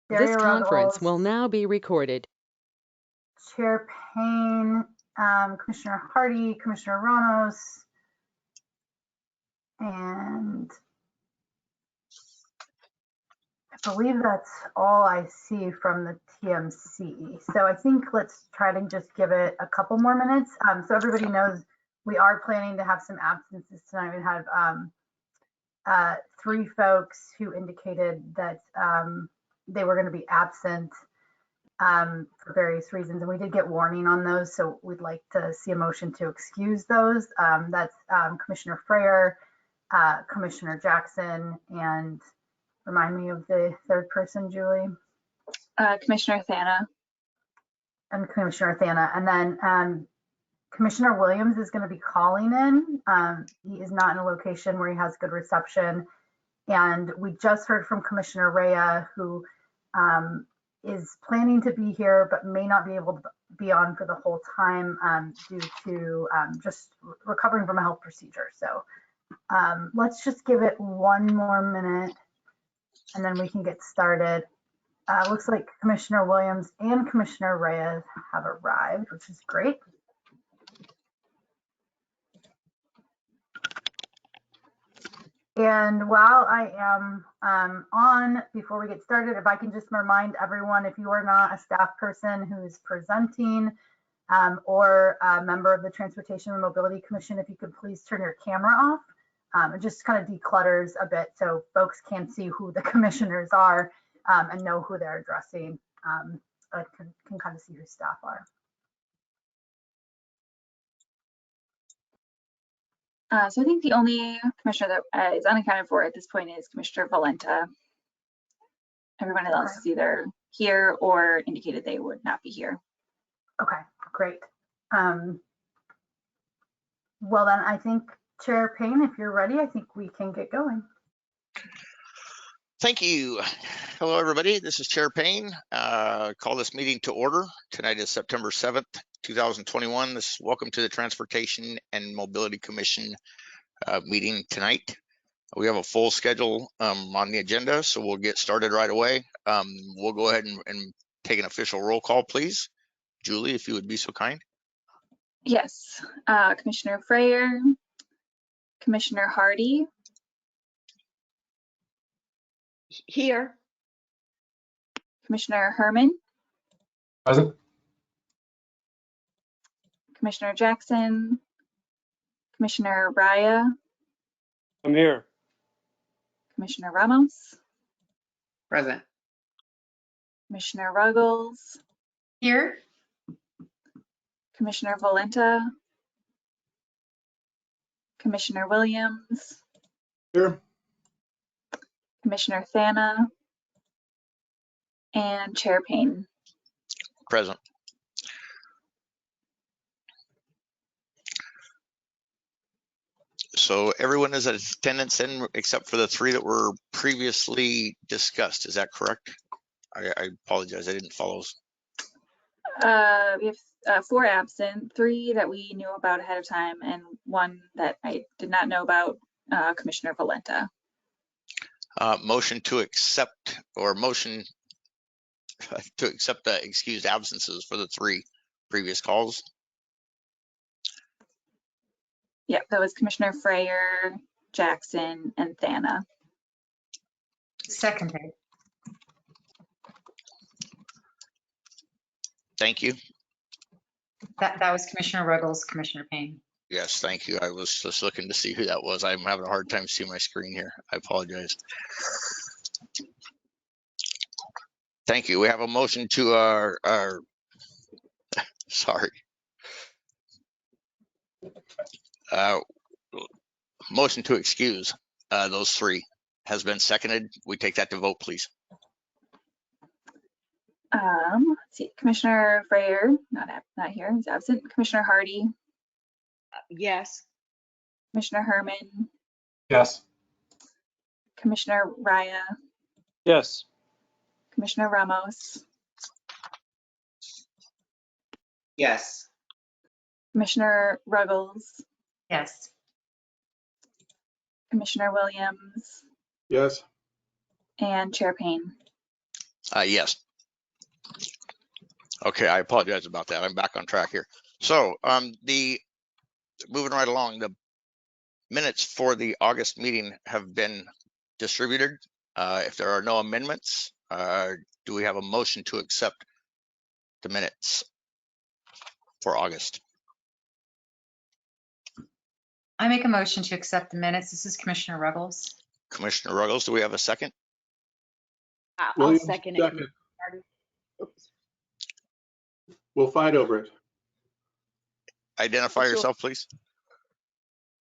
This conference will now be recorded. Chair Payne, Commissioner Hardy, Commissioner Ramos, and I believe that's all I see from the TMC. So I think let's try to just give it a couple more minutes. So everybody knows we are planning to have some absences tonight. We have 3 folks who indicated that they were going to be absent for various reasons, and we did get warning on those, so we'd like to see a motion to excuse those. That's Commissioner Frayer, Commissioner Jackson, and remind me of the third person, Julie. Commissioner Thana. And Commissioner Thana, and then Commissioner Williams is going to be calling in. He is not in a location where he has good reception, and we just heard from Commissioner Rhea, who is planning to be here but may not be able to be on for the whole time due to just recovering from a health procedure. So let's just give it one more minute and then we can get started. Looks like Commissioner Williams and Commissioner Reyes have arrived, which is great. And while I am on, before we get started, if I can just remind everyone, if you are not a staff person who's presenting or a member of the Transportation and Mobility Commission, if you could please turn your camera off. It just kind of declutters a bit so folks can see who the commissioners are and know who they're addressing, can kind of see who staff are. So I think the only commissioner that is unaccounted for at this point is Commissioner Valenta. Everyone else is either here or indicated they would not be here. Okay, great. Well then, I think Chair Payne, if you're ready, I think we can get going. Thank you. Hello, everybody. This is Chair Payne. Call this meeting to order. Tonight is September 7th, 2021. Welcome to the Transportation and Mobility Commission meeting tonight. We have a full schedule on the agenda, so we'll get started right away. We'll go ahead and take an official roll call, please. Julie, if you would be so kind. Yes. Commissioner Frayer, Commissioner Hardy. Here. Commissioner Herman. Present. Commissioner Jackson. Commissioner Raya. I'm here. Commissioner Ramos. Present. Commissioner Ruggles. Here. Commissioner Valenta. Commissioner Williams. Here. Commissioner Thana. And Chair Payne. Present. So everyone is at attendance in except for the 3 that were previously discussed. Is that correct? I apologize, I didn't follow. We have 4 absent, 3 that we knew about ahead of time, and 1 that I did not know about, Commissioner Valenta. Motion to accept the excused absences for the 3 previous calls. Yep, that was Commissioner Frayer, Jackson, and Thana. Seconded. Thank you. That was Commissioner Ruggles, Commissioner Payne. Yes, thank you. I was just looking to see who that was. I'm having a hard time seeing my screen here. I apologize. Thank you. We have a motion to our sorry. Motion to excuse those 3 has been seconded. We take that to vote, please. Let's see, Commissioner Frayer, not here, he's absent. Commissioner Hardy. Yes. Commissioner Herman. Yes. Commissioner Raya. Yes. Commissioner Ramos. Yes. Commissioner Ruggles. Yes. Commissioner Williams. Yes. And Chair Payne. Yes. Okay, I apologize about that. I'm back on track here. So moving right along, the minutes for the August meeting have been distributed. If there are no amendments, do we have a motion to accept the minutes for August? I make a motion to accept the minutes. This is Commissioner Ruggles. Commissioner Ruggles, do we have a second? I'll Williams, second second. it. Oops. We'll fight over it. Identify Sure. yourself, please.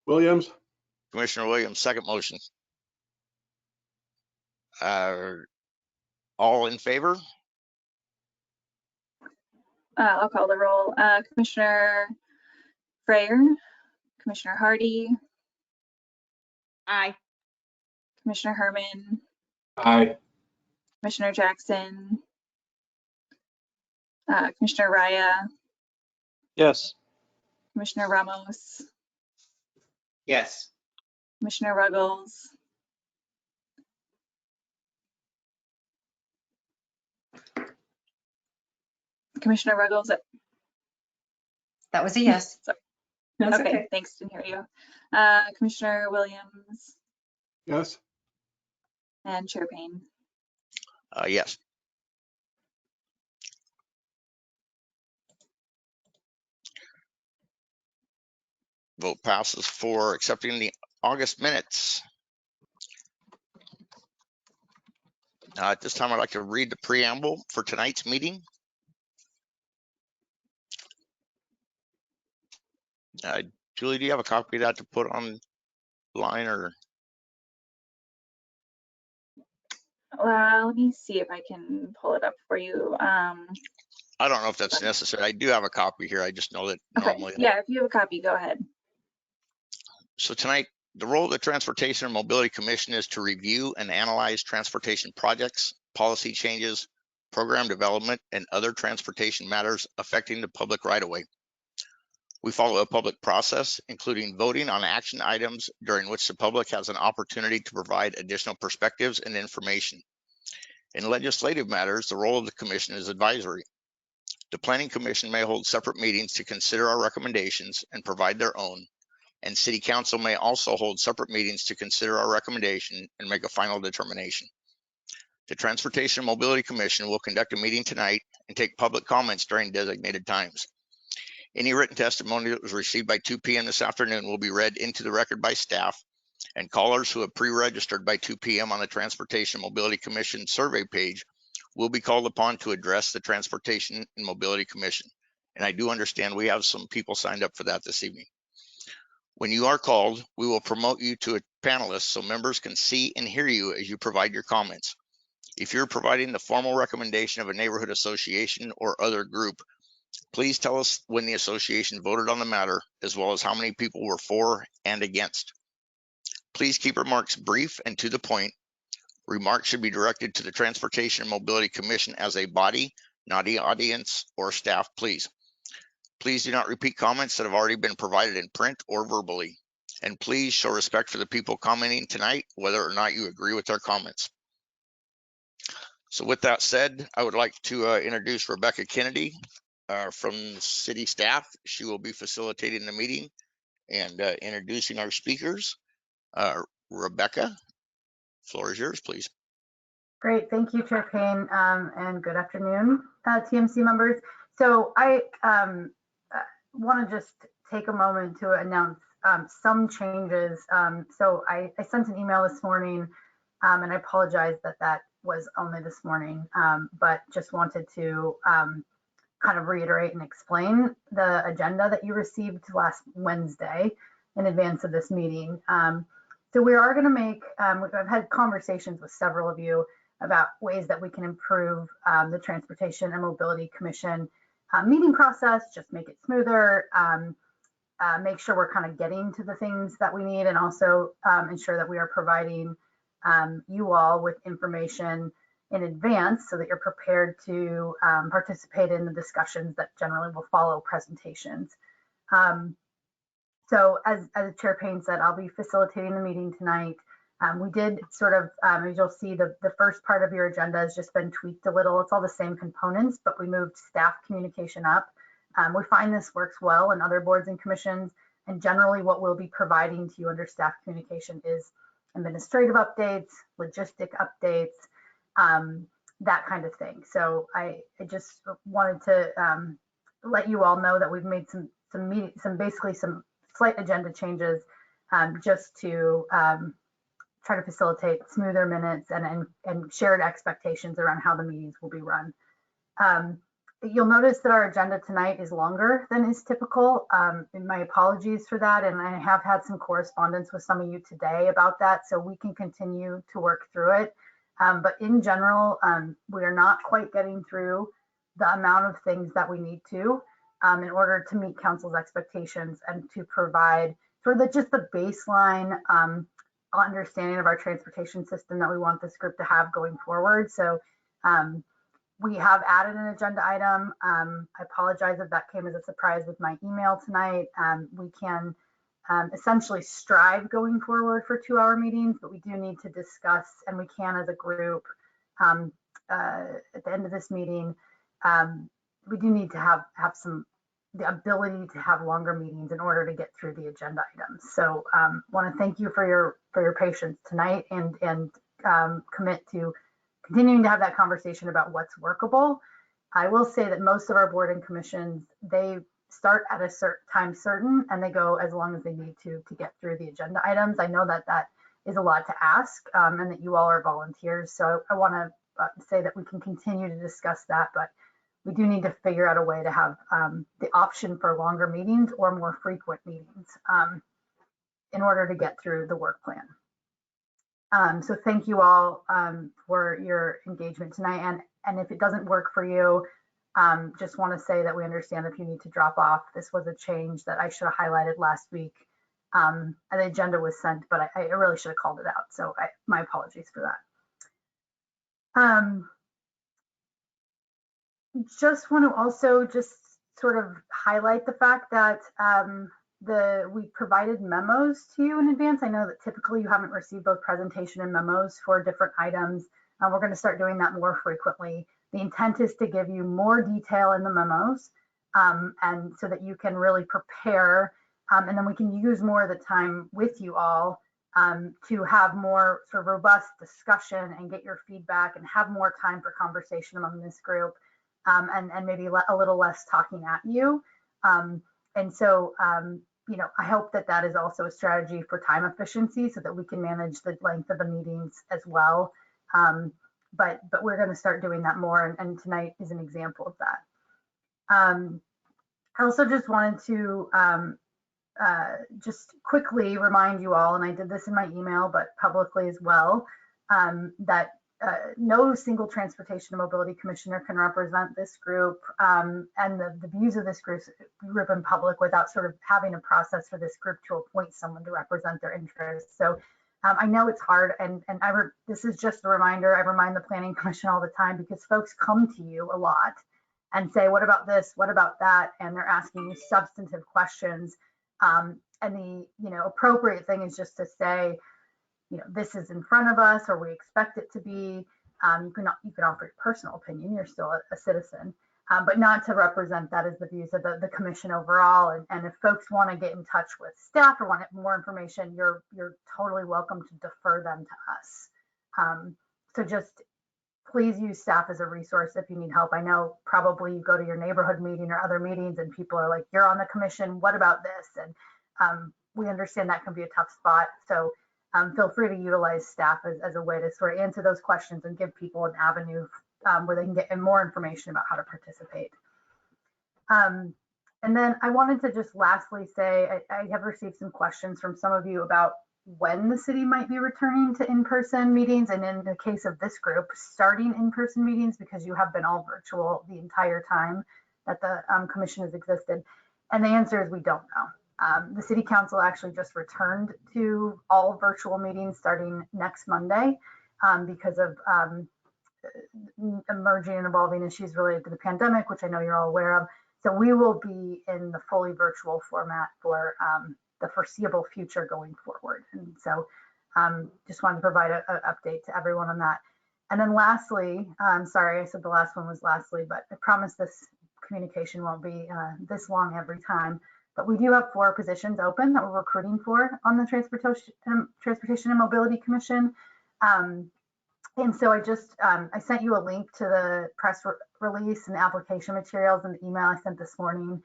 Williams, Commissioner Williams, second motion. All in favor? I'll call the roll. Commissioner Frayer, Commissioner Hardy, Aye. Commissioner Herman, aye. Commissioner Jackson, Commissioner Raya, Yes. Commissioner Ramos, Yes. Commissioner Ruggles, Commissioner Ruggles. That was a yes. That's Okay, thanks, didn't hear you. Commissioner Williams Yes. and Chair Payne. Yes. Vote passes for accepting the August minutes. At this time, I'd like to read the preamble for tonight's meeting. Julie, do you have a copy of that to put online, or? Let me see if I can pull it up for you. I don't know if that's necessary. I do have a copy here. I just know that Okay, normally. yeah, if you have a copy, go ahead. So tonight, the role of the Transportation and Mobility Commission is to review and analyze transportation projects, policy changes, program development, and other transportation matters affecting the public right-of-way. We follow a public process, including voting on action items during which the public has an opportunity to provide additional perspectives and information. In legislative matters, the role of the commission is advisory. The Planning Commission may hold separate meetings to consider our recommendations and provide their own, and City Council may also hold separate meetings to consider our recommendation and make a final determination. The Transportation and Mobility Commission will conduct a meeting tonight and take public comments during designated times. Any written testimony that was received by 2 p.m. this afternoon will be read into the record by staff, and callers who have pre-registered by 2 p.m. on the Transportation and Mobility Commission survey page will be called upon to address the Transportation and Mobility Commission. And I do understand we have some people signed up for that this evening. When you are called, we will promote you to a panelist so members can see and hear you as you provide your comments. If you're providing the formal recommendation of a neighborhood association or other group, please tell us when the association voted on the matter, as well as how many people were for and against. Please keep remarks brief and to the point. Remarks should be directed to the Transportation and Mobility Commission as a body, not the audience or staff, please. Please do not repeat comments that have already been provided in print or verbally. And please show respect for the people commenting tonight, whether or not you agree with their comments. So with that said, I would like to introduce Rebecca Kennedy from city staff. She will be facilitating the meeting and introducing our speakers. Rebecca, floor is yours, please. Great, thank you, Chair Payne, and good afternoon, TMC members. So I want to just take a moment to announce some changes. So I sent an email this morning, and I apologize that that was only this morning, but just wanted to kind of reiterate and explain the agenda that you received last Wednesday in advance of this meeting. So we are going to make, I've had conversations with several of you about ways that we can improve the Transportation and Mobility Commission meeting process, just make it smoother, make sure we're kind of getting to the things that we need, and also ensure that we are providing you all with information in advance so that you're prepared to participate in the discussions that generally will follow presentations. So as Chair Payne said, I'll be facilitating the meeting tonight. We did sort of, as you'll see, the first part of your agenda has just been tweaked a little. It's all the same components, but we moved staff communication up. We find this works well in other boards and commissions, and generally what we'll be providing to you under staff communication is administrative updates, logistic updates, that kind of thing. So I just wanted to let you all know that we've made some slight agenda changes just to try to facilitate smoother minutes and shared expectations around how the meetings will be run. You'll notice that our agenda tonight is longer than is typical. And my apologies for that. And I have had some correspondence with some of you today about that, so we can continue to work through it. But in general, we are not quite getting through the amount of things that we need to in order to meet council's expectations and to provide sort of just the baseline understanding of our transportation system that we want this group to have going forward. So we have added an agenda item. I apologize if that came as a surprise with my email tonight. We can essentially strive going forward for 2-hour meetings, but we do need to discuss, and we can as a group at the end of this meeting, we do need to have the ability to have longer meetings in order to get through the agenda items. So want to thank you for your patience tonight and commit to continuing to have that conversation about what's workable. I will say that most of our board and commissions, they start at a time certain and they go as long as they need to get through the agenda items. I know that that is a lot to ask and that you all are volunteers. So I want to say that we can continue to discuss that, but we do need to figure out a way to have the option for longer meetings or more frequent meetings in order to get through the work plan. So thank you all for your engagement tonight. And if it doesn't work for you, just want to say that we understand if you need to drop off. This was a change that I should have highlighted last week. And the agenda was sent, but I really should have called it out. So my apologies for that. Just want to also just sort of highlight the fact that we provided memos to you in advance. I know that typically you haven't received both presentation and memos for different items. We're going to start doing that more frequently. The intent is to give you more detail in the memos and so that you can really prepare and then we can use more of the time with you all to have more sort of robust discussion and get your feedback and have more time for conversation among this group. And maybe a little less talking at you. And so, you know, I hope that that is also a strategy for time efficiency so that we can manage the length of the meetings as well. But we're going to start doing that more. And tonight is an example of that. I also just wanted to just quickly remind you all, and I did this in my email, but publicly as well, that no single transportation and mobility commissioner can represent this group and the views of this group in public without sort of having a process for this group to appoint someone to represent their interests. So I know it's hard, and this is just a reminder. I remind the Planning Commission all the time because folks come to you a lot and say, what about this? What about that? And they're asking you substantive questions. And the appropriate thing is just to say, this is in front of us, or we expect it to be. You can offer your personal opinion. You're still a citizen, but not to represent that as the views of the commission overall. And if folks want to get in touch with staff or want more information, you're totally welcome to defer them to us. So just please use staff as a resource if you need help. I know probably you go to your neighborhood meeting or other meetings and people are like, you're on the commission, what about this? And we understand that can be a tough spot. So feel free to utilize staff as a way to sort of answer those questions and give people an avenue where they can get more information about how to participate. And then I wanted to just lastly say, I have received some questions from some of you about when the city might be returning to in-person meetings. And in the case of this group, starting in-person meetings because you have been all virtual the entire time that the commission has existed. And the answer is we don't know. The City Council actually just returned to all virtual meetings starting next Monday because of emerging and evolving issues related to the pandemic, which I know you're all aware of. So we will be in the fully virtual format for the foreseeable future going forward. And so Just wanted to provide an update to everyone on that. And then lastly, sorry, I said the last one was lastly, but I promise this communication won't be this long every time. But we do have 4 positions open that we're recruiting for on the Transportation and Mobility Commission. And so I just, I sent you a link to the press release and application materials in the email I sent this morning.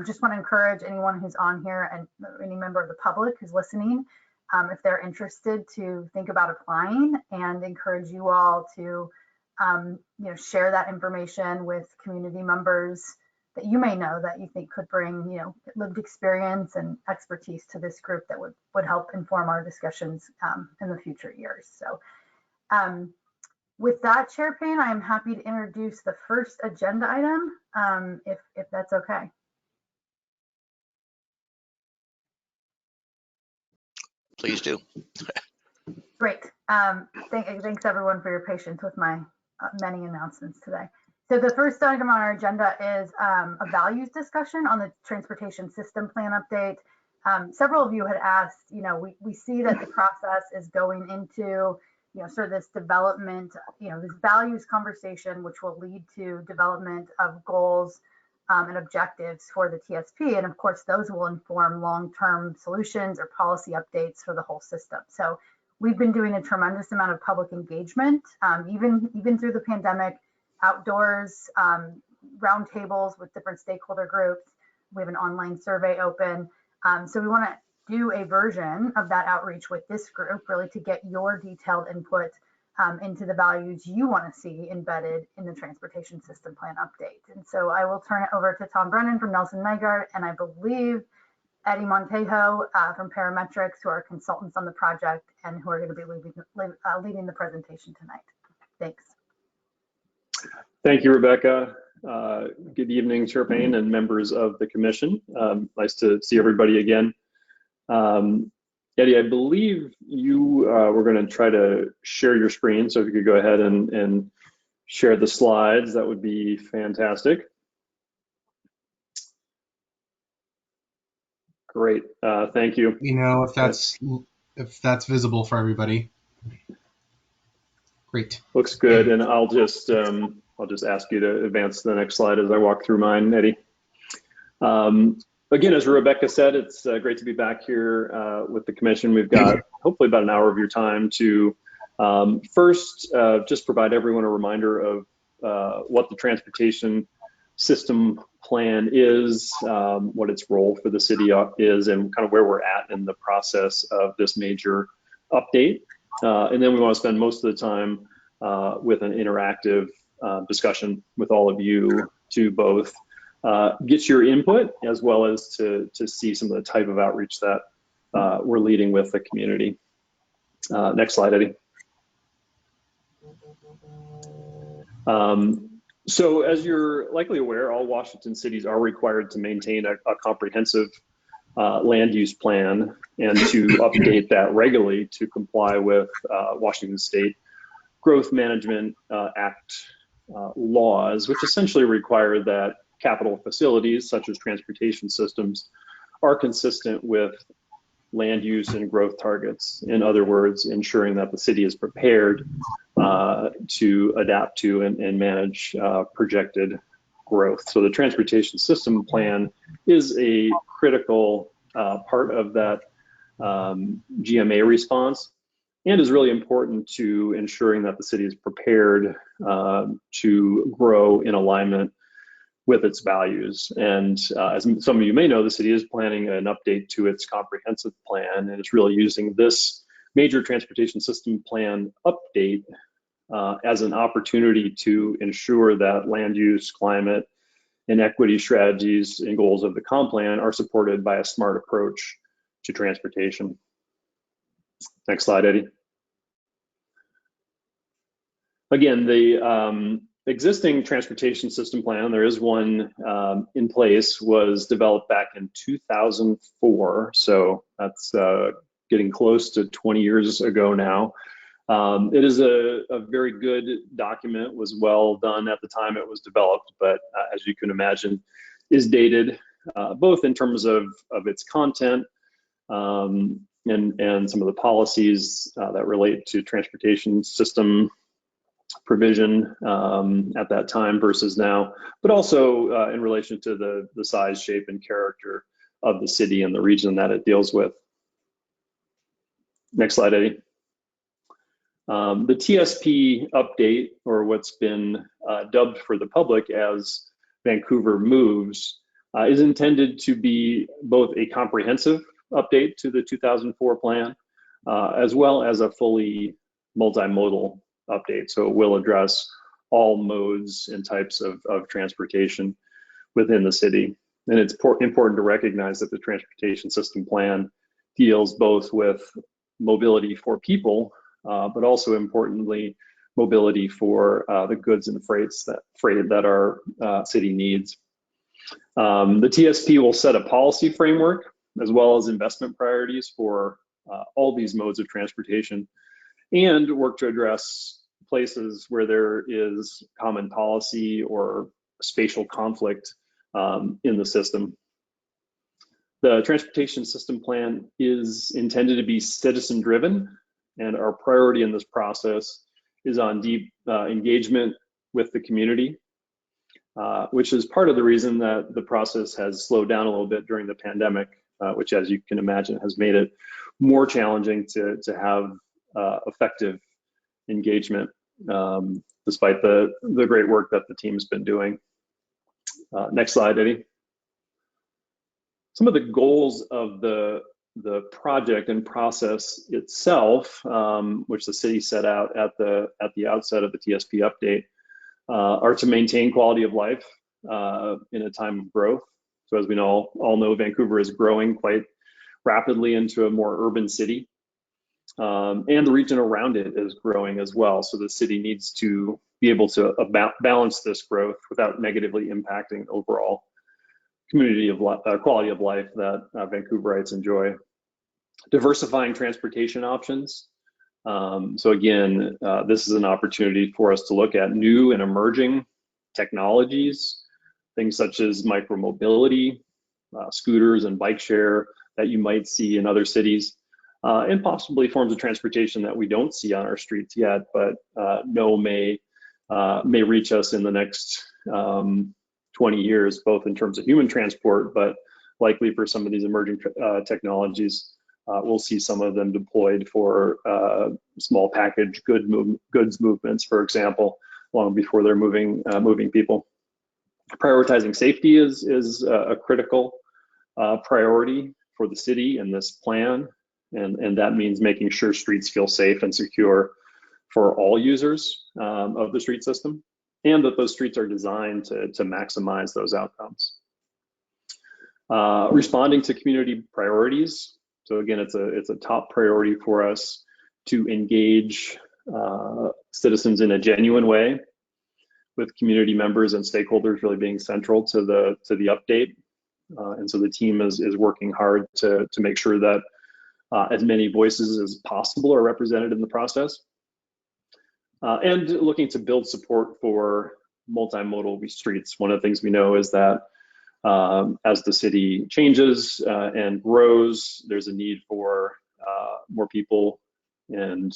Just want to encourage anyone who's on here and any member of the public who's listening, if they're interested, to think about applying, and encourage you all to share that information with community members that you may know that you think could bring lived experience and expertise to this group that would help inform our discussions in the future years. So with that, Chair Payne, I am happy to introduce the first agenda item, if that's okay. Please do. Great. Thanks everyone for your patience with my many announcements today. So the first item on our agenda is a values discussion on the transportation system plan update. Several of you had asked, we see that the process is going into sort of this development, this values conversation, which will lead to development of goals and objectives for the TSP. And of course, those will inform long-term solutions or policy updates for the whole system. So we've been doing a tremendous amount of public engagement, even through the pandemic, outdoors, roundtables with different stakeholder groups. We have an online survey open. So we want to do a version of that outreach with this group, really to get your detailed input into the values you want to see embedded in the transportation system plan update. And so I will turn it over to Tom Brennan from Nelson Nygaard, and I believe Eddie Montejo from Parametrics, who are consultants on the project and who are going to be leading the presentation tonight. Thanks. Thank you, Rebecca. Good evening, Chair Payne and members of the commission. Nice to see everybody again. Eddie, I believe you were going to try to share your screen, so if you could go ahead and share the slides, that would be fantastic. Great, thank you. You know if that's visible for everybody. Great. Looks good, and I'll just ask you to advance to the next slide as I walk through mine, Eddie. Again, as Rebecca said, it's great to be back here with the commission. We've got hopefully about an hour of your time to first just provide everyone a reminder of what the transportation system plan is, what its role for the city is, and kind of where we're at in the process of this major update. And then we want to spend most of the time with an interactive discussion with all of you to both get your input as well as to see some of the type of outreach that we're leading with the community. Next slide, Eddie. So as you're likely aware, all Washington cities are required to maintain a comprehensive land use plan and to update that regularly to comply with Washington State Growth Management Act laws, which essentially require that capital facilities such as transportation systems are consistent with land use and growth targets. In other words, ensuring that the city is prepared to adapt to and manage projected growth. So the transportation system plan is a critical part of that GMA response, and is really important to ensuring that the city is prepared to grow in alignment with its values. And as some of you may know, the city is planning an update to its comprehensive plan, and it's really using this major transportation system plan update as an opportunity to ensure that land use, climate, and equity strategies and goals of the comp plan are supported by a smart approach to transportation. Next slide, Eddie. Again, the existing transportation system plan, there is one in place, was developed back in 2004. So that's getting close to 20 years ago now. It is a very good document, was well done at the time it was developed, but as you can imagine, is dated both in terms of its content, and some of the policies that relate to transportation system provision at that time versus now, but also in relation to the size, shape, and character of the city and the region that it deals with. Next slide, Eddie. The TSP update, or what's been dubbed for the public as Vancouver Moves, is intended to be both a comprehensive update to the 2004 plan, as well as a fully multimodal update. So it will address all modes and types of transportation within the city. And it's important to recognize that the transportation system plan deals both with mobility for people, but also importantly, mobility for the goods and freight that our city needs. The TSP will set a policy framework as well as investment priorities for all these modes of transportation, and work to address places where there is common policy or spatial conflict in the system. The transportation system plan is intended to be citizen driven, and our priority in this process is on deep engagement with the community, which is part of the reason that the process has slowed down a little bit during the pandemic, which, as you can imagine, has made it more challenging to have effective engagement, despite the great work that the team's been doing. Next slide, Eddie. Some of the goals of the project and process itself, which the city set out at the outset of the TSP update, are to maintain quality of life in a time of growth. So as we all know, Vancouver is growing quite rapidly into a more urban city, and the region around it is growing as well. So the city needs to be able to balance this growth without negatively impacting overall community of quality of life that Vancouverites enjoy. Diversifying transportation options. So again, this is an opportunity for us to look at new and emerging technologies, things such as micromobility, scooters and bike share that you might see in other cities, and possibly forms of transportation that we don't see on our streets yet, but know may reach us in the next 20 years, both in terms of human transport, but likely for some of these emerging technologies. We'll see some of them deployed for small package goods movements, for example, long before they're moving people. Prioritizing safety is a critical priority for the city in this plan, and that means making sure streets feel safe and secure for all users of the street system, and that those streets are designed to maximize those outcomes. Responding to community priorities. So again, it's a top priority for us to engage citizens in a genuine way, with community members and stakeholders really being central to the update. And so the team is working hard to make sure that as many voices as possible are represented in the process. And looking to build support for multimodal streets. One of the things we know is that as the city changes and grows, there's a need for more people and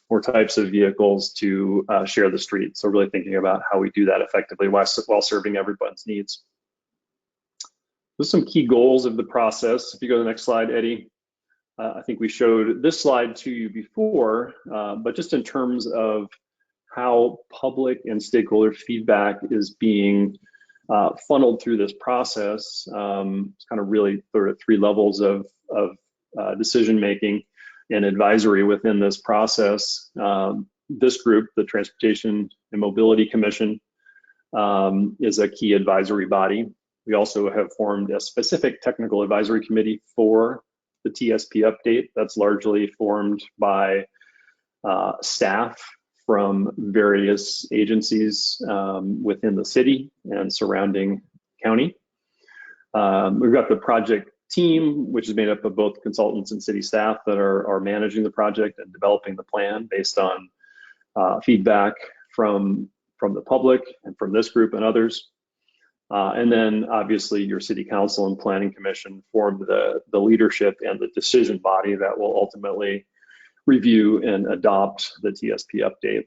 more types of vehicles to share the street. So really thinking about how we do that effectively while serving everyone's needs. There's some key goals of the process. If you go to the next slide, Eddie. I think we showed this slide to you before, but just in terms of how public and stakeholder feedback is being funneled through this process, it's kind of really sort of three levels of decision making and advisory within this process. This group, the Transportation and Mobility Commission, is a key advisory body. We also have formed a specific technical advisory committee for the TSP update that's largely formed by staff from various agencies within the city and surrounding county. We've got the project team, which is made up of both consultants and city staff that are managing the project and developing the plan based on feedback from the public and from this group and others. And then obviously your city council and planning commission form the leadership and the decision body that will ultimately review and adopt the TSP update.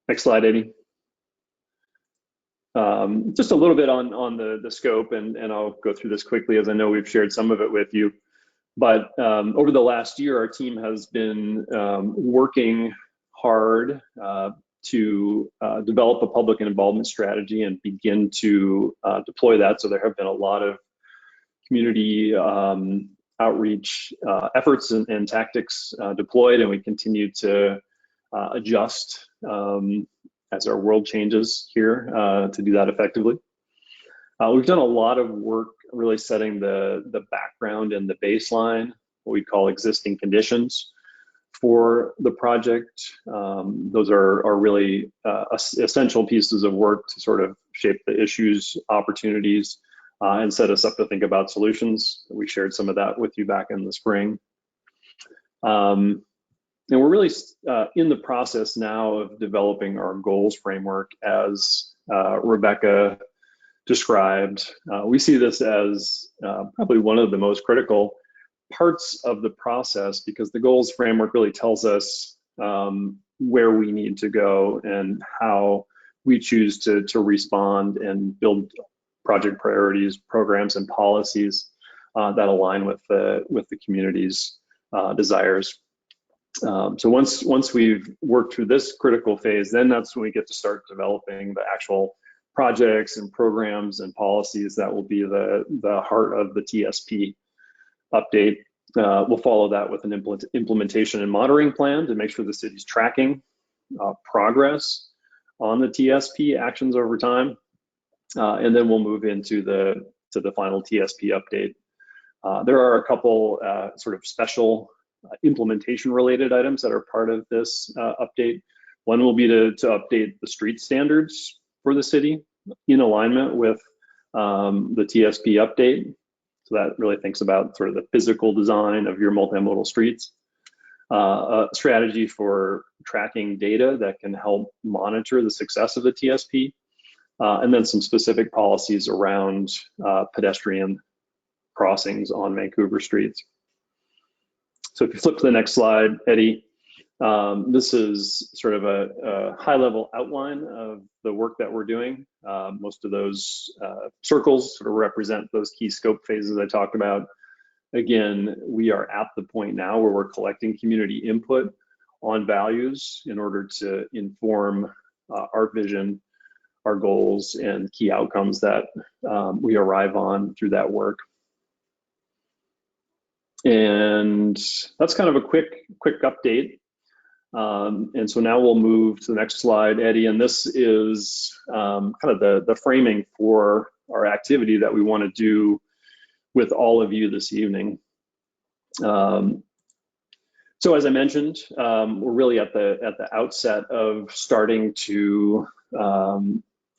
Next slide, Eddie. Just a little bit on the scope, and I'll go through this quickly as I know we've shared some of it with you. But over the last year, our team has been working hard to develop a public involvement strategy and begin to deploy that. So there have been a lot of community outreach efforts and tactics deployed, and we continue to adjust as our world changes here to do that effectively. We've done a lot of work really setting the background and the baseline, what we call existing conditions for the project. Those are really essential pieces of work to sort of shape the issues, opportunities, and set us up to think about solutions. We shared some of that with you back in the spring. And we're really in the process now of developing our goals framework as Rebecca described. We see this as probably one of the most critical parts of the process, because the goals framework really tells us where we need to go and how we choose to respond and build project priorities, programs, and policies that align with the community's desires. So once we've worked through this critical phase, then that's when we get to start developing the actual projects and programs and policies that will be the heart of the TSP update. We'll follow that with an implementation and monitoring plan to make sure the city's tracking progress on the TSP actions over time. And then we'll move into the final TSP update. There are a couple sort of special implementation related items that are part of this update. One will be to update the street standards for the city in alignment with the TSP update. So that really thinks about sort of the physical design of your multimodal streets. A strategy for tracking data that can help monitor the success of the TSP. And then some specific policies around pedestrian crossings on Vancouver streets. So if you flip to the next slide, Eddie, this is sort of a high-level outline of the work that we're doing. Most of those circles sort of represent those key scope phases I talked about. Again, we are at the point now where we're collecting community input on values in order to inform our vision, our goals, and key outcomes that we arrive on through that work. And that's kind of a quick update. And so now we'll move to the next slide, Eddie, and this is kind of the framing for our activity that we want to do with all of you this evening. So as I mentioned, we're really at the outset of starting to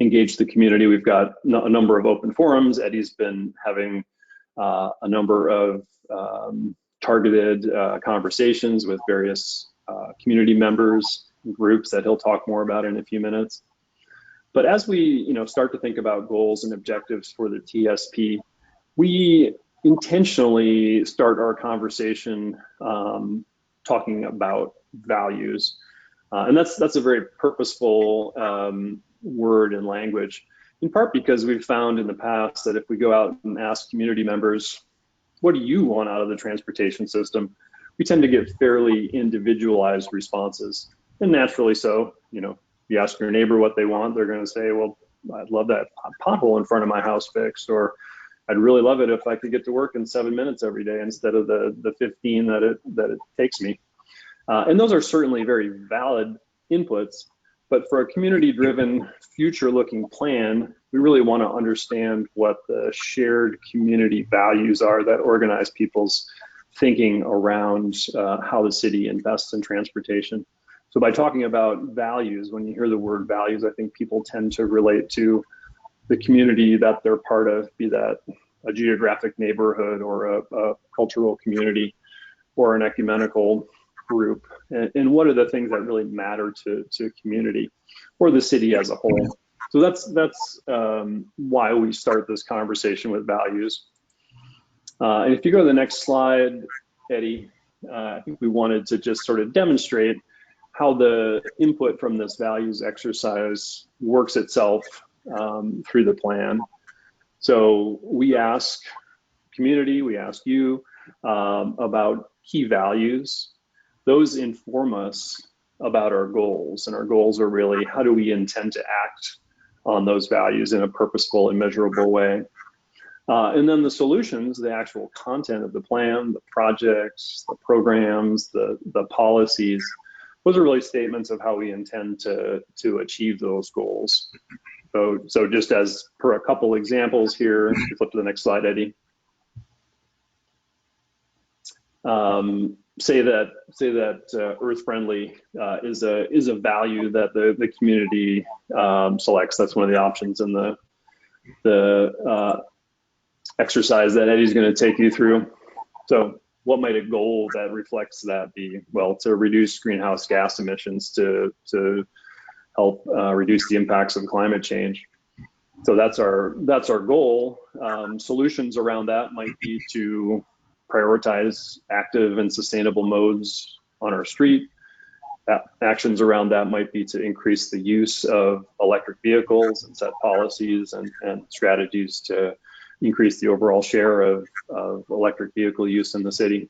engage the community. We've got a number of open forums. Eddie's been having a number of targeted conversations with various community members, groups that he'll talk more about in a few minutes. But as we start to think about goals and objectives for the TSP, we intentionally start our conversation talking about values. And that's a very purposeful word and language, in part because we've found in the past that if we go out and ask community members, what do you want out of the transportation system? We tend to get fairly individualized responses, and naturally so. You ask your neighbor what they want, they're going to say, well, I'd love that pothole in front of my house fixed, or I'd really love it if I could get to work in 7 minutes every day instead of the 15 that it takes me. And those are certainly very valid inputs, but for a community-driven, future-looking plan, we really want to understand what the shared community values are that organize people's thinking around how the city invests in transportation. So by talking about values, when you hear the word values, I think people tend to relate to the community that they're part of, be that a geographic neighborhood or a cultural community or an ecumenical group. And what are the things that really matter to community or the city as a whole? So that's why we start this conversation with values. And if you go to the next slide, Eddie, I think we wanted to just sort of demonstrate how the input from this values exercise works itself through the plan. So we ask community, we ask you about key values. Those inform us about our goals, and our goals are really how do we intend to act on those values in a purposeful and measurable way. And then the solutions, the actual content of the plan, the projects, the programs, the policies, those are really statements of how we intend to achieve those goals. So just as per a couple examples here, if you flip to the next slide, Eddie. Say that earth friendly is a value that the community selects. That's one of the options in the exercise that Eddie's going to take you through. So what might a goal that reflects that be? Well, to reduce greenhouse gas emissions to help reduce the impacts of climate change. So that's our goal. Solutions around that might be to prioritize active and sustainable modes on our street. Actions around that might be to increase the use of electric vehicles and set policies and strategies to increase the overall share of electric vehicle use in the city.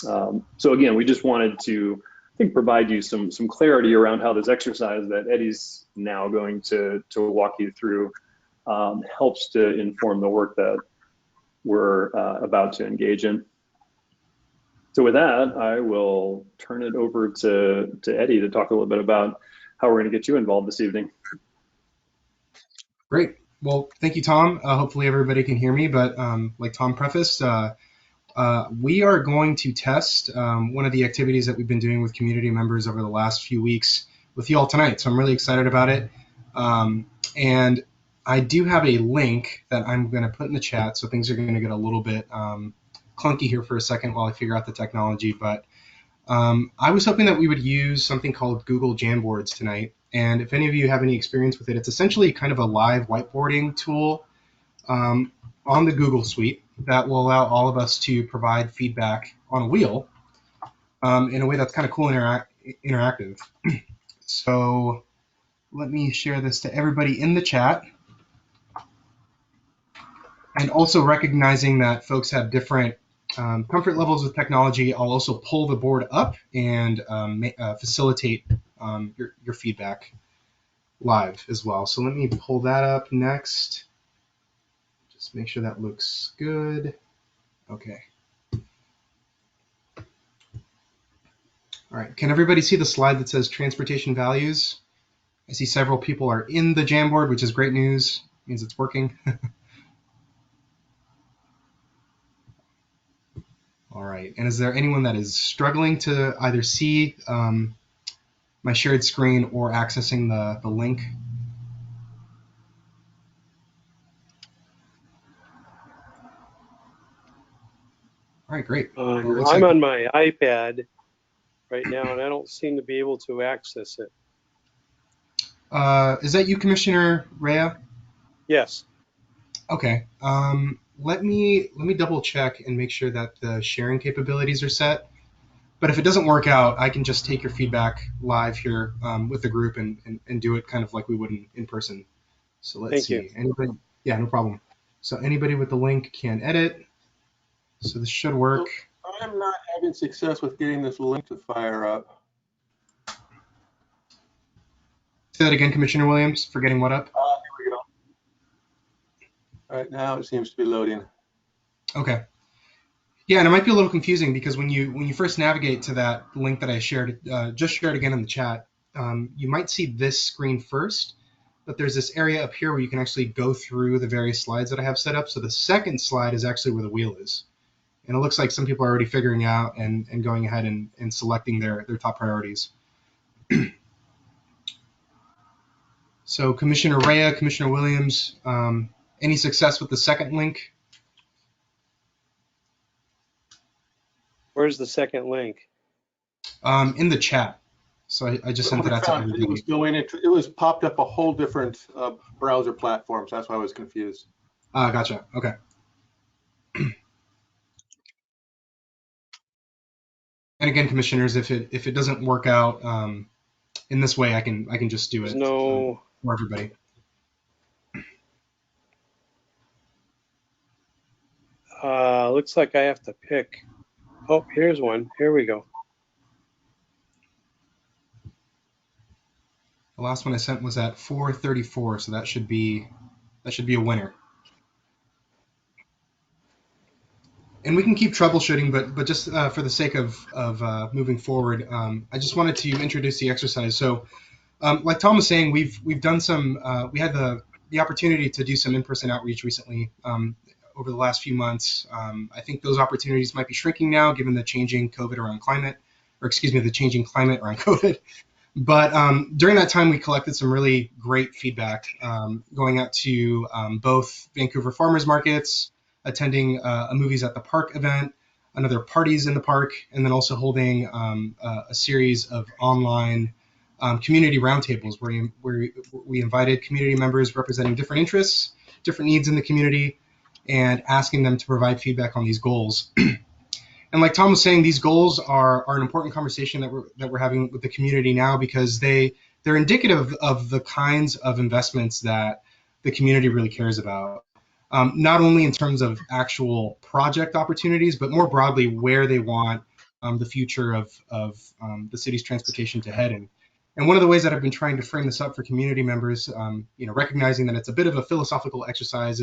So again, we just wanted to, I think, provide you some clarity around how this exercise that Eddie's now going to walk you through helps to inform the work that we're about to engage in. So with that, I will turn it over to Eddie to talk a little bit about how we're going to get you involved this evening. Great. Well, thank you, Tom. Hopefully everybody can hear me, but like Tom prefaced, we are going to test one of the activities that we've been doing with community members over the last few weeks with you all tonight. So I'm really excited about it. And I do have a link that I'm going to put in the chat, so things are going to get a little bit clunky here for a second while I figure out the technology. But I was hoping that we would use something called Google Jamboards tonight. And if any of you have any experience with it, it's essentially kind of a live whiteboarding tool on the Google Suite that will allow all of us to provide feedback on a wheel in a way that's kind of cool and interactive. So let me share this to everybody in the chat. And also recognizing that folks have different comfort levels with technology, I'll also pull the board up and facilitate your feedback live as well. So let me pull that up next. Just make sure that looks good. Okay. All right, can everybody see the slide that says transportation values? I see several people are in the Jamboard, which is great news. It means it's working. All right, and is there anyone that is struggling to either see my shared screen or accessing the link? All right, great. Well, I'm on my iPad right now, and I don't seem to be able to access it. Is that you, Commissioner Rea? Yes. Okay. Let me double check and make sure that the sharing capabilities are set. But if it doesn't work out, I can just take your feedback live here with the group and do it kind of like we would in person. So let's see. Thank you. Anybody? Yeah, no problem. So anybody with the link can edit. So this should work. I'm not having success with getting this link to fire up. Say that again, Commissioner Williams, for getting what up? Here we go. All right, now it seems to be loading. Okay. Yeah, and it might be a little confusing because when you first navigate to that link that I shared, just shared again in the chat, you might see this screen first, but there's this area up here where you can actually go through the various slides that I have set up. So the second slide is actually where the wheel is. And it looks like some people are already figuring out and going ahead and selecting their top priorities. So Commissioner Rea, Commissioner Williams, any success with the second link? Where's the second link? In the chat. So I just sent When it I out to found it was everybody. going, it was popped up a whole different browser platform. So that's why I was confused. Gotcha. Okay. And again, commissioners, if it doesn't work out in this way, I can just do There's it no, for everybody. looks like I have to pick. Oh, here's one. Here we go. The last one I sent was at 4:34, so that should be a winner. And we can keep troubleshooting, but just for the sake of moving forward, I just wanted to introduce the exercise. So, like Tom was saying, we've done some. We had the opportunity to do some in-person outreach recently over the last few months. I think those opportunities might be shrinking now, given the changing COVID around climate, or excuse me, the changing climate around COVID. But during that time, we collected some really great feedback, going out to both Vancouver farmers markets, attending a Movies at the Park event, another Parties in the Park, and then also holding a series of online community roundtables where we invited community members representing different interests, different needs in the community, and asking them to provide feedback on these goals. And like Tom was saying, these goals are an important conversation that we're having with the community now, because they're indicative of the kinds of investments that the community really cares about. Not only in terms of actual project opportunities, but more broadly where they want the future of the city's transportation to head in. And one of the ways that I've been trying to frame this up for community members, recognizing that it's a bit of a philosophical exercise,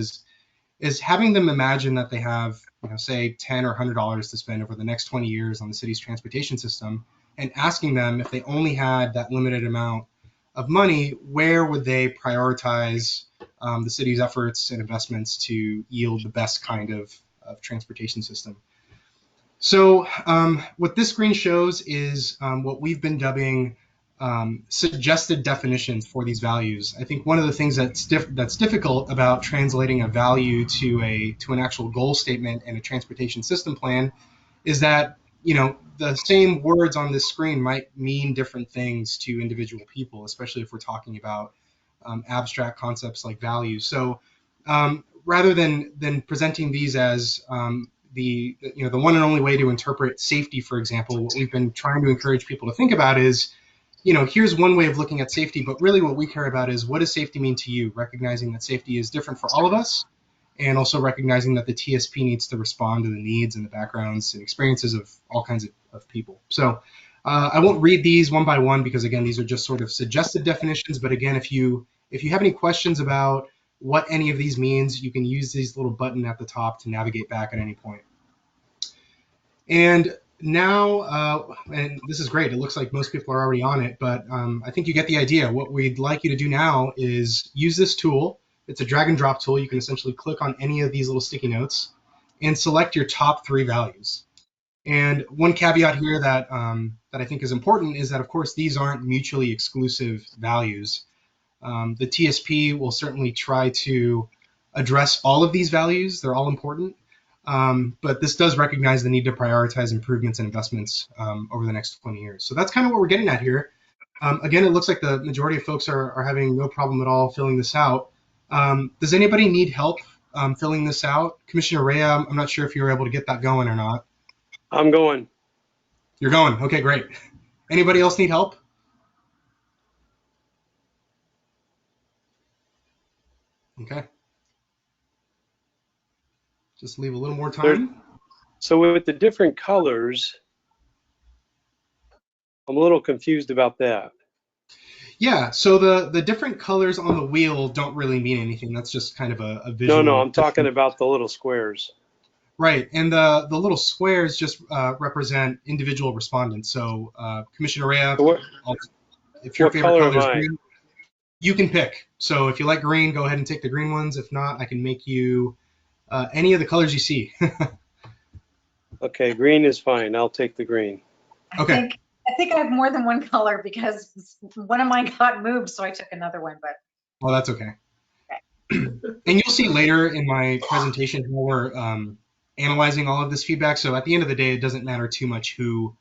is having them imagine that they have, say $10 or $100 to spend over the next 20 years on the city's transportation system, and asking them, if they only had that limited amount of money, where would they prioritize the city's efforts and investments to yield the best kind of transportation system. So what this screen shows is what we've been dubbing suggested definitions for these values. I think one of the things that's difficult about translating a value to an actual goal statement and a transportation system plan is that the same words on this screen might mean different things to individual people, especially if we're talking about abstract concepts like value. So rather than presenting these as the one and only way to interpret safety, for example, what we've been trying to encourage people to think about is, here's one way of looking at safety, but really what we care about is, what does safety mean to you? Recognizing that safety is different for all of us, and also recognizing that the TSP needs to respond to the needs and the backgrounds and experiences of all kinds of people. So I won't read these one by one, because again, these are just sort of suggested definitions. But again, if you have any questions about what any of these means, you can use this little button at the top to navigate back at any point. And now, and this is great, it looks like most people are already on it, but I think you get the idea. What we'd like you to do now is use this tool. It's a drag and drop tool. You can essentially click on any of these little sticky notes and select your top 3 values. And one caveat here that I think is important is that, of course, these aren't mutually exclusive values. The TSP will certainly try to address all of these values. They're all important. But this does recognize the need to prioritize improvements and investments over the next 20 years. So that's kind of what we're getting at here. Again, it looks like the majority of folks are having no problem at all filling this out. Does anybody need help filling this out? Commissioner Rea, I'm not sure if you were able to get that going or not. I'm going. You're going. Okay, great. Anybody else need help? Okay. Just leave a little more time. So with the different colors, I'm a little confused about that. Yeah, so the different colors on the wheel don't really mean anything. That's just kind of a visual. No, I'm talking about the little squares. Right, and the little squares just represent individual respondents. So Commissioner Rea, if your favorite color is green, you can pick. So if you like green, go ahead and take the green ones. If not, I can make you any of the colors you see. Okay, green is fine. I'll take the green. Okay. I think I have more than one color, because one of mine got moved, so I took another one. But Well, that's okay. And you'll see later in my presentation how we're analyzing all of this feedback. So at the end of the day, it doesn't matter too much who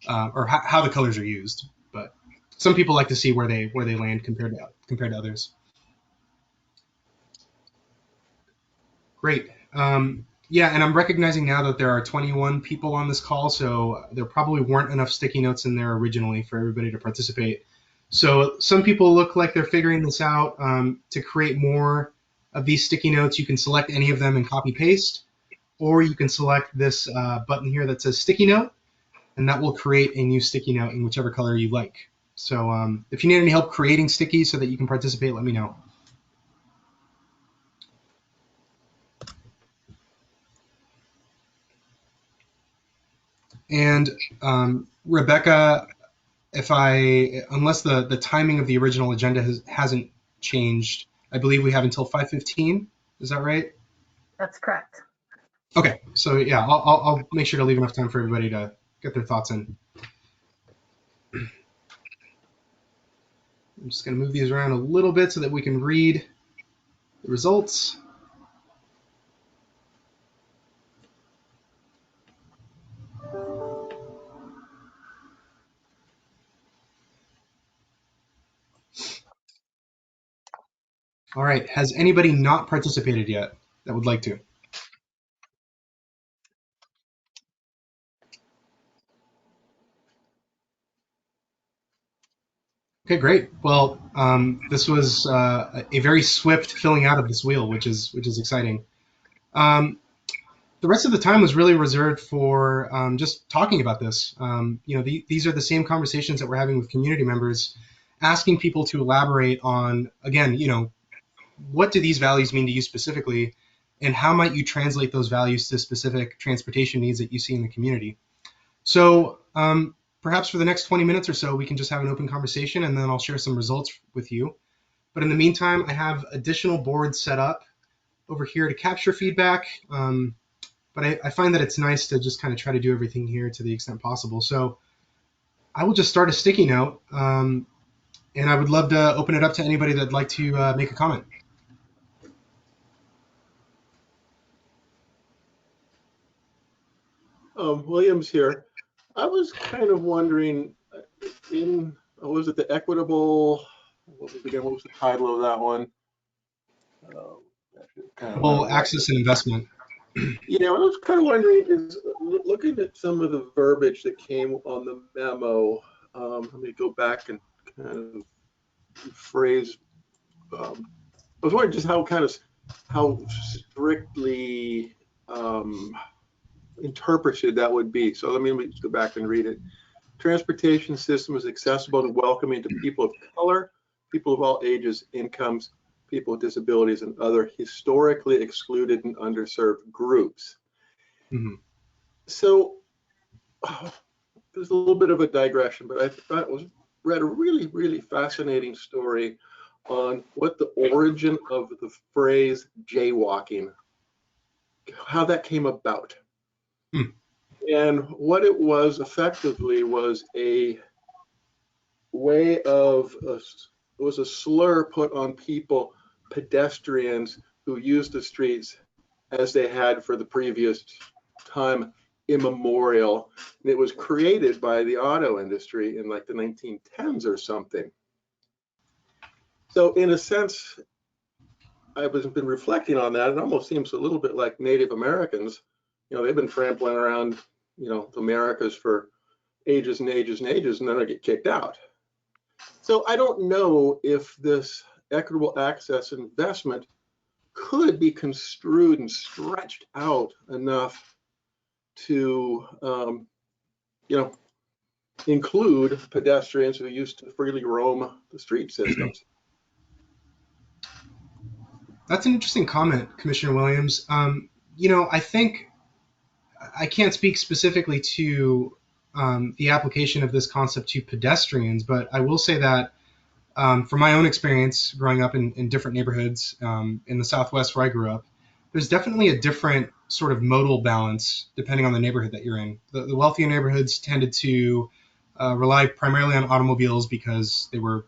or how the colors are used. But some people like to see where they land compared to others. Great. Yeah, and I'm recognizing now that there are 21 people on this call, so there probably weren't enough sticky notes in there originally for everybody to participate. So some people look like they're figuring this out. To create more of these sticky notes, you can select any of them and copy paste, or you can select this button here that says sticky note, and that will create a new sticky note in whichever color you like. So if you need any help creating stickies so that you can participate, let me know. And Rebecca, unless the timing of the original agenda hasn't changed, I believe we have until 5:15. Is that right? That's correct. Okay, so yeah, I'll make sure to leave enough time for everybody to get their thoughts in. I'm just going to move these around a little bit so that we can read the results. All right, has anybody not participated yet that would like to? Okay, great. Well, this was a very swift filling out of this wheel, which is exciting. The rest of the time was really reserved for just talking about this. These are the same conversations that we're having with community members, asking people to elaborate on, again, what do these values mean to you specifically, and how might you translate those values to specific transportation needs that you see in the community? So perhaps for the next 20 minutes or so, we can just have an open conversation, and then I'll share some results with you. But in the meantime, I have additional boards set up over here to capture feedback. But I find that it's nice to just kind of try to do everything here to the extent possible. So I will just start a sticky note, and I would love to open it up to anybody that'd like to make a comment. Williams here. I was kind of wondering, was it the equitable, what was the title of that one? Access and investment. Yeah, what I was kind of wondering is, looking at some of the verbiage that came on the memo, let me go back and kind of phrase, I was wondering just how strictly interpreted that would be. So let me just go back and read it. Transportation system is accessible and welcoming to people of color, people of all ages, incomes, people with disabilities, and other historically excluded and underserved groups. Mm-hmm. So there's a little bit of a digression, but I thought read a really, really fascinating story on what the origin of the phrase jaywalking, how that came about. Hmm. And what it was effectively was a way of, it was a slur put on people, pedestrians who used the streets as they had for the previous time immemorial. And it was created by the auto industry in like the 1910s or something. So in a sense, I've been reflecting on that. It almost seems a little bit like Native Americans. They've been trampling around, the Americas for ages and ages and ages, and then they get kicked out. So I don't know if this equitable access investment could be construed and stretched out enough to, include pedestrians who used to freely roam the street systems. That's an interesting comment, Commissioner Williams. I think I can't speak specifically to the application of this concept to pedestrians, but I will say that from my own experience growing up in different neighborhoods in the Southwest where I grew up, there's definitely a different sort of modal balance depending on the neighborhood that you're in. The wealthier neighborhoods tended to rely primarily on automobiles because they were,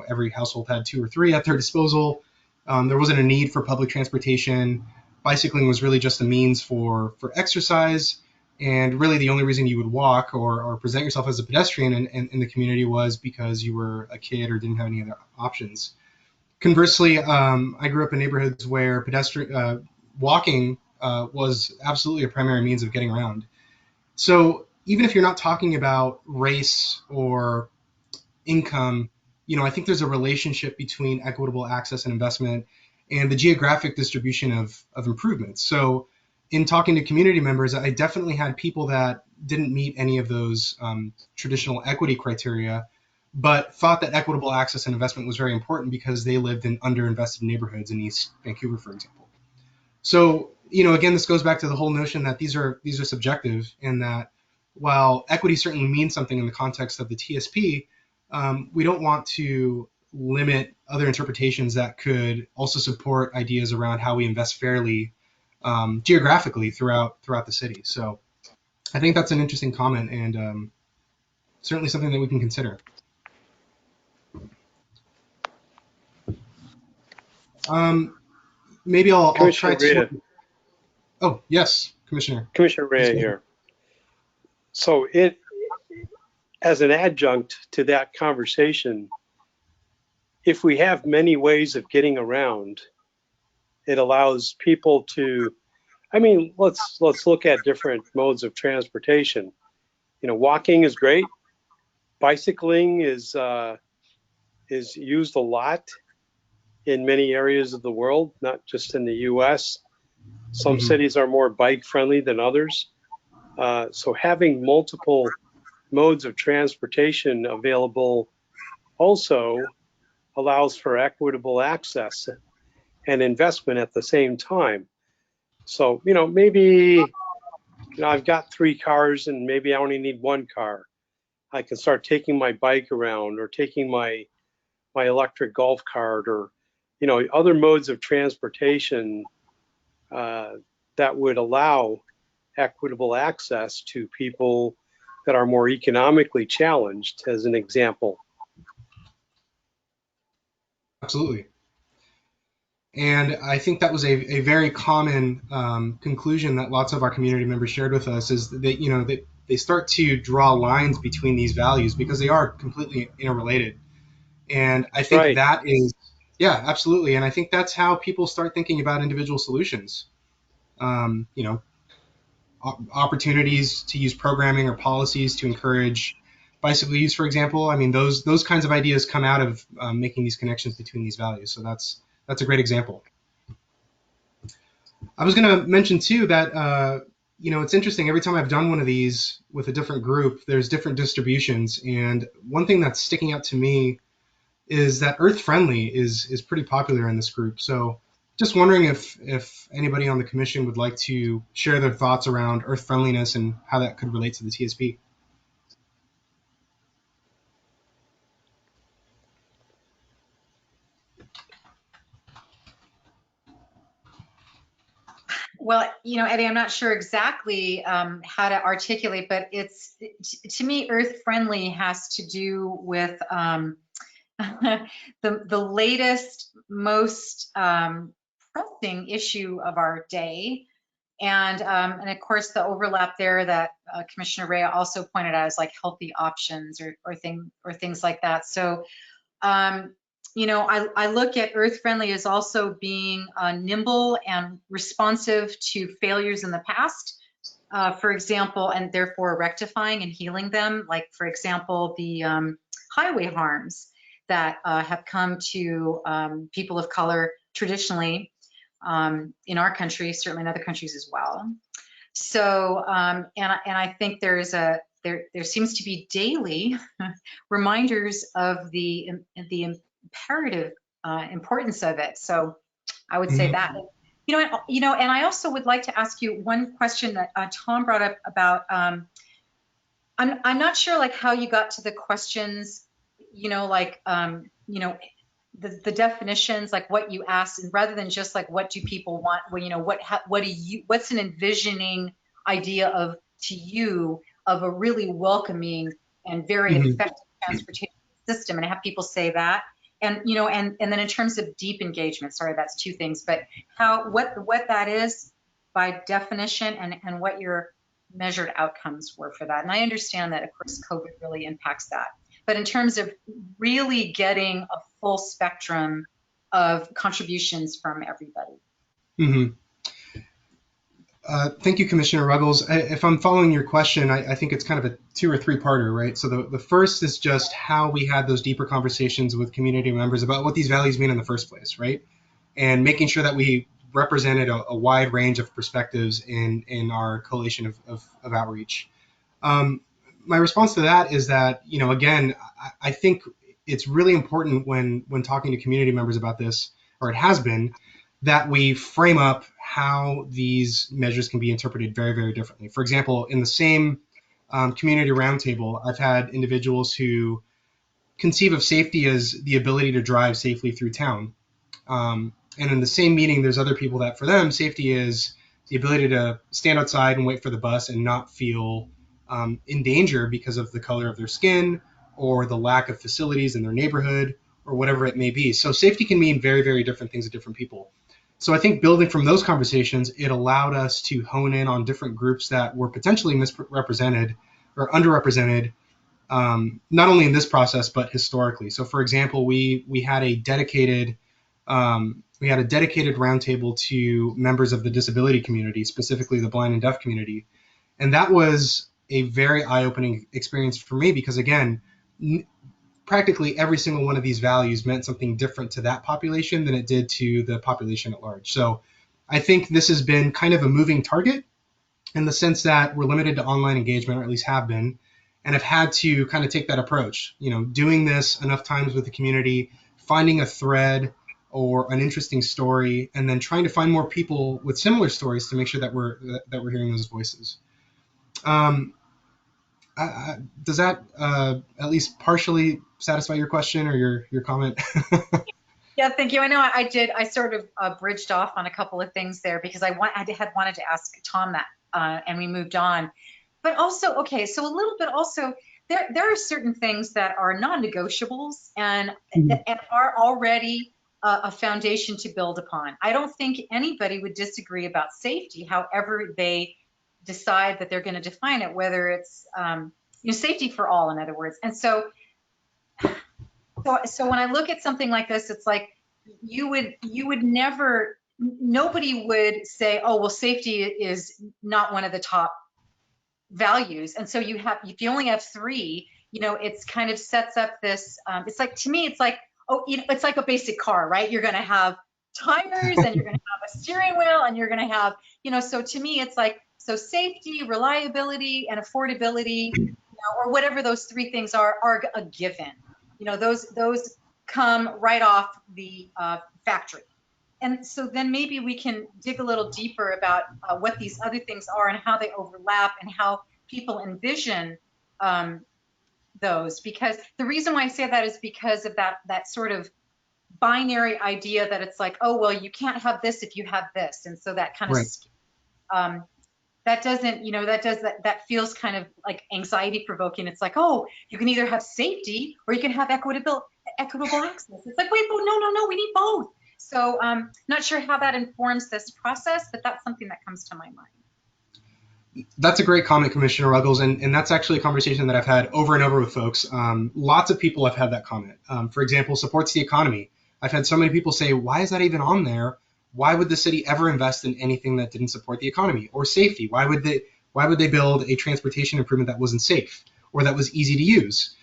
every household had 2 or 3 at their disposal. There wasn't a need for public transportation. Bicycling was really just a means for exercise. And really the only reason you would walk or present yourself as a pedestrian in the community was because you were a kid or didn't have any other options. Conversely, I grew up in neighborhoods where walking was absolutely a primary means of getting around. So even if you're not talking about race or income, I think there's a relationship between equitable access and investment and the geographic distribution of improvements. So in talking to community members, I definitely had people that didn't meet any of those traditional equity criteria, but thought that equitable access and investment was very important because they lived in underinvested neighborhoods in East Vancouver, for example. So, again, this goes back to the whole notion that these are subjective, and that while equity certainly means something in the context of the TSP, we don't want to limit other interpretations that could also support ideas around how we invest fairly geographically throughout the city. So I think that's an interesting comment, and certainly something that we can consider. Maybe I'll try to. Oh, yes, Commissioner. Commissioner Rea here. So as an adjunct to that conversation, if we have many ways of getting around, it allows people to, let's look at different modes of transportation. Walking is great. Bicycling is used a lot in many areas of the world, not just in the US. Some cities are more bike friendly than others. So having multiple modes of transportation available also allows for equitable access and investment at the same time. So, maybe I've got 3 cars and maybe I only need 1 car. I can start taking my bike around, or taking my electric golf cart, or other modes of transportation that would allow equitable access to people that are more economically challenged, as an example. Absolutely. And I think that was a very common conclusion that lots of our community members shared with us, is that, they start to draw lines between these values because they are completely interrelated. And I think that is, yeah, absolutely. And I think that's how people start thinking about individual solutions. Opportunities to use programming or policies to encourage bicycle use, for example. Those kinds of ideas come out of making these connections between these values. So that's a great example. I was going to mention too that it's interesting. Every time I've done one of these with a different group, there's different distributions. And one thing that's sticking out to me is that Earth Friendly is pretty popular in this group. So just wondering if anybody on the commission would like to share their thoughts around Earth Friendliness and how that could relate to the TSP. Well, Eddie, I'm not sure exactly how to articulate, but to me, Earth Friendly has to do with the latest, most pressing issue of our day. And of course, the overlap there that Commissioner Rea also pointed out is like healthy options or things like that. So, I look at Earth Friendly as also being nimble and responsive to failures in the past, for example, and therefore rectifying and healing them. Like, for example, the highway harms that have come to people of color traditionally in our country, certainly in other countries as well. So, and I think there seems to be daily reminders of the imperative importance of it. So, I would say that. And I also would like to ask you one question that Tom brought up about. I'm not sure like how you got to the questions. The definitions, like what you asked, and rather than just like what do people want, what's an envisioning idea to you of a really welcoming and very effective transportation system, and have people say that, and then in terms of deep engagement, sorry, that's 2 things, but what that is by definition, and what measured outcomes were for that. And I understand that, of course, COVID really impacts that. But in terms of really getting a full spectrum of contributions from everybody. Mm-hmm. Thank you, Commissioner Ruggles. If I'm following your question, I think it's kind of a 2 or 3-parter, right? So the first is just how we had those deeper conversations with community members about what these values mean in the first place, right? And making sure that we represented a wide range of perspectives in our collation of outreach. My response to that is that, again, I think it's really important when talking to community members about this, or it has been, that we frame up how these measures can be interpreted very, very differently. For example, in the same community roundtable, I've had individuals who conceive of safety as the ability to drive safely through town. And in the same meeting, there's other people that for them, safety is the ability to stand outside and wait for the bus and not feel in danger because of the color of their skin or the lack of facilities in their neighborhood or whatever it may be. So safety can mean very, very different things to different people. So I think building from those conversations, it allowed us to hone in on different groups that were potentially misrepresented or underrepresented, not only in this process, but historically. So for example, we had a dedicated roundtable to members of the disability community, specifically the blind and deaf community. And that was a very eye-opening experience for me because, again, practically every single one of these values meant something different to that population than it did to the population at large. So I think this has been kind of a moving target in the sense that we're limited to online engagement, or at least have been, and have had to kind of take that approach, doing this enough times with the community, finding a thread or an interesting story, and then trying to find more people with similar stories to make sure that we're hearing those voices. Does that at least partially satisfy your question or your comment? Yeah, thank you. I know I sort of bridged off on a couple of things there because I had wanted to ask Tom that, and we moved on. But also, okay, so a little bit also, there are certain things that are non-negotiables and are already a foundation to build upon. I don't think anybody would disagree about safety, however they decide that they're going to define it, whether it's safety for all, in other words. And so when I look at something like this, it's like you would never, nobody would say, oh, well, safety is not one of the top values. And so if you only have 3, it's kind of sets up this, it's like, to me, it's like, oh, it's like a basic car, right? You're going to have tires and you're going to have a steering wheel and you're going to have, so to me, it's like, so safety, reliability, and affordability, or whatever those 3 things are a given. Those come right off the factory. And so then maybe we can dig a little deeper about what these other things are and how they overlap and how people envision those. Because the reason why I say that is because of that sort of binary idea that it's like, oh, well, you can't have this if you have this. And so that kind of, right. That doesn't, that feels kind of like anxiety provoking. It's like, oh, you can either have safety or you can have equitable access. It's like, wait, no, we need both. So not sure how that informs this process, but that's something that comes to my mind. That's a great comment, Commissioner Ruggles, and that's actually a conversation that I've had over and over with folks. Lots of people have had that comment. For example, supports the economy. I've had so many people say, why is that even on there? Why would the city ever invest in anything that didn't support the economy or safety? Why would they build a transportation improvement that wasn't safe or that was easy to use?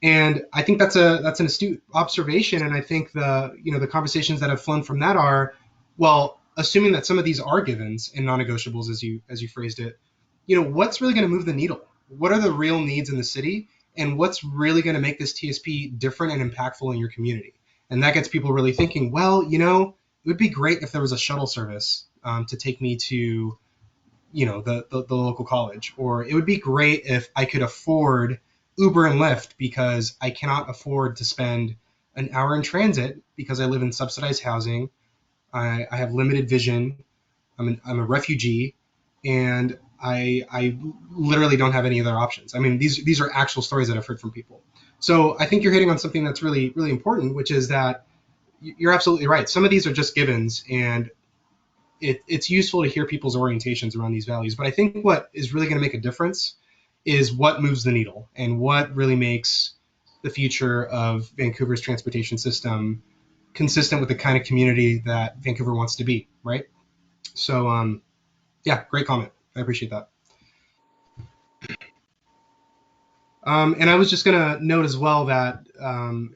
And I think that's an astute observation. And I think the conversations that have flown from that are, well, assuming that some of these are givens and non-negotiables, as you phrased it, what's really going to move the needle? What are the real needs in the city? And what's really going to make this TSP different and impactful in your community? And that gets people really thinking, well, it would be great if there was a shuttle service to take me to, the local college. Or it would be great if I could afford Uber and Lyft because I cannot afford to spend an hour in transit because I live in subsidized housing. I have limited vision. I'm a refugee, and I literally don't have any other options. I mean, these are actual stories that I've heard from people. So I think you're hitting on something that's really, really important, which is that you're absolutely right. Some of these are just givens, and it's useful to hear people's orientations around these values. But I think what is really going to make a difference is what moves the needle and what really makes the future of Vancouver's transportation system consistent with the kind of community that Vancouver wants to be, right? So, yeah, great comment. I appreciate that. And I was just going to note as well that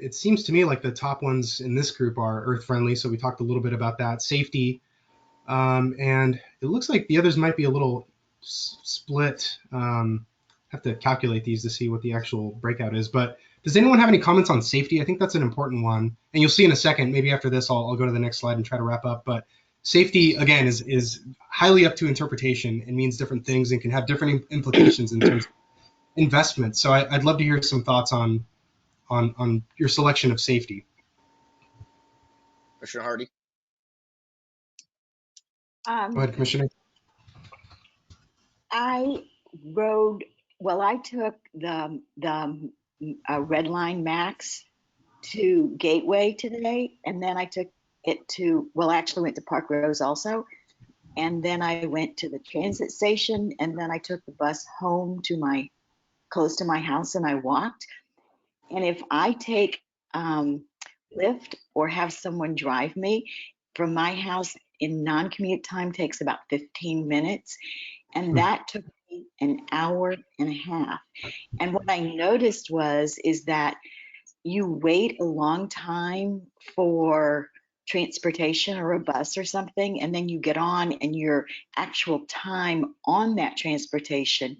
it seems to me like the top ones in this group are earth friendly. So we talked a little bit about that. Safety. And it looks like the others might be a little split. Have to calculate these to see what the actual breakout is. But does anyone have any comments on safety? I think that's an important one. And you'll see in a second, maybe after this, I'll go to the next slide and try to wrap up. But safety, again, is highly up to interpretation and means different things and can have different implications in terms of investment. So I'd love to hear some thoughts on your selection of safety. Commissioner Hardy. Go ahead, Commissioner. I took the Red Line Max to Gateway today, and then I took it to, actually went to Park Rose also, and then I went to the transit station, and then I took the bus home to close to my house, and I walked. And if I take Lyft or have someone drive me from my house in non-commute time takes about 15 minutes. And that took me an hour and a half. And what I noticed is that you wait a long time for transportation or a bus or something, and then you get on and your actual time on that transportation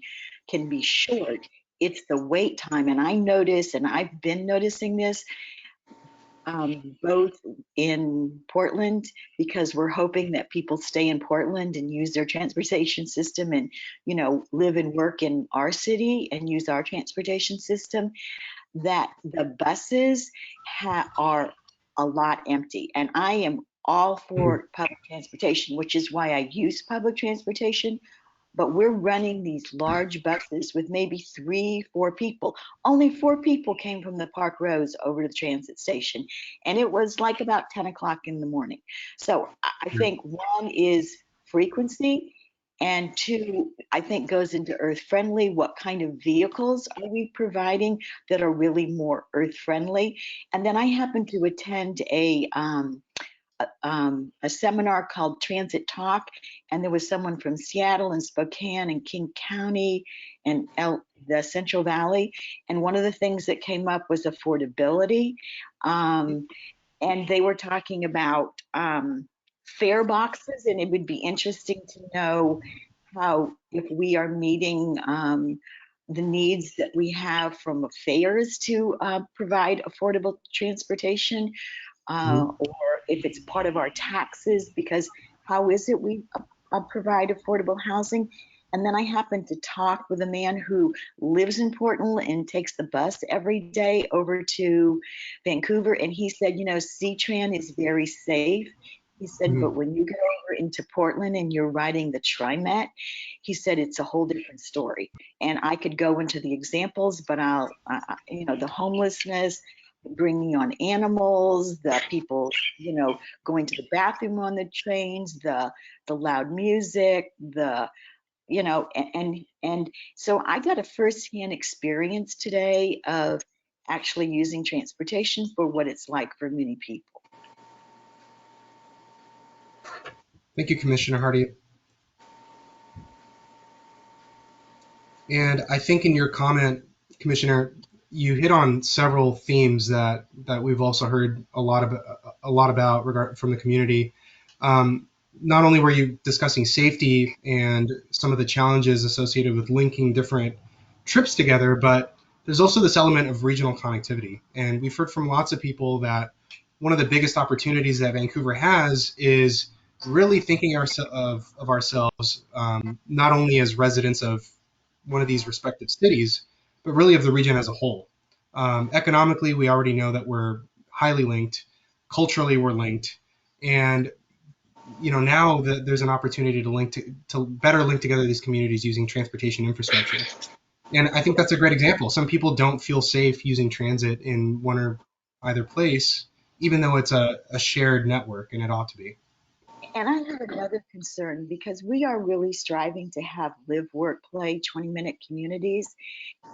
can be short. It's the wait time. And I notice, and I've been noticing this, both in Portland, because we're hoping that people stay in Portland and use their transportation system and, live and work in our city and use our transportation system, that the buses are a lot empty. And I am all for public transportation, which is why I use public transportation. But we're running these large buses with maybe 3-4 people. Only 4 people came from the Park Rose over to the transit station. And it was like about 10 o'clock in the morning. So I think one is frequency, and 2, I think goes into earth friendly. What kind of vehicles are we providing that are really more earth friendly? And then I happened to attend a seminar called Transit Talk, and there was someone from Seattle and Spokane and King County and the Central Valley. And one of the things that came up was affordability. And they were talking about fare boxes, and it would be interesting to know how, if we are meeting the needs that we have from fares to provide affordable transportation, or if it's part of our taxes, because how is it we provide affordable housing? And then I happened to talk with a man who lives in Portland and takes the bus every day over to Vancouver. And he said, C-Tran is very safe. He said, but when you get over into Portland and you're riding the TriMet, he said, it's a whole different story. And I could go into the examples, but the homelessness, bringing on animals, the people, going to the bathroom on the trains, the loud music, and so I got a firsthand experience today of actually using transportation for what it's like for many people. Thank you, Commissioner Hardy. And I think in your comment, Commissioner, you hit on several themes that we've also heard a lot about from the community. Not only were you discussing safety and some of the challenges associated with linking different trips together, but there's also this element of regional connectivity. And we've heard from lots of people that one of the biggest opportunities that Vancouver has is really thinking of ourselves not only as residents of one of these respective cities, but really of the region as a whole. Economically, we already know that we're highly linked. Culturally, we're linked. And now that there's an opportunity to better link together these communities using transportation infrastructure. And I think that's a great example. Some people don't feel safe using transit in one or either place, even though it's a shared network, and it ought to be. And I have another concern because we are really striving to have live, work, play 20-minute communities.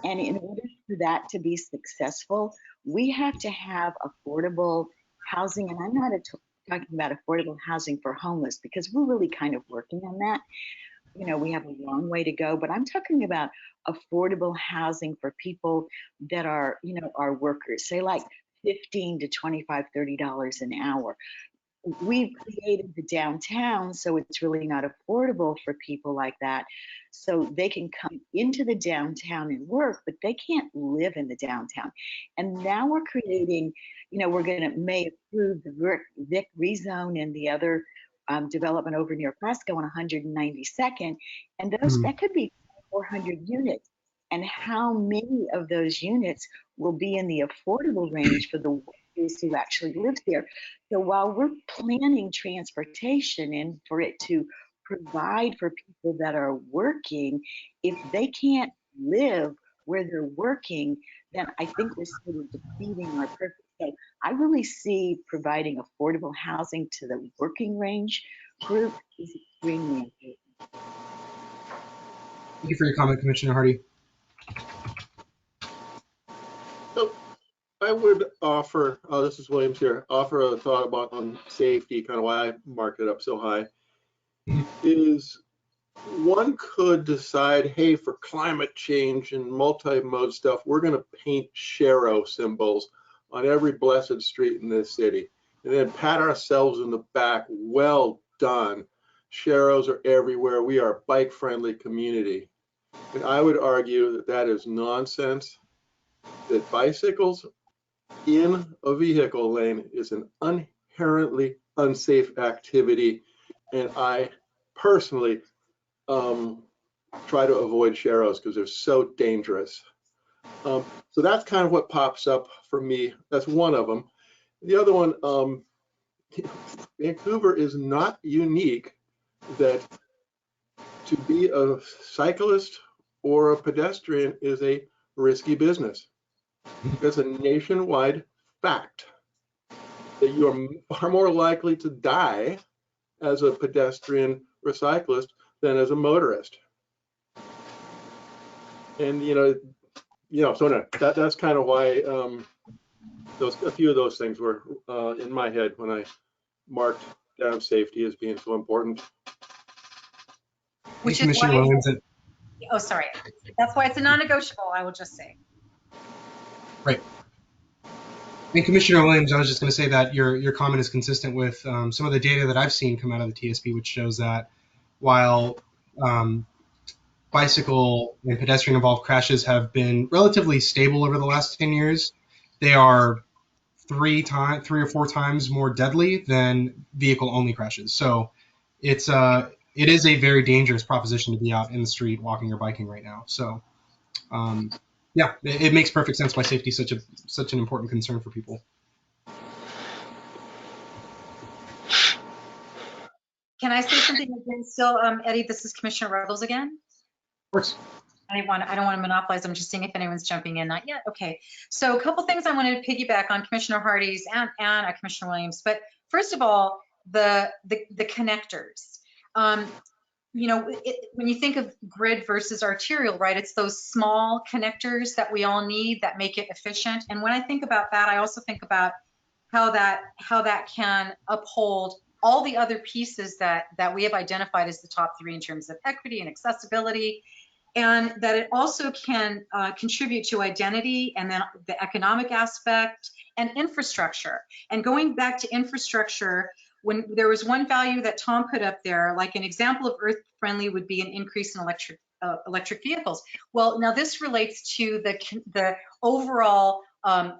And in order for that to be successful, we have to have affordable housing. And I'm not talking about affordable housing for homeless because we're really kind of working on that. You know, we have a long way to go, but I'm talking about affordable housing for people that are, you know, are workers, say like $15 to $25, $30 an hour. We've created the downtown, so it's really not affordable for people like that. So they can come into the downtown and work, but they can't live in the downtown. And now we're creating, you know, may approve the Vic rezone and the other development over near Presco on 192nd, and that could be 400 units. And how many of those units will be in the affordable range for the workers who actually live there? So while we're planning transportation and for it to provide for people that are working, if they can't live where they're working, then I think we're sort of defeating our purpose. So I really see providing affordable housing to the working range group is extremely important. Thank you for your comment, Commissioner Hardy. So I would offer, this is Williams here, offer a thought about on safety, kind of why I marked it up so high, is one could decide, hey, for climate change and multi-mode stuff, we're going to paint Shero symbols on every blessed street in this city, and then pat ourselves in the back, well done. Sheros are everywhere. We are a bike-friendly community. And I would argue that that is nonsense, that bicycles in a vehicle lane is an inherently unsafe activity, and I personally try to avoid Sheros because they're so dangerous. So that's kind of what pops up for me. That's one of them. The other one, Vancouver is not unique that to be a cyclist or a pedestrian is a risky business. It's a nationwide fact that you are far more likely to die as a pedestrian or cyclist than as a motorist. And so no, that's kind of why a few of those things were in my head when I marked down safety as being so important. Which is Commissioner why, Williams. oh, sorry. That's why it's a non-negotiable, I will just say. Right. And Commissioner Williams, I was just going to say that your comment is consistent with some of the data that I've seen come out of the TSP, which shows that while bicycle and pedestrian involved crashes have been relatively stable over the last 10 years, they are 3 or 4 times more deadly than vehicle only crashes. So it is a very dangerous proposition to be out in the street walking or biking right now. So yeah, it makes perfect sense why safety is such an important concern for people. Can I say something again still, Eddie? This is Commissioner Ruggles again. Of course. I don't want to monopolize. I'm just seeing if anyone's jumping in. Not yet. Okay. So a couple things I wanted to piggyback on Commissioner Hardy's and Commissioner Williams. But first of all, the connectors. When you think of grid versus arterial, right, it's those small connectors that we all need that make it efficient. And when I think about that, I also think about how that can uphold all the other pieces that we have identified as the top 3 in terms of equity and accessibility, and that it also can contribute to identity and then the economic aspect and infrastructure. And going back to infrastructure, when there was one value that Tom put up there, like an example of earth friendly would be an increase in electric vehicles. Well, now this relates to the overall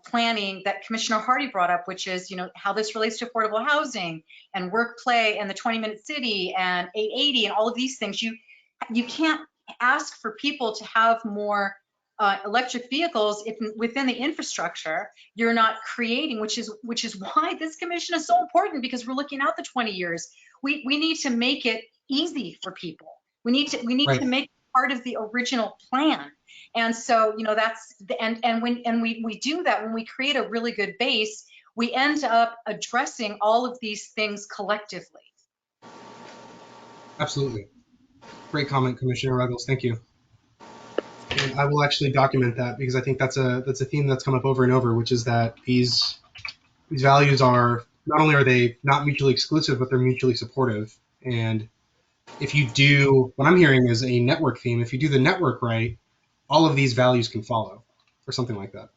planning that Commissioner Hardy brought up, which is, how this relates to affordable housing and work, play, and the 20-minute city and 880 and all of these things. You can't ask for people to have more electric vehicles if within the infrastructure you're not creating, which is why this commission is so important, because we're looking out the 20 years. We need to make it easy for people. We need Right. to make it part of the original plan. And so, that's and when we do that, when we create a really good base, we end up addressing all of these things collectively. Absolutely. Great comment, Commissioner Ruggles. Thank you. And I will actually document that because I think that's a theme that's come up over and over, which is that these values are not only are they not mutually exclusive, but they're mutually supportive. And if you do, what I'm hearing is a network theme. If you do the network right, all of these values can follow, or something like that.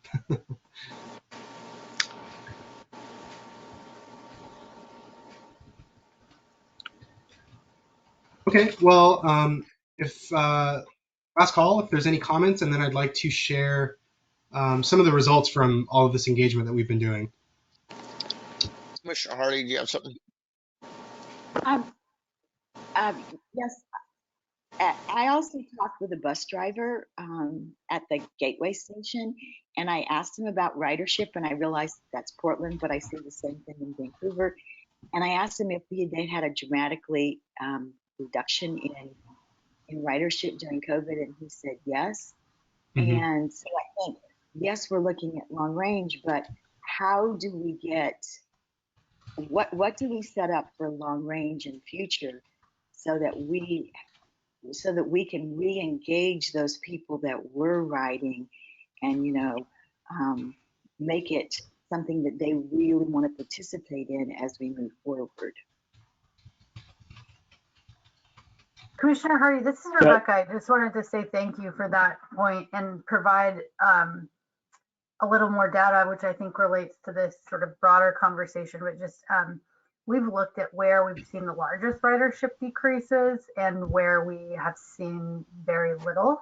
Okay, well, if last call, if there's any comments, and then I'd like to share some of the results from all of this engagement that we've been doing. Commissioner Hardy, do you have something? Yes, I also talked with a bus driver at the Gateway station, and I asked him about ridership, and I realized that's Portland, but I see the same thing in Vancouver. And I asked him if they had a dramatically reduction in ridership during COVID, and he said yes. Mm-hmm. And so I think, yes, we're looking at long range, but how do we get, what do we set up for long range in future so that we can re-engage those people that were riding and, make it something that they really want to participate in as we move forward. Commissioner Hardy, this is Rebecca. I just wanted to say thank you for that point and provide a little more data, which I think relates to this sort of broader conversation, but just we've looked at where we've seen the largest ridership decreases and where we have seen very little.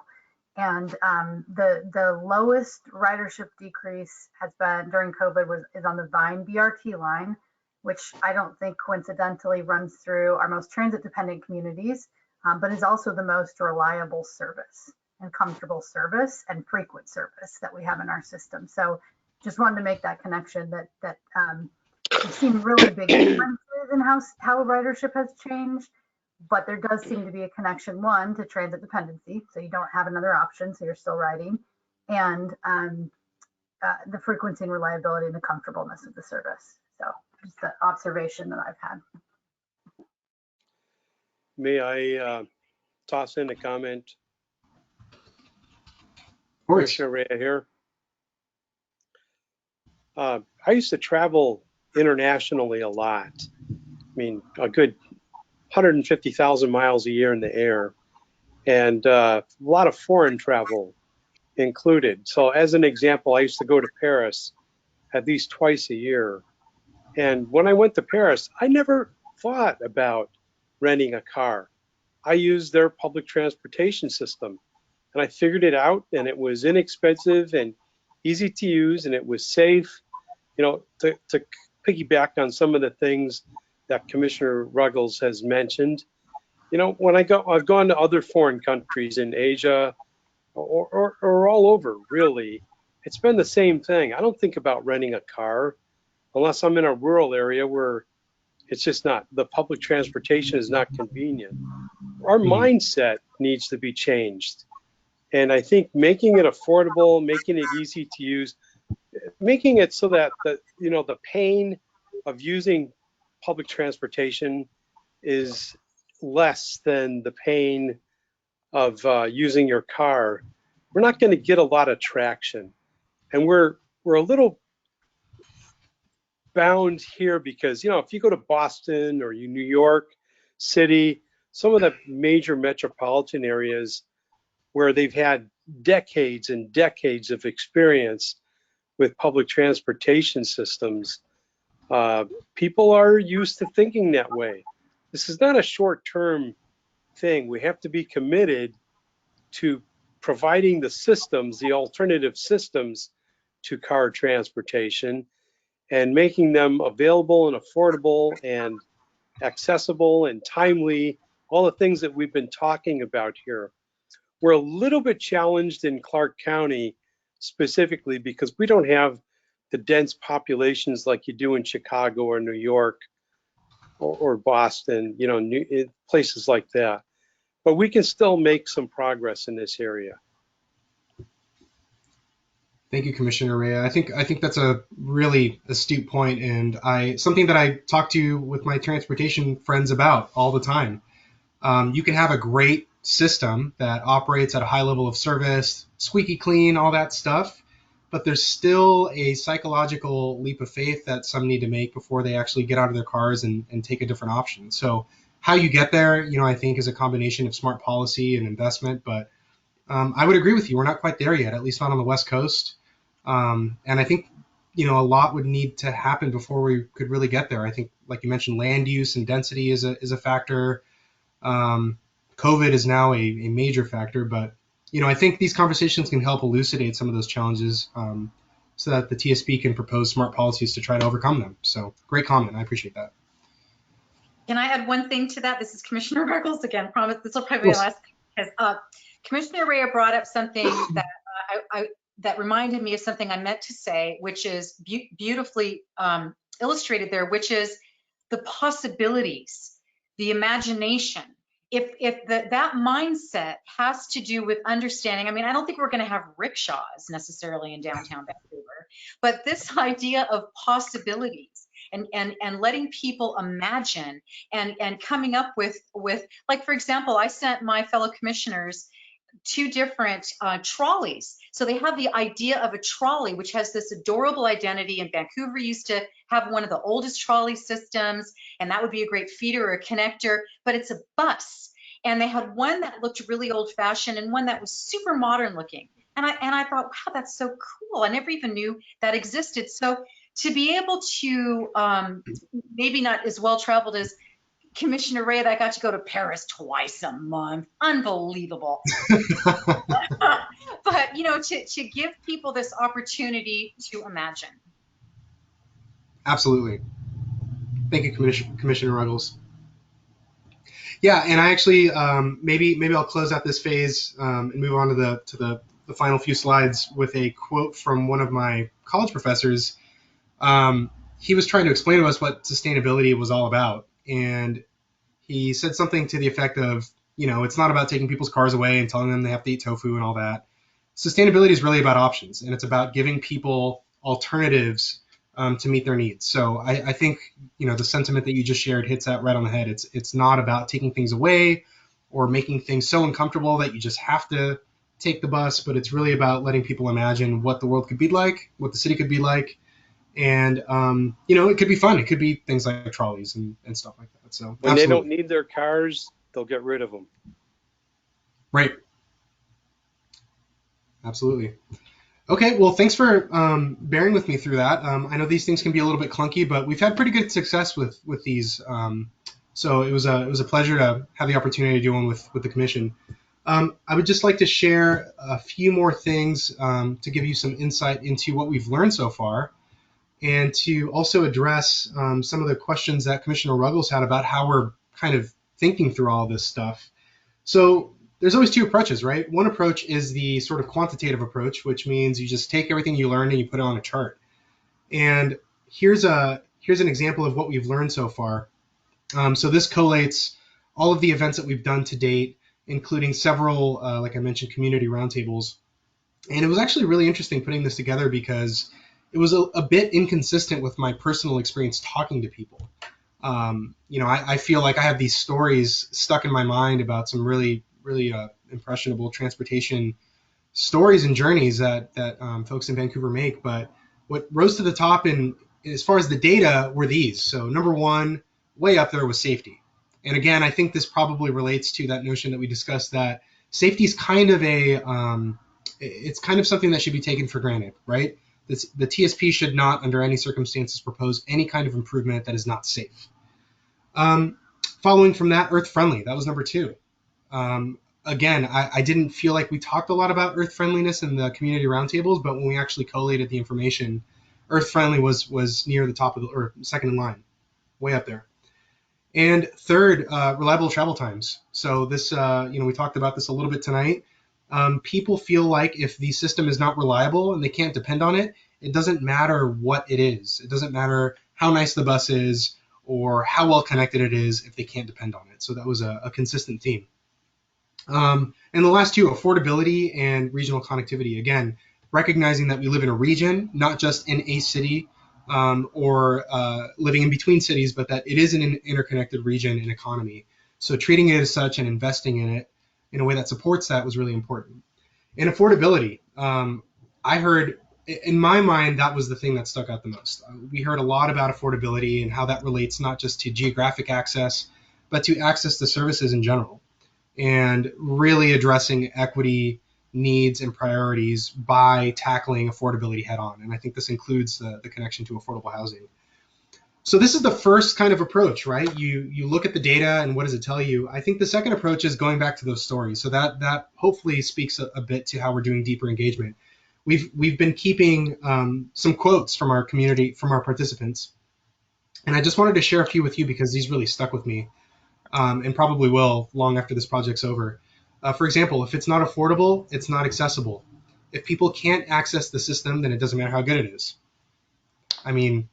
And the lowest ridership decrease has been during COVID is on the Vine BRT line, which I don't think coincidentally runs through our most transit dependent communities, but is also the most reliable service and comfortable service and frequent service that we have in our system. So just wanted to make that connection that we've seen really big differences in how ridership has changed, but there does seem to be a connection, one, to transit dependency, so you don't have another option, so you're still riding, and the frequency and reliability and the comfortableness of the service. So just the observation that I've had. May I toss in a comment? Of course. Commissioner Rea here. I used to travel internationally a lot. I mean, a good 150,000 miles a year in the air, and a lot of foreign travel included. So as an example, I used to go to Paris at least twice a year. And when I went to Paris, I never thought about renting a car. I used their public transportation system, and I figured it out, and it was inexpensive and easy to use, and it was safe. To piggyback on some of the things that Commissioner Ruggles has mentioned, when I've gone to other foreign countries in Asia or all over, really, it's been the same thing. I don't think about renting a car unless I'm in a rural area where it's just not, the public transportation is not convenient. Our mindset needs to be changed. And I think making it affordable, making it easy to use, making it so that the pain of using public transportation is less than the pain of using your car, we're not going to get a lot of traction. And we're a little bound here because, if you go to Boston or New York City, some of the major metropolitan areas where they've had decades and decades of experience with public transportation systems, people are used to thinking that way. This is not a short-term thing. We have to be committed to providing the systems, the alternative systems to car transportation, and making them available and affordable and accessible and timely, all the things that we've been talking about here. We're a little bit challenged in Clark County specifically because we don't have the dense populations like you do in Chicago or New York or Boston, places like that. But we can still make some progress in this area. Thank you, Commissioner Rea. I think that's a really astute point, and something that I talk to with my transportation friends about all the time. You can have a great system that operates at a high level of service, squeaky clean, all that stuff, but there's still a psychological leap of faith that some need to make before they actually get out of their cars and take a different option. So how you get there, I think is a combination of smart policy and investment, but I would agree with you. We're not quite there yet, at least not on the West Coast. And I think, a lot would need to happen before we could really get there. I think, like you mentioned, land use and density is a factor. COVID is now a major factor, but, I think these conversations can help elucidate some of those challenges so that the TSP can propose smart policies to try to overcome them. So great comment. I appreciate that. Can I add one thing to that? This is Commissioner Ruggles again. Promise this will probably be my last, because Commissioner Rea brought up something that that reminded me of something I meant to say, which is beautifully illustrated there, which is the possibilities, the imagination. If that mindset has to do with understanding, I mean, I don't think we're going to have rickshaws necessarily in downtown Vancouver, but this idea of possibilities and letting people imagine and coming up with, like, for example, I sent my fellow commissioners 2 different trolleys. So they have the idea of a trolley, which has this adorable identity. And Vancouver used to have one of the oldest trolley systems, and that would be a great feeder or a connector, but it's a bus. And they had one that looked really old fashioned and one that was super modern looking. And I thought, wow, that's so cool. I never even knew that existed. So to be able to, maybe not as well traveled as Commissioner Rea, I got to go to Paris twice a month. Unbelievable. But, to give people this opportunity to imagine. Absolutely. Thank you, Commissioner Ruggles. Yeah, and I actually maybe I'll close out this phase and move on to the final few slides with a quote from one of my college professors. He was trying to explain to us what sustainability was all about, and he said something to the effect of, it's not about taking people's cars away and telling them they have to eat tofu and all that. Sustainability is really about options, and it's about giving people alternatives to meet their needs. So I think, the sentiment that you just shared hits that right on the head. It's not about taking things away or making things so uncomfortable that you just have to take the bus, but it's really about letting people imagine what the world could be like, what the city could be like. And, it could be fun. It could be things like trolleys and stuff like that. So when absolutely. they don't need their cars, they'll get rid of them. Right. Absolutely. Okay, well, thanks for bearing with me through that. I know these things can be a little bit clunky, but we've had pretty good success with these. So it was a pleasure to have the opportunity to do one with the commission. I would just like to share a few more things to give you some insight into what we've learned so far, and to also address some of the questions that Commissioner Ruggles had about how we're kind of thinking through all this stuff. So there's always 2 approaches, right? One approach is the sort of quantitative approach, which means you just take everything you learned and you put it on a chart. And here's an example of what we've learned so far. So this collates all of the events that we've done to date, including several, like I mentioned, community roundtables. And it was actually really interesting putting this together because it was a bit inconsistent with my personal experience talking to people. I feel like I have these stories stuck in my mind about some really impressionable transportation stories and journeys that folks in Vancouver make. But what rose to the top in as far as the data were these. So number 1, way up there was safety. And again, I think this probably relates to that notion that we discussed, that safety is kind of it's kind of something that should be taken for granted, right? The TSP should not, under any circumstances, propose any kind of improvement that is not safe. Following from that, earth-friendly. That was number 2. Again, I didn't feel like we talked a lot about earth-friendliness in the community roundtables, but when we actually collated the information, earth-friendly was near the top of or second in line, way up there. And 3rd, reliable travel times. So this, we talked about this a little bit tonight. People feel like if the system is not reliable and they can't depend on it, it doesn't matter what it is. It doesn't matter how nice the bus is or how well connected it is if they can't depend on it. So that was a consistent theme. And the last 2, affordability and regional connectivity. Again, recognizing that we live in a region, not just in a city or living in between cities, but that it is an interconnected region and economy. So treating it as such and investing in it in a way that supports that was really important. And affordability, I heard, in my mind, that was the thing that stuck out the most. We heard a lot about affordability and how that relates not just to geographic access, but to access to services in general, and really addressing equity needs and priorities by tackling affordability head on. And I think this includes the connection to affordable housing. So this is the first kind of approach, right? You look at the data and what does it tell you? I think the second approach is going back to those stories. So that hopefully speaks a bit to how we're doing deeper engagement. We've been keeping some quotes from our community, from our participants. And I just wanted to share a few with you because these really stuck with me, and probably will long after this project's over. For example, if it's not affordable, it's not accessible. If people can't access the system, then it doesn't matter how good it is. I mean,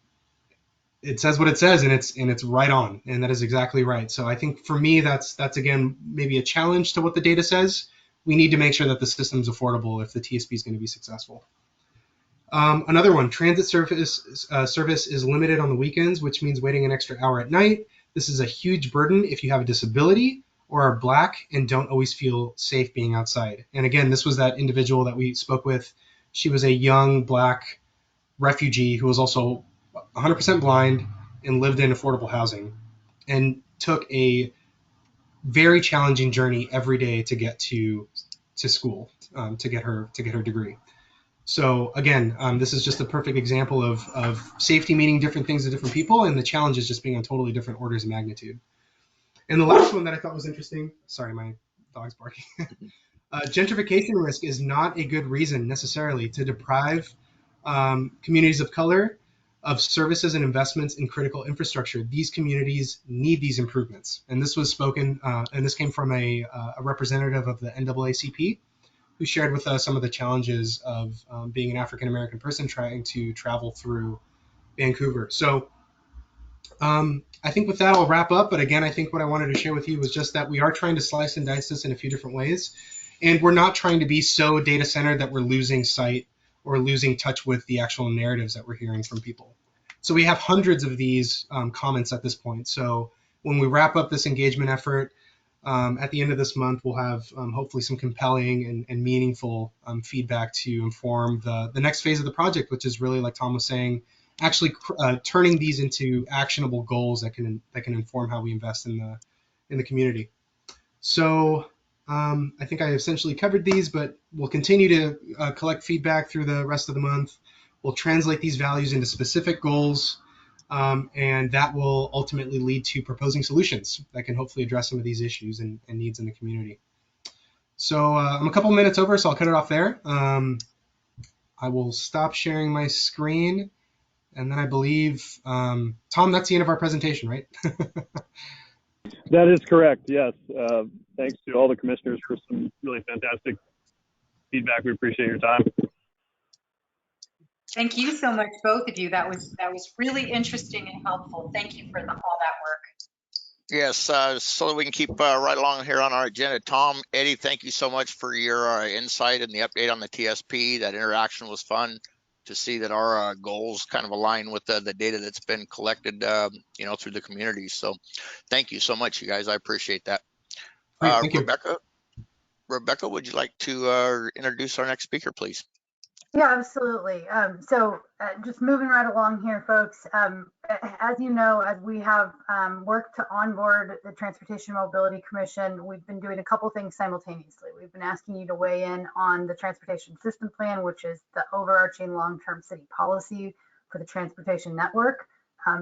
it says what it says, and it's right on, and that is exactly right. So I think for me, that's again maybe a challenge to what the data says. We need to make sure that the system's affordable if the TSP is going to be successful. Another one, transit service is limited on the weekends, which means waiting an extra hour at night. This is a huge burden if you have a disability or are Black and don't always feel safe being outside. And again, this was that individual that we spoke with. She was a young Black refugee who was also 100% blind and lived in affordable housing and took a very challenging journey every day to get to school, to get her degree. So again, this is just a perfect example of safety meaning different things to different people, and the challenges just being on totally different orders of magnitude. And the last one that I thought was interesting, sorry, my dog's barking. Gentrification risk is not a good reason necessarily to deprive communities of color of services and investments in critical infrastructure. These communities need these improvements. And this was spoken, and this came from a representative of the NAACP, who shared with us some of the challenges of being an African-American person trying to travel through Vancouver. So I think with that, I'll wrap up. But again, I think what I wanted to share with you was just that we are trying to slice and dice this in a few different ways. And we're not trying to be so data-centered that we're losing sight or losing touch with the actual narratives that we're hearing from people. So we have hundreds of these comments at this point. So when we wrap up this engagement effort, at the end of this month, we'll have hopefully some compelling and meaningful feedback to inform the next phase of the project, which is really, like Tom was saying, actually turning these into actionable goals that can inform how we invest in the community. So I think I essentially covered these, but we'll continue to collect feedback through the rest of the month. We'll translate these values into specific goals. And that will ultimately lead to proposing solutions that can hopefully address some of these issues and needs in the community. So I'm a couple minutes over, so I'll cut it off there. I will stop sharing my screen. And then I believe, Tom, that's the end of our presentation, right? That is correct, yes. Thanks to all the commissioners for some really fantastic feedback. We appreciate your time. Thank you so much, both of you. That was really interesting and helpful. Thank you for all that work. Yes, so that we can keep right along here on our agenda. Tom, Eddie, thank you so much for your insight and the update on the TSP. That interaction was fun to see that our goals kind of align with the data that's been collected, through the community. So thank you so much, you guys. I appreciate that. Great, thank you. Rebecca, would you like to introduce our next speaker, please? Yeah, absolutely. So just moving right along here, folks, as you know, as we have worked to onboard the Transportation Mobility Commission, we've been doing a couple things simultaneously. We've been asking you to weigh in on the Transportation System Plan, which is the overarching long-term city policy for the transportation network.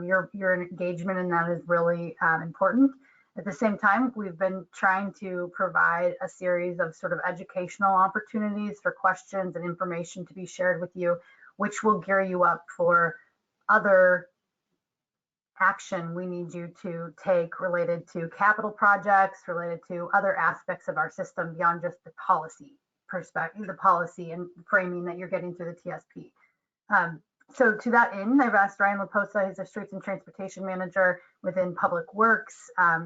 Your engagement in that is really important. At the same time, we've been trying to provide a series of sort of educational opportunities for questions and information to be shared with you, which will gear you up for other action we need you to take related to capital projects, related to other aspects of our system beyond just the policy perspective, the policy and framing that you're getting through the TSP. So to that end, I've asked Ryan Laposa, who's a streets and transportation manager within Public Works,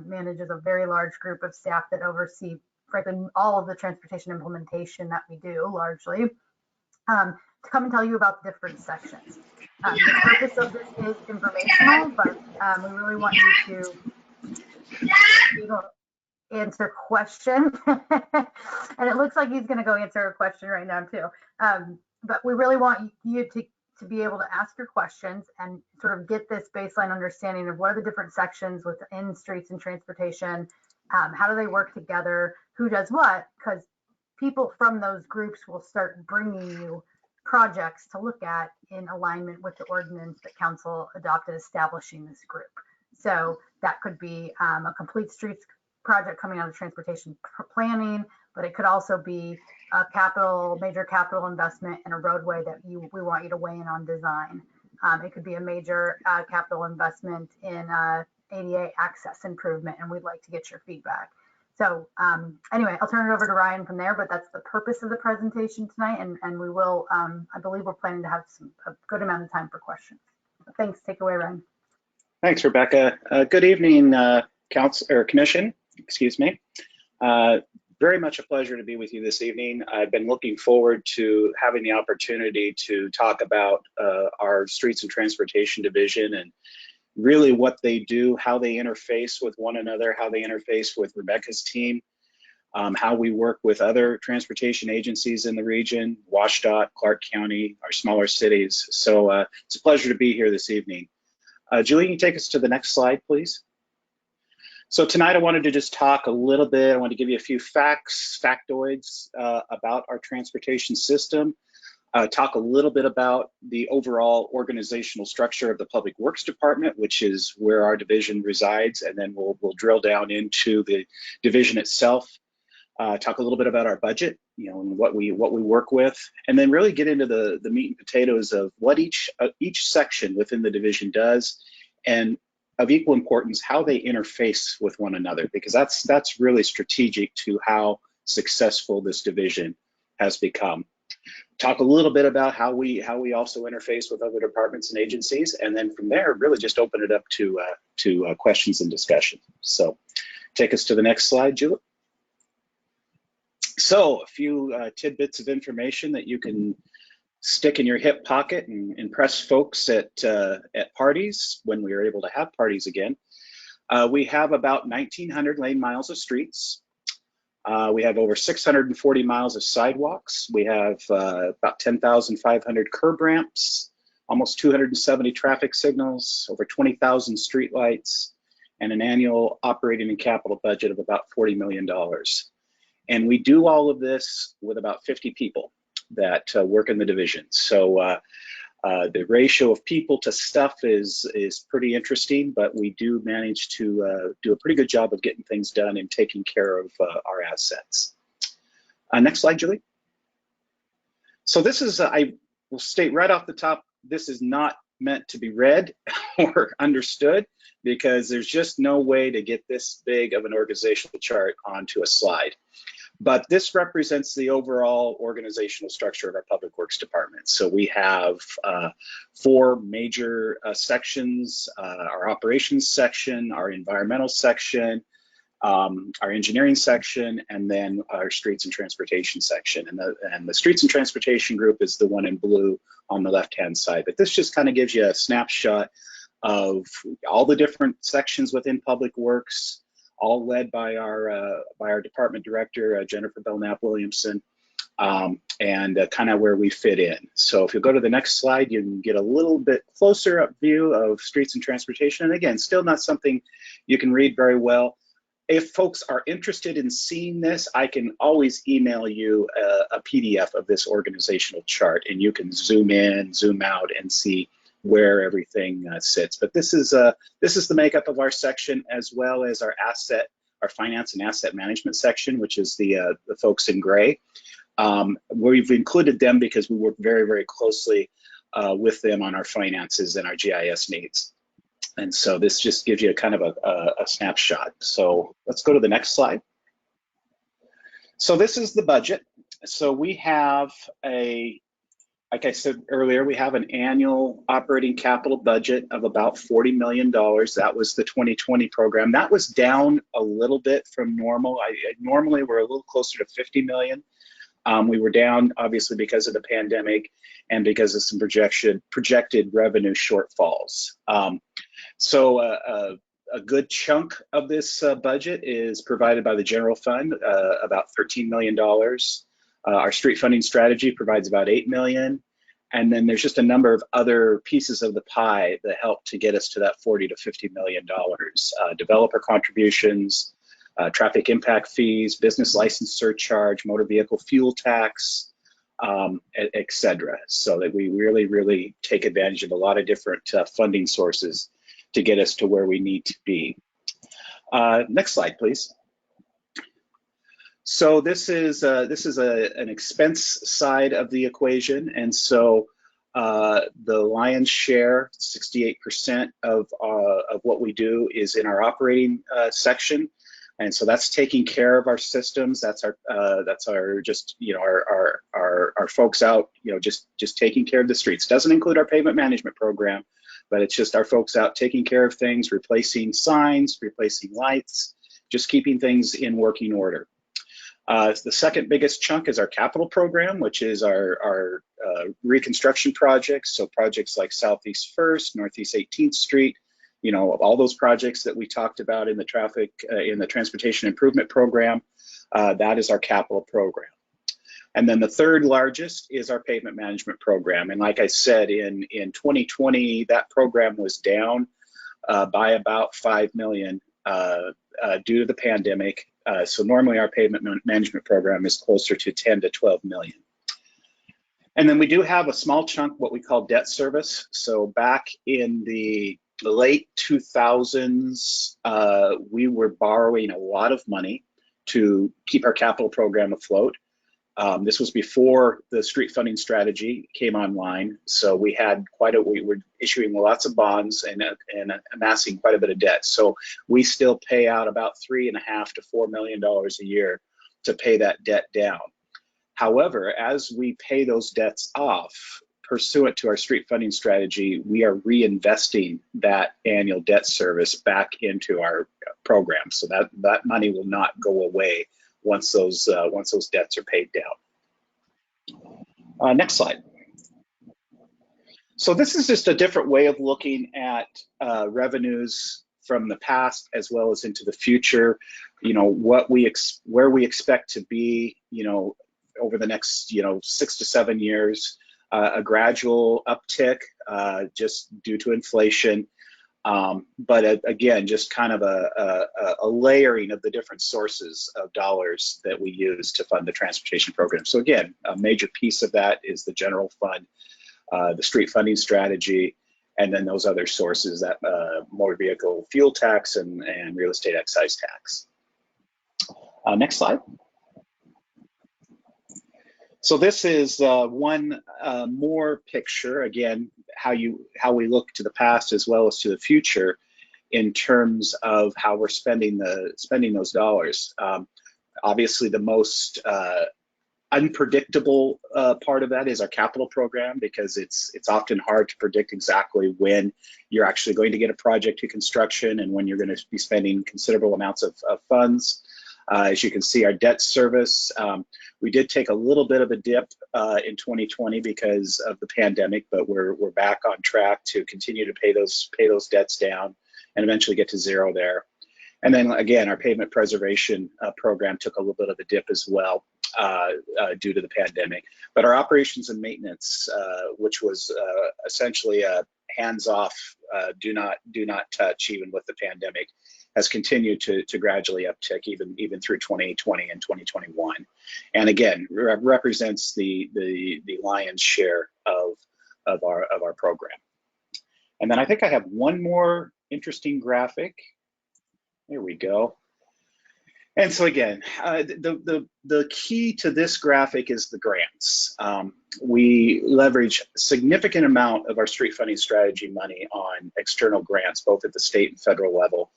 manages a very large group of staff that oversee, frankly, all of the transportation implementation that we do largely, to come and tell you about the different sections. The purpose of this is informational, but we really want you to answer question. And it looks like he's going to go answer a question right now too. But we really want you to be able to ask your questions and sort of get this baseline understanding of what are the different sections within streets and transportation, how do they work together, who does what, because people from those groups will start bringing you projects to look at in alignment with the ordinance that council adopted establishing this group. So that could be a complete streets project coming out of transportation planning, but it could also be a major capital investment in a roadway that we want you to weigh in on design. It could be a major capital investment in ADA access improvement, and we'd like to get your feedback. So anyway, I'll turn it over to Ryan from there, but that's the purpose of the presentation tonight, and we will, I believe we're planning to have a good amount of time for questions. So thanks, take away, Ryan. Thanks, Rebecca. Good evening, Council or Commission, excuse me. Very much a pleasure to be with you this evening. I've been looking forward to having the opportunity to talk about our Streets and Transportation Division and really what they do, how they interface with one another, how they interface with Rebecca's team, how we work with other transportation agencies in the region, WashDOT, Clark County, our smaller cities. So it's a pleasure to be here this evening. Julie, can you take us to the next slide, please? So tonight I wanted to just talk a little bit, I want to give you a few factoids about our transportation system, talk a little bit about the overall organizational structure of the Public Works Department, which is where our division resides, and then we'll drill down into the division itself, talk a little bit about our budget, you know, and what we work with, and then really get into the meat and potatoes of what each section within the division does, and of equal importance, how they interface with one another, because that's really strategic to how successful this division has become. Talk a little bit about how we also interface with other departments and agencies, and then from there, really just open it up to questions and discussion. So take us to the next slide, Julie. So a few tidbits of information that you can stick in your hip pocket and impress folks at parties when we are able to have parties again. We have about 1,900 lane miles of streets. We have over 640 miles of sidewalks. We have about 10,500 curb ramps, almost 270 traffic signals, over 20,000 street lights, and an annual operating and capital budget of about $40 million. And we do all of this with about 50 people that work in the division. So the ratio of people to stuff is pretty interesting, but we do manage to do a pretty good job of getting things done and taking care of our assets. Next slide, Julie. So this is, I will state right off the top, this is not meant to be read or understood, because there's just no way to get this big of an organizational chart onto a slide. But this represents the overall organizational structure of our Public Works Department. So we have 4 major sections, our operations section, our environmental section, our engineering section, and then our streets and transportation section. And the streets and transportation group is the one in blue on the left-hand side. But this just kind of gives you a snapshot of all the different sections within Public Works, all led by our department director, Jennifer Belknap-Williamson, and kind of where we fit in. So if you go to the next slide, you can get a little bit closer up view of streets and transportation. And again, still not something you can read very well. If folks are interested in seeing this, I can always email you a PDF of this organizational chart, and you can zoom in, zoom out, and see where everything sits. But this is the makeup of our section, as well as our finance and asset management section, which is the folks in gray. We've included them because we work very, very closely with them on our finances and our GIS needs. And so this just gives you a kind of a snapshot. So let's go to the next slide. So this is the budget. So we have like I said earlier, we have an annual operating capital budget of about $40 million. That was the 2020 program. That was down a little bit from normal. Normally we're a little closer to 50 million. We were down obviously because of the pandemic and because of some projected revenue shortfalls. So A good chunk of this budget is provided by the general fund, about $13 million. Our street funding strategy provides about $8 million. And then there's just a number of other pieces of the pie that help to get us to that $40 to $50 million. Developer contributions, traffic impact fees, business license surcharge, motor vehicle fuel tax, et cetera. So that we really take advantage of a lot of different funding sources to get us to where we need to be. Next slide, please. So this is an expense side of the equation, and so the lion's share, 68% of what we do, is in our operating section, and so that's taking care of our systems. That's our just our folks out just taking care of the streets. Doesn't include our pavement management program, but it's just our folks out taking care of things, replacing signs, replacing lights, just keeping things in working order. The second biggest chunk is our capital program, which is our reconstruction projects. So projects like Southeast First, Northeast 18th Street, all those projects that we talked about in the transportation improvement program, that is our capital program. And then the third largest is our pavement management program. And like I said, in 2020, that program was down by about $5 million due to the pandemic. So normally our pavement management program is closer to 10 to 12 million. And then we do have a small chunk, what we call debt service. So back in the late 2000s, we were borrowing a lot of money to keep our capital program afloat. This was before the street funding strategy came online, so we were issuing lots of bonds and amassing quite a bit of debt. So we still pay out about $3.5 to $4 million a year to pay that debt down. However, as we pay those debts off, pursuant to our street funding strategy, we are reinvesting that annual debt service back into our program. So that money will not go away once those debts are paid down. Next slide. So this is just a different way of looking at revenues from the past as well as into the future. Where we expect to be, over the next 6 to 7 years. A gradual uptick just due to inflation. But again, just kind of a layering of the different sources of dollars that we use to fund the transportation program. So again, a major piece of that is the general fund, the street funding strategy, and then those other sources, that motor vehicle fuel tax and real estate excise tax. Next slide. So this is one more picture, again, how we look to the past as well as to the future in terms of how we're spending those dollars. Obviously, the most unpredictable part of that is our capital program, because it's often hard to predict exactly when you're actually going to get a project to construction and when you're going to be spending considerable amounts of funds. As you can see, our debt service, we did take a little bit of a dip in 2020 because of the pandemic, but we're back on track to continue to pay those debts down and eventually get to zero there. And then again, our pavement preservation program took a little bit of a dip as well due to the pandemic. But our operations and maintenance, which was essentially a hands-off, do not touch even with the pandemic, has continued to gradually uptick even through 2020 and 2021, and again represents the lion's share of our program. And then I think I have one more interesting graphic. There we go. And so again, the key to this graphic is the grants. We leverage a significant amount of our street funding strategy money on external grants, both at the state and federal level.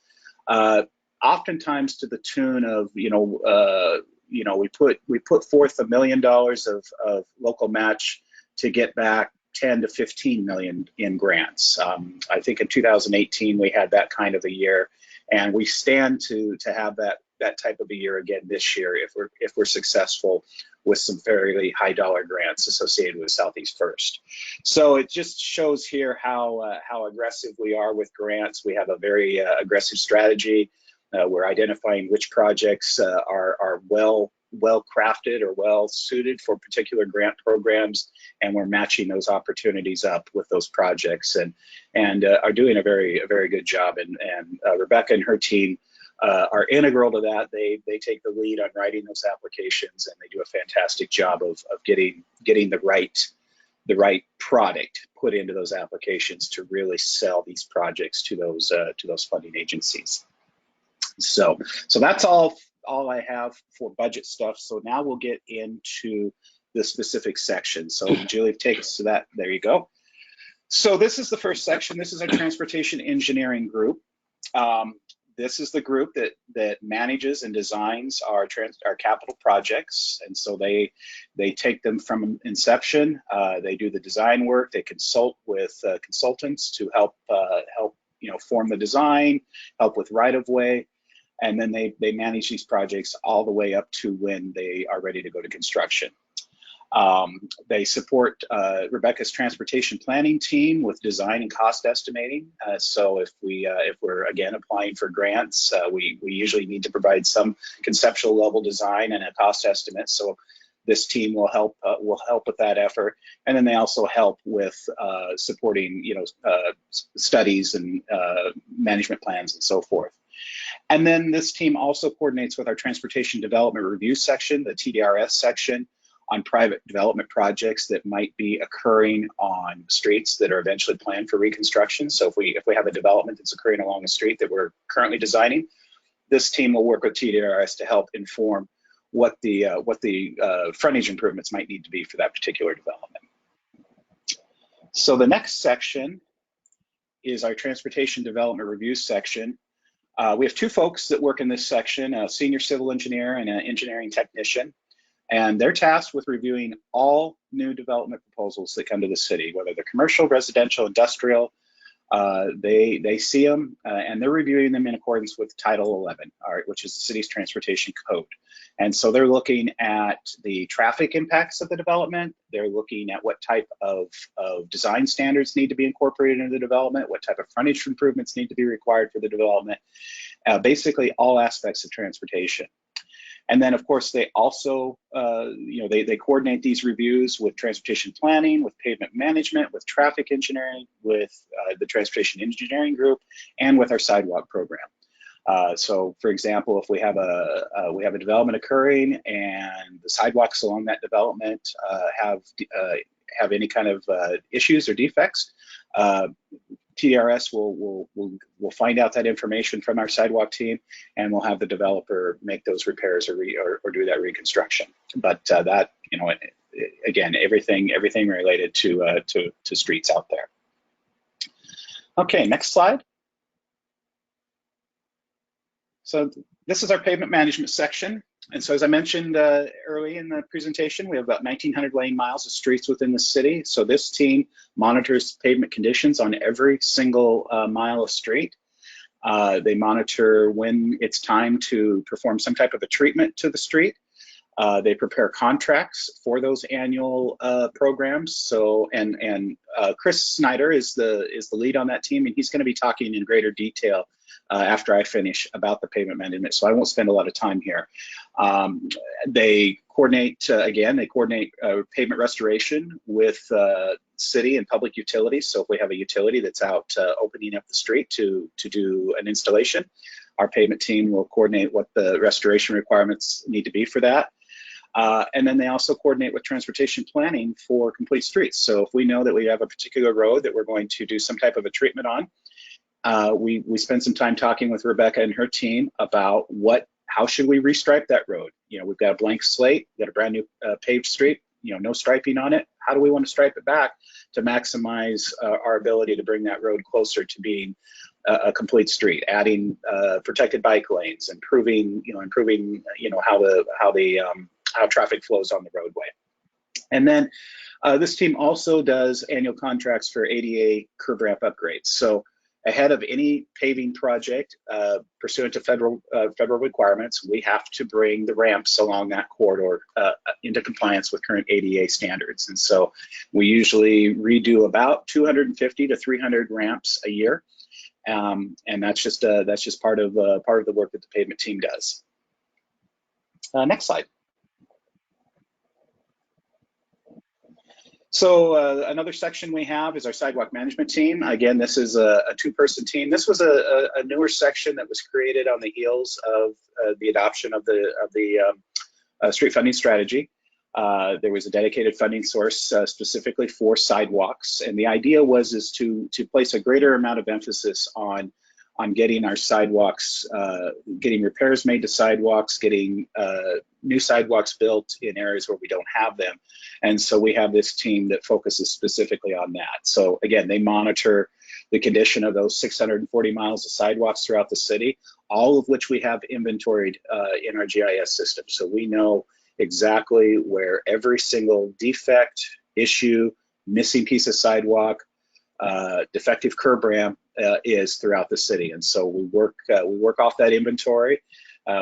Oftentimes to the tune of, we put forth $1 million of local match to get back 10 to 15 million in grants. I think in 2018 we had that kind of a year, and we stand to have that that type of a year again this year if we're successful with some fairly high dollar grants associated with Southeast First. So it just shows here how aggressive we are with grants. We have a very aggressive strategy. We're identifying which projects are well crafted or well suited for particular grant programs, and we're matching those opportunities up with those projects, and are doing a very good job. And Rebecca and her team are integral to that. They take the lead on writing those applications, and they do a fantastic job of getting the right product put into those applications to really sell these projects to those funding agencies. So that's all I have for budget stuff. So now we'll get into the specific section. So Julie, take us to that. There you go. So this is the first section. This is our transportation engineering group. This is the group that manages and designs our capital projects, and so they take them from inception. They do the design work. They consult with consultants to help form the design, help with right of way. And then they manage these projects all the way up to when they are ready to go to construction. They support Rebecca's transportation planning team with design and cost estimating. So if we're again applying for grants, we usually need to provide some conceptual level design and a cost estimate. So this team will help with that effort. And then they also help with supporting studies and management plans and so forth. And then this team also coordinates with our Transportation Development Review section, the TDRS section, on private development projects that might be occurring on streets that are eventually planned for reconstruction. So if we have a development that's occurring along a street that we're currently designing, this team will work with TDRS to help inform what the frontage improvements might need to be for that particular development. So the next section is our Transportation Development Review section. We have two folks that work in this section, a senior civil engineer and an engineering technician, and they're tasked with reviewing all new development proposals that come to the city, whether they're commercial, residential, industrial. They see them and they're reviewing them in accordance with Title 11, which is the city's transportation code. And so they're looking at the traffic impacts of the development. They're looking at what type of design standards need to be incorporated into the development, what type of frontage improvements need to be required for the development, basically all aspects of transportation. And then, of course, they also, they coordinate these reviews with transportation planning, with pavement management, with traffic engineering, with the transportation engineering group, and with our sidewalk program. So, for example, if we have a development occurring and the sidewalks along that development have any kind of issues or defects, TDRS will find out that information from our sidewalk team, and we'll have the developer make those repairs or do that reconstruction. But that, again, everything related to streets out there. Okay, next slide. So this is our pavement management section. And so as I mentioned early in the presentation, we have about 1,900 lane miles of streets within the city. So this team monitors pavement conditions on every single mile of street. They monitor when it's time to perform some type of a treatment to the street. They prepare contracts for those annual programs. So and Chris Snyder is the lead on that team, and he's going to be talking in greater detail after I finish about the pavement management. So I won't spend a lot of time here. They coordinate pavement restoration with city and public utilities. So if we have a utility that's out opening up the street to do an installation, our pavement team will coordinate what the restoration requirements need to be for that. And then they also coordinate with transportation planning for complete streets. So if we know that we have a particular road that we're going to do some type of a treatment on, we spend some time talking with Rebecca and her team about how should we restripe that road. We've got a blank slate, we've got a brand new paved street, no striping on it. How do we want to stripe it back to maximize our ability to bring that road closer to being a complete street, adding protected bike lanes, improving how traffic flows on the roadway. And then this team also does annual contracts for ADA curb ramp upgrades. So ahead of any paving project, pursuant to federal requirements, we have to bring the ramps along that corridor into compliance with current ADA standards. And so we usually redo about 250 to 300 ramps a year. And that's just part of the work that the pavement team does. Next slide. So another section we have is our sidewalk management team. Again, this is a two-person team. This was a newer section that was created on the heels of the adoption of the street funding strategy. There was a dedicated funding source specifically for sidewalks, and the idea was to place a greater amount of emphasis on getting our sidewalks, getting repairs made to sidewalks, getting new sidewalks built in areas where we don't have them. And so we have this team that focuses specifically on that. So again, they monitor the condition of those 640 miles of sidewalks throughout the city, all of which we have inventoried in our GIS system. So we know exactly where every single defect, issue, missing piece of sidewalk, defective curb ramp is throughout the city. And so we work off that inventory.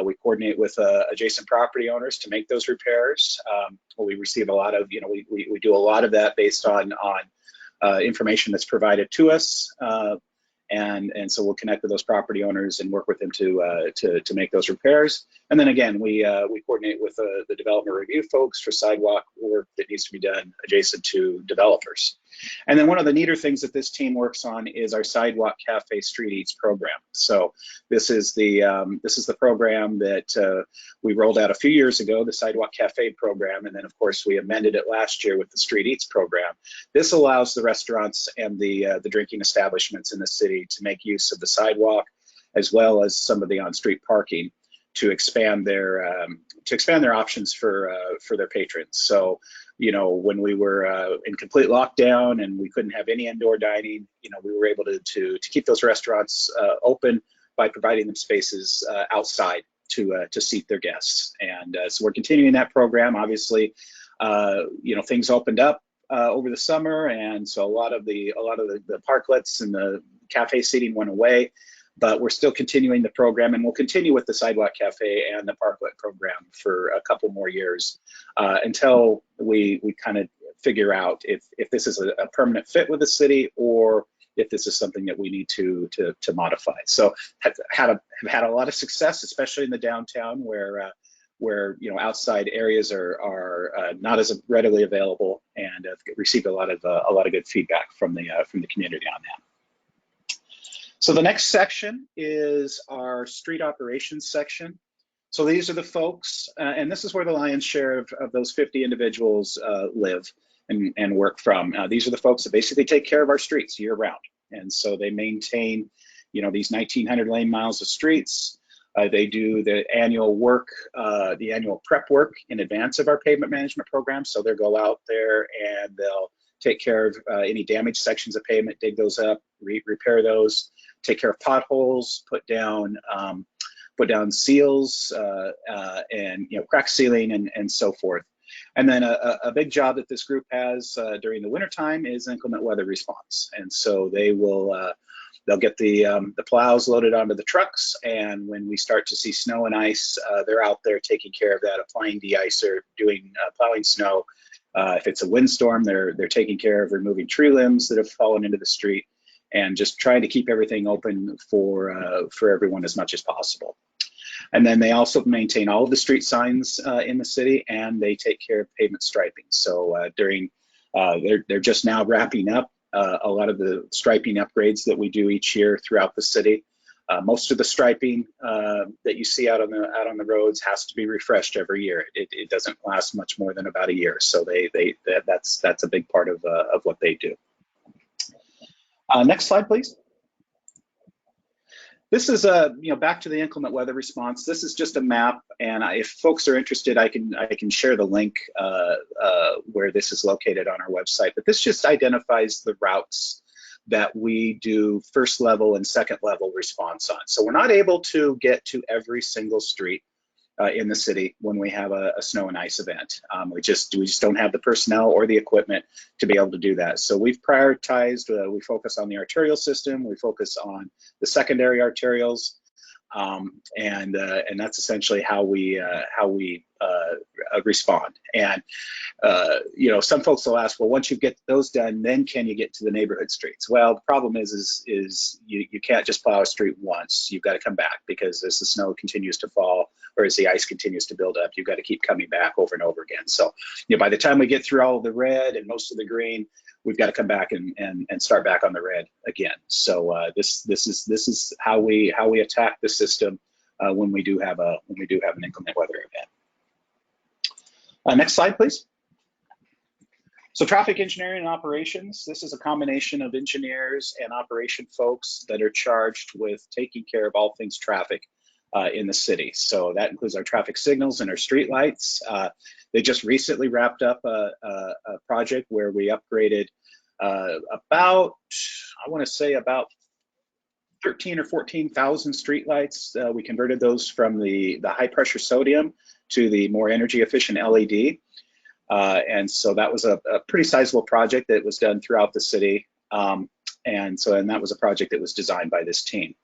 We coordinate with adjacent property owners to make those repairs. We receive a lot of, we do a lot of that based on information that's provided to us. And so we'll connect with those property owners and work with them to make those repairs. And then again, we coordinate with the development review folks for sidewalk work that needs to be done adjacent to developers. And then one of the neater things that this team works on is our Sidewalk Cafe Street Eats program. So this is the program that we rolled out a few years ago, the Sidewalk Cafe program, and then of course we amended it last year with the Street Eats program. This allows the restaurants and the drinking establishments in the city to make use of the sidewalk as well as some of the on-street parking to expand their options for their patrons. So, when we were in complete lockdown and we couldn't have any indoor dining, we were able to keep those restaurants open by providing them spaces outside to seat their guests. And so we're continuing that program. Obviously, things opened up over the summer, and so a lot of the parklets and the cafe seating went away. But we're still continuing the program, and we'll continue with the Sidewalk Cafe and the Parklet program for a couple more years until we kind of figure out if this is a permanent fit with the city or if this is something that we need to modify. So have had a lot of success, especially in the downtown where outside areas are not as readily available, and have received a lot of good feedback from the community on that. So the next section is our street operations section. So these are the folks, and this is where the lion's share of those 50 individuals live and work from. These are the folks that basically take care of our streets year round. And so they maintain, these 1,900 lane miles of streets. They do the annual work, the annual prep work in advance of our pavement management program. So they'll go out there and they'll take care of any damaged sections of pavement, dig those up, repair those, take care of potholes, put down seals, and crack sealing and so forth. And then a big job that this group has during the wintertime is inclement weather response. And so they'll get the plows loaded onto the trucks, and when we start to see snow and ice, they're out there taking care of that, applying de-icer, doing plowing snow. If it's a windstorm, they're taking care of removing tree limbs that have fallen into the street, and just trying to keep everything open for everyone as much as possible. And then they also maintain all of the street signs in the city, and they take care of pavement striping. So they're just now wrapping up a lot of the striping upgrades that we do each year throughout the city. Most of the striping that you see out on the roads has to be refreshed every year. It doesn't last much more than about a year. So that's a big part of what they do. Next slide, please. This is back to the inclement weather response. This is just a map, and if folks are interested, I can share the link where this is located on our website. But this just identifies the routes that we do first level and second level response on. So we're not able to get to every single street in the city when we have a snow and ice event. We just don't have the personnel or the equipment to be able to do that. So we've prioritized, we focus on the arterial system, we focus on the secondary arterials, and that's essentially how we respond. And you know, some folks will ask, well, once you get those done, then can you get to the neighborhood streets? Well, the problem is you can't just plow a street once. You've got to come back, because as the snow continues to fall or as the ice continues to build up, you've got to keep coming back over and over again. So, you know, by the time we get through all of the red and most of the green, we've got to come back and start back on the red again. So this is how we attack the system when we do have an inclement weather event. Next slide, please. So traffic engineering and operations, this is a combination of engineers and operation folks that are charged with taking care of all things traffic in the city. So that includes our traffic signals and our street lights. They just recently wrapped up a project where we upgraded about 13 or 14,000 streetlights. We converted those from the high pressure sodium to the more energy efficient LED. And so that was a pretty sizable project that was done throughout the city. And that was a project that was designed by this team.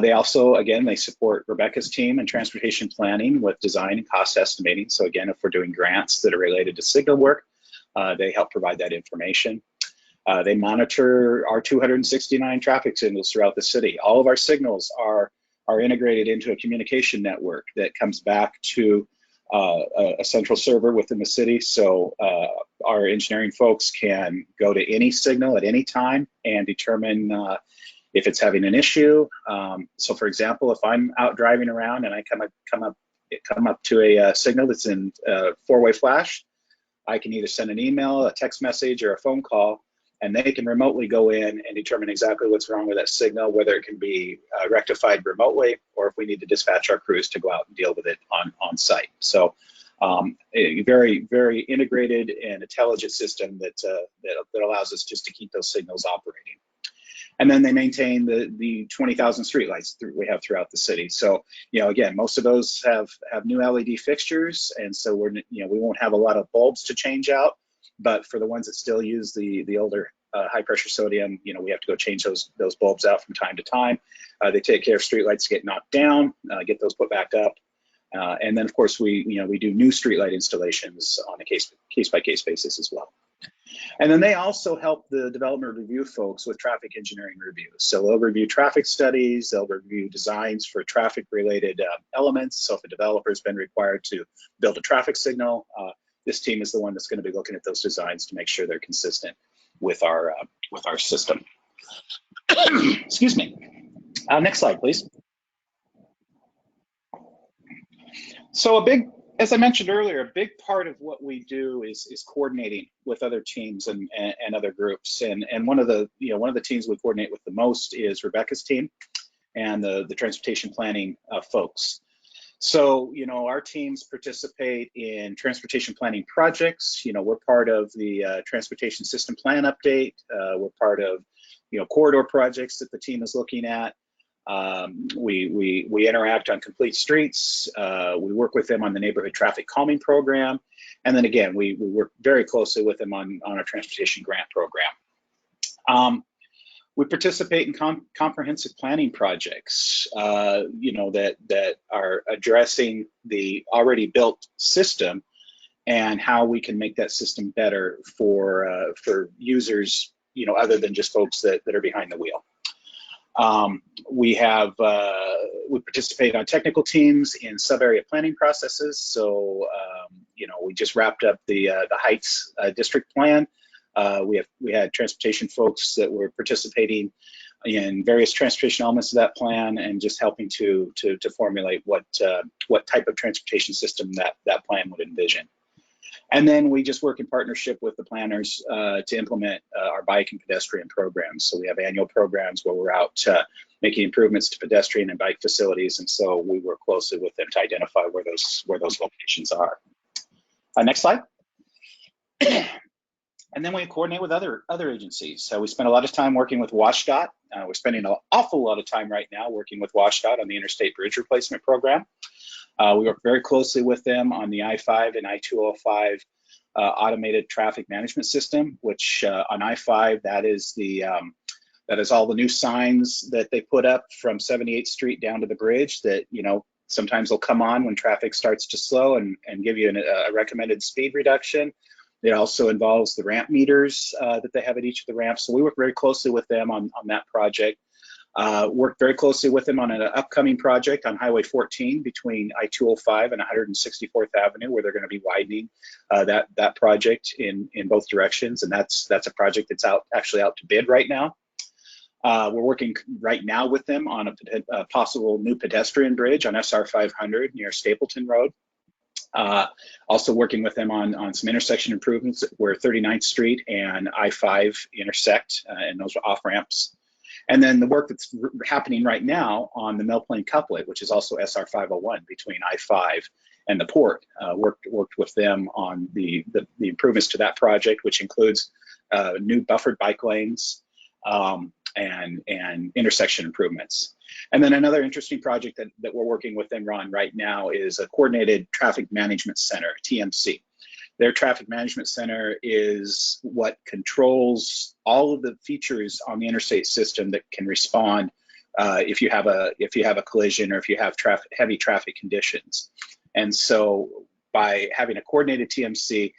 They also, again, they support Rebecca's team in transportation planning with design and cost estimating. So again, if we're doing grants that are related to signal work, they help provide that information. They monitor our 269 traffic signals throughout the city. All of our signals are integrated into a communication network that comes back to a central server within the city. So our engineering folks can go to any signal at any time and determine if it's having an issue. So for example, if I'm out driving around and I come up to a signal that's in four-way flash, I can either send an email, a text message, or a phone call, and they can remotely go in and determine exactly what's wrong with that signal, whether it can be rectified remotely, or if we need to dispatch our crews to go out and deal with it on site. So a very, very integrated and intelligent system that allows us just to keep those signals operating. And then they maintain the 20,000 streetlights we have throughout the city. So, you know, again, most of those have new LED fixtures, and so we won't have a lot of bulbs to change out. But for the ones that still use the older high pressure sodium, you know, we have to go change those bulbs out from time to time. They take care of streetlights get knocked down, get those put back up, and then of course we do new streetlight installations on a case by case basis as well. And then they also help the development review folks with traffic engineering review. So they'll review traffic studies, they'll review designs for traffic related elements. So if a developer has been required to build a traffic signal, this team is the one that's going to be looking at those designs to make sure they're consistent with our system. Excuse me. Next slide, please. So as I mentioned earlier, a big part of what we do is coordinating with other teams and other groups. And one of the teams we coordinate with the most is Rebecca's team and the transportation planning folks. So, you know, our teams participate in transportation planning projects. You know, we're part of the transportation system plan update. We're part of, you know, corridor projects that the team is looking at. We interact on complete streets. We work with them on the neighborhood traffic calming program. And then again, we work very closely with them on our transportation grant program. We participate in comprehensive planning projects, you know, that are addressing the already built system and how we can make that system better for users, you know, other than just folks that are behind the wheel. We participate on technical teams in sub-area planning processes. So, you know, we just wrapped up the Heights district plan. We had transportation folks that were participating in various transportation elements of that plan and just helping to formulate what type of transportation system that plan would envision. And then we just work in partnership with the planners to implement our bike and pedestrian programs. So we have annual programs where we're out making improvements to pedestrian and bike facilities, and so we work closely with them to identify where those locations are. Next slide. And then we coordinate with other agencies. So we spend a lot of time working with WashDOT. We're spending an awful lot of time right now working with WashDOT on the Interstate Bridge Replacement Program. We work very closely with them on the I-5 and I-205 automated traffic management system, which on I-5, that is all the new signs that they put up from 78th Street down to the bridge that, you know, sometimes they'll come on when traffic starts to slow and give you a recommended speed reduction. It also involves the ramp meters that they have at each of the ramps. So we work very closely with them on that project. Worked very closely with them on an upcoming project on Highway 14 between I-205 and 164th Avenue, where they're going to be widening that project in both directions. And that's a project that's actually out to bid right now. We're working right now with them on a possible new pedestrian bridge on SR 500 near Stapleton Road. Also working with them on some intersection improvements where 39th Street and I-5 intersect, and those are off ramps. And then the work that's happening right now on the Mill Plain Couplet, which is also SR 501 between I-5 and the port. Worked with them on the improvements to that project, which includes new buffered bike lanes and intersection improvements. And then another interesting project that we're working with them on right now is a Coordinated Traffic Management Center, TMC. Their traffic management center is what controls all of the features on the interstate system that can respond if you have a collision or if you have heavy traffic conditions. And so by having a coordinated TMC,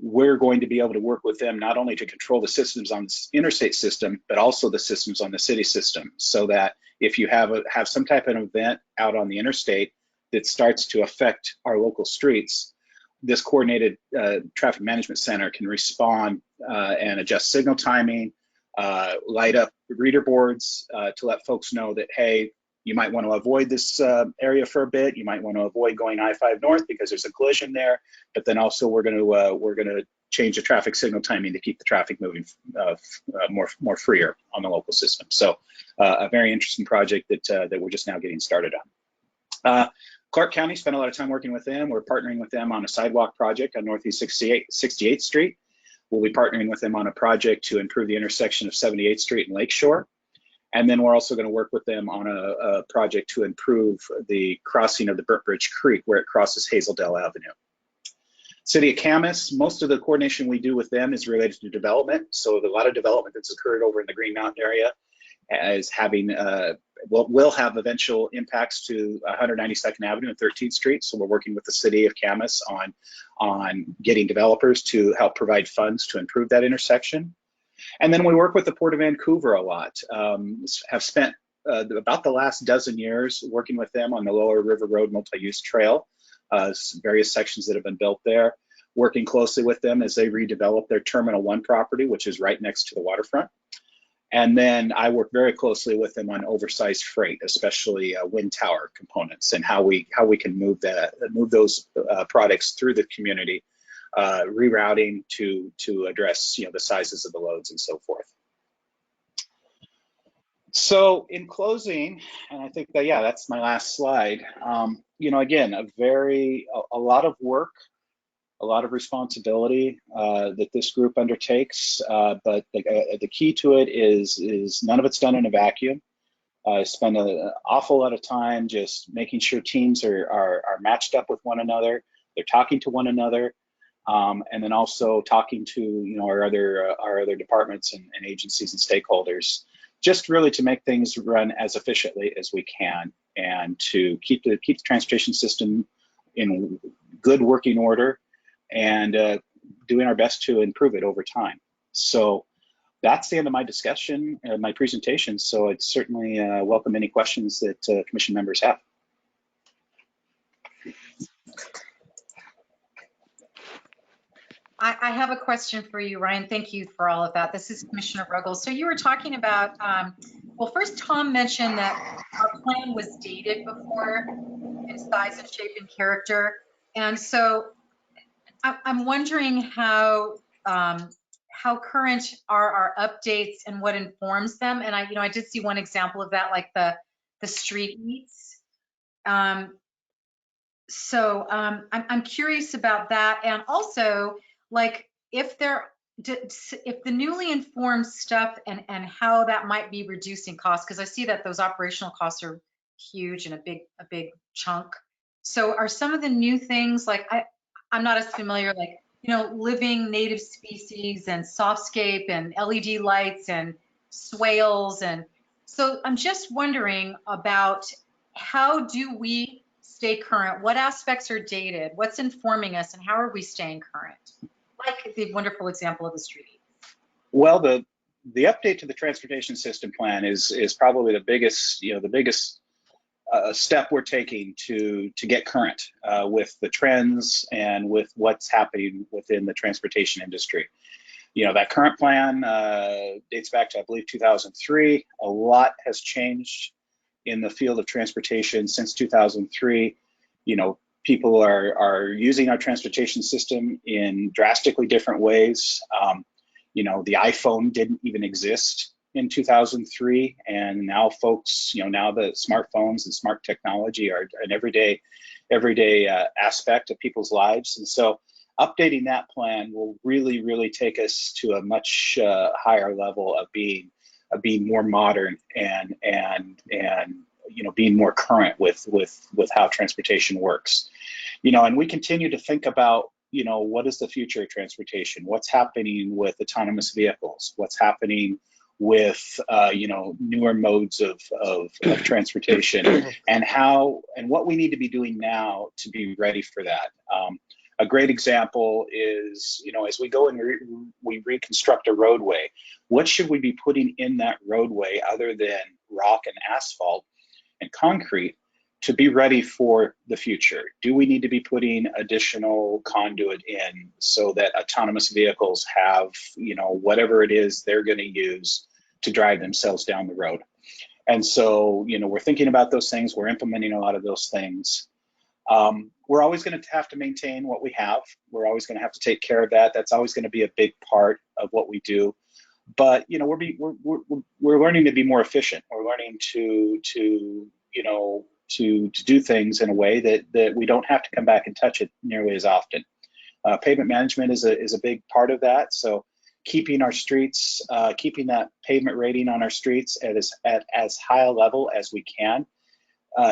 we're going to be able to work with them not only to control the systems on the interstate system, but also the systems on the city system, so that if you have some type of event out on the interstate that starts to affect our local streets, this coordinated traffic management center can respond and adjust signal timing, light up reader boards to let folks know that, hey, you might want to avoid this area for a bit. You might want to avoid going I-5 north because there's a collision there. But then also we're going to change the traffic signal timing to keep the traffic moving more freer on the local system. So a very interesting project that we're just now getting started on. Clark County spent a lot of time working with them. We're partnering with them on a sidewalk project on Northeast 68th Street. We'll be partnering with them on a project to improve the intersection of 78th Street and Lakeshore. And then we're also going to work with them on a project to improve the crossing of the Burnt Bridge Creek where it crosses Hazeldale Avenue. City of Camas, most of the coordination we do with them is related to development. So a lot of development that's occurred over in the Green Mountain area is having, will have eventual impacts to 192nd Avenue and 13th Street. So we're working with the City of Camas on getting developers to help provide funds to improve that intersection. And then we work with the Port of Vancouver a lot. Have spent about the last dozen years working with them on the Lower River Road multi-use trail, various sections that have been built there, working closely with them as they redevelop their Terminal 1 property, which is right next to the waterfront. And then I work very closely with them on oversized freight, especially wind tower components, and how we can move those products through the community, rerouting to address the sizes of the loads and so forth. So in closing, and I think that that's my last slide. Again, a lot of work, a lot of responsibility that this group undertakes, but the key to it is none of it's done in a vacuum. I spend an awful lot of time just making sure teams are matched up with one another. They're talking to one another, and then also talking to our other departments and agencies and stakeholders, just really to make things run as efficiently as we can and to keep the transportation system in good working order, and doing our best to improve it over time. So that's the end of my discussion, my presentation. So I'd certainly welcome any questions that commission members have. I have a question for you, Ryan. Thank you for all of that. This is Commissioner Ruggles. So you were talking about, well, first Tom mentioned that our plan was dated before in size and shape and character. And so I'm wondering how current are our updates and what informs them. And I did see one example of that, like the street meets. So I'm curious about that. And also, like, if the newly informed stuff and how that might be reducing costs, because I see that those operational costs are huge and a big chunk. So are some of the new things, like I'm not as familiar, like, you know, living native species and softscape and LED lights and swales. And so I'm just wondering about how do we stay current? What aspects are dated? What's informing us, and how are we staying current? Like the wonderful example of the street. Well, the update to the transportation system plan is probably the biggest, you know, the biggest step we're taking to get current with the trends and with what's happening within the transportation industry. You know, that current plan dates back to, I believe, 2003. A lot has changed in the field of transportation since 2003. You know, people are using our transportation system in drastically different ways. You know, the iPhone didn't even exist in 2003, and now folks, you know, now the smartphones and smart technology are an everyday aspect of people's lives. And so updating that plan will really take us to a much higher level of being more modern and you know, being more current with how transportation works. You know, and we continue to think about, you know, what is the future of transportation? What's happening with autonomous vehicles? What's happening with you know, newer modes of transportation, and how and what we need to be doing now to be ready for that. A great example is, you know, as we go and we reconstruct a roadway, what should we be putting in that roadway other than rock and asphalt and concrete to be ready for the future? Do we need to be putting additional conduit in so that autonomous vehicles have, you know, whatever it is they're going to use to drive themselves down the road? And so, you know, we're thinking about those things. We're implementing a lot of those things. We're always going to have to maintain what we have. We're always going to have to take care of that. That's always going to be a big part of what we do. But, you know, we're learning to be more efficient. We're learning to you know, to do things in a way that we don't have to come back and touch it nearly as often. Pavement management is a big part of that. So keeping our streets, keeping that pavement rating on our streets at as high a level as we can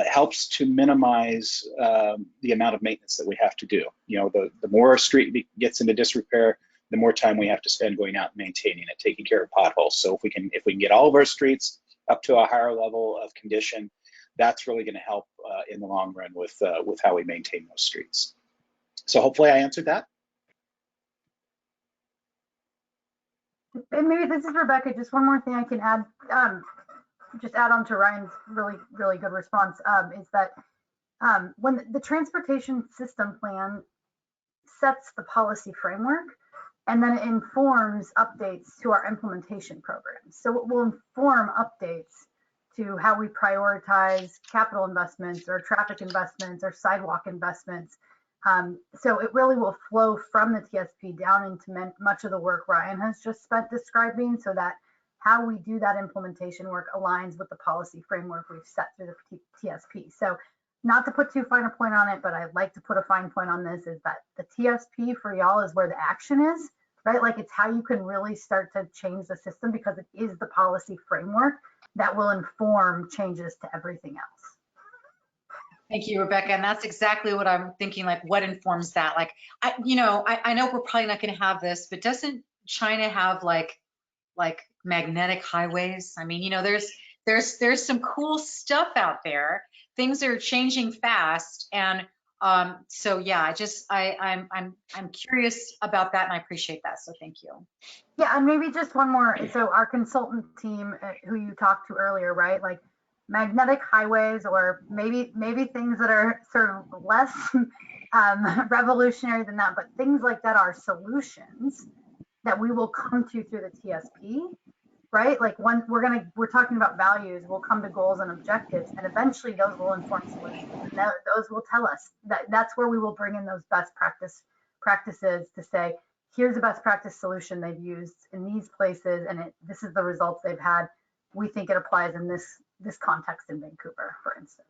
helps to minimize the amount of maintenance that we have to do. You know, the more a street gets into disrepair, the more time we have to spend going out and maintaining it, taking care of potholes. So if we can get all of our streets up to a higher level of condition, that's really going to help in the long run with how we maintain those streets. So hopefully I answered that. And maybe this is Rebecca. Just one more thing I can add, just add on to Ryan's really good response, is that when the transportation system plan sets the policy framework, and then it informs updates to our implementation programs. So it will inform updates to how we prioritize capital investments or traffic investments or sidewalk investments. So it really will flow from the TSP down into much of the work Ryan has just spent describing, so that how we do that implementation work aligns with the policy framework we've set through the TSP. So not to put too fine a point on it, but I'd like to put a fine point on this, is that the TSP for y'all is where the action is, right? Like, it's how you can really start to change the system, because it is the policy framework that will inform changes to everything else. Thank you, Rebecca. And that's exactly what I'm thinking, like, what informs that? Like, I know we're probably not going to have this, but doesn't China have like magnetic highways? I mean, you know, there's some cool stuff out there. Things are changing fast. And so yeah, I'm curious about that, and I appreciate that. So thank you. Yeah, and maybe just one more. So our consultant team, who you talked to earlier, right? Like, magnetic highways, or maybe things that are sort of less revolutionary than that, but things like that are solutions that we will come to through the TSP, right? Like, when we're talking about values, we'll come to goals and objectives, and eventually those will inform solutions, and those will tell us that's where we will bring in those best practices to say, here's a best practice solution they've used in these places, and this is the results they've had. We think it applies in this context in Vancouver, for instance.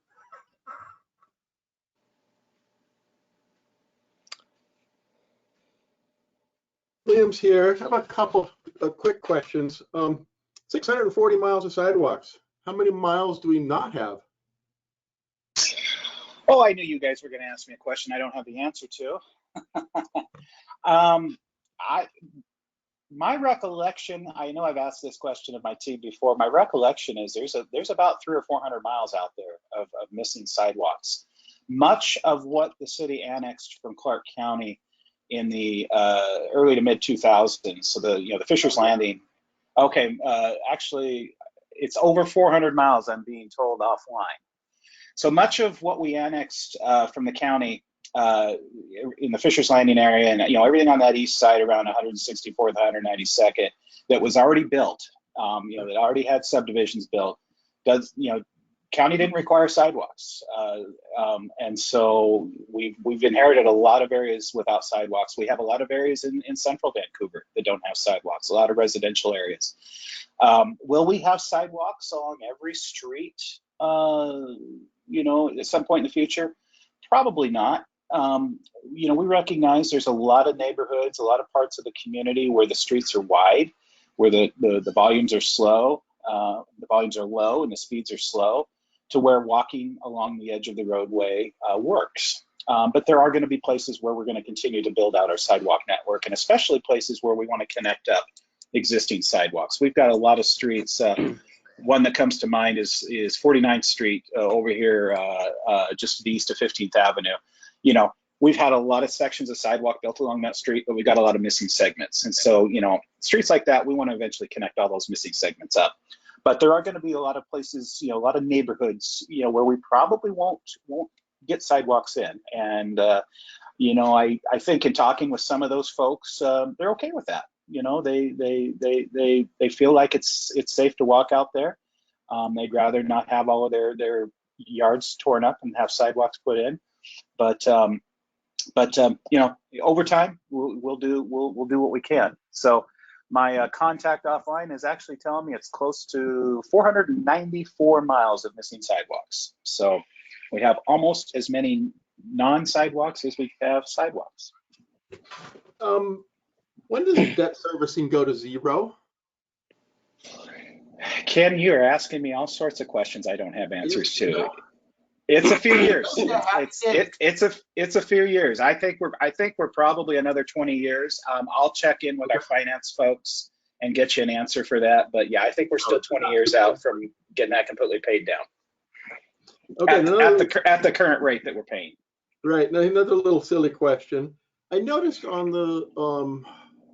Williams here. I have a couple of quick questions. 640 miles of sidewalks. How many miles do we not have? Oh, I knew you guys were going to ask me a question I don't have the answer to. My recollection, I know I've asked this question of my team before. My recollection is there's about 300 or 400 miles out there of missing sidewalks. Much of what the city annexed from Clark County in the early to mid 2000s, so the Fisher's Landing. Okay, actually, it's over 400 miles. I'm being told offline. So much of what we annexed from the county in the Fisher's Landing area, and everything on that east side around 164th, 192nd, that was already built, that already had subdivisions built, county didn't require sidewalks, and so we've inherited a lot of areas without sidewalks. We have a lot of areas in central Vancouver that don't have sidewalks, a lot of residential areas. Will we have sidewalks along every street, at some point in the future? Probably not. We recognize there's a lot of neighborhoods, a lot of parts of the community where the streets are wide, where the volumes are slow, the volumes are low and the speeds are slow, to where walking along the edge of the roadway works. But there are going to be places where we're going to continue to build out our sidewalk network, and especially places where we want to connect up existing sidewalks. We've got a lot of streets. One that comes to mind is 49th Street over here, just east of 15th Avenue. We've had a lot of sections of sidewalk built along that street, but we've got a lot of missing segments. And so, streets like that, we want to eventually connect all those missing segments up. But there are going to be a lot of places, a lot of neighborhoods, where we probably won't get sidewalks in. And, I think in talking with some of those folks, they're okay with that. They feel like it's safe to walk out there. They'd rather not have all of their yards torn up and have sidewalks put in. But over time we'll do what we can. So my contact offline is actually telling me it's close to 494 miles of missing sidewalks. So we have almost as many non-sidewalks as we have sidewalks. When does debt servicing go to zero? Ken, you're asking me all sorts of questions I don't have answers to. It's a few years. It's a few years. I think we're probably another 20 years. I'll check in with our finance folks and get you an answer for that. But yeah, I think we're still 20 years out from getting that completely paid down. Okay, at the current rate that we're paying. Right. Now another little silly question. I noticed on the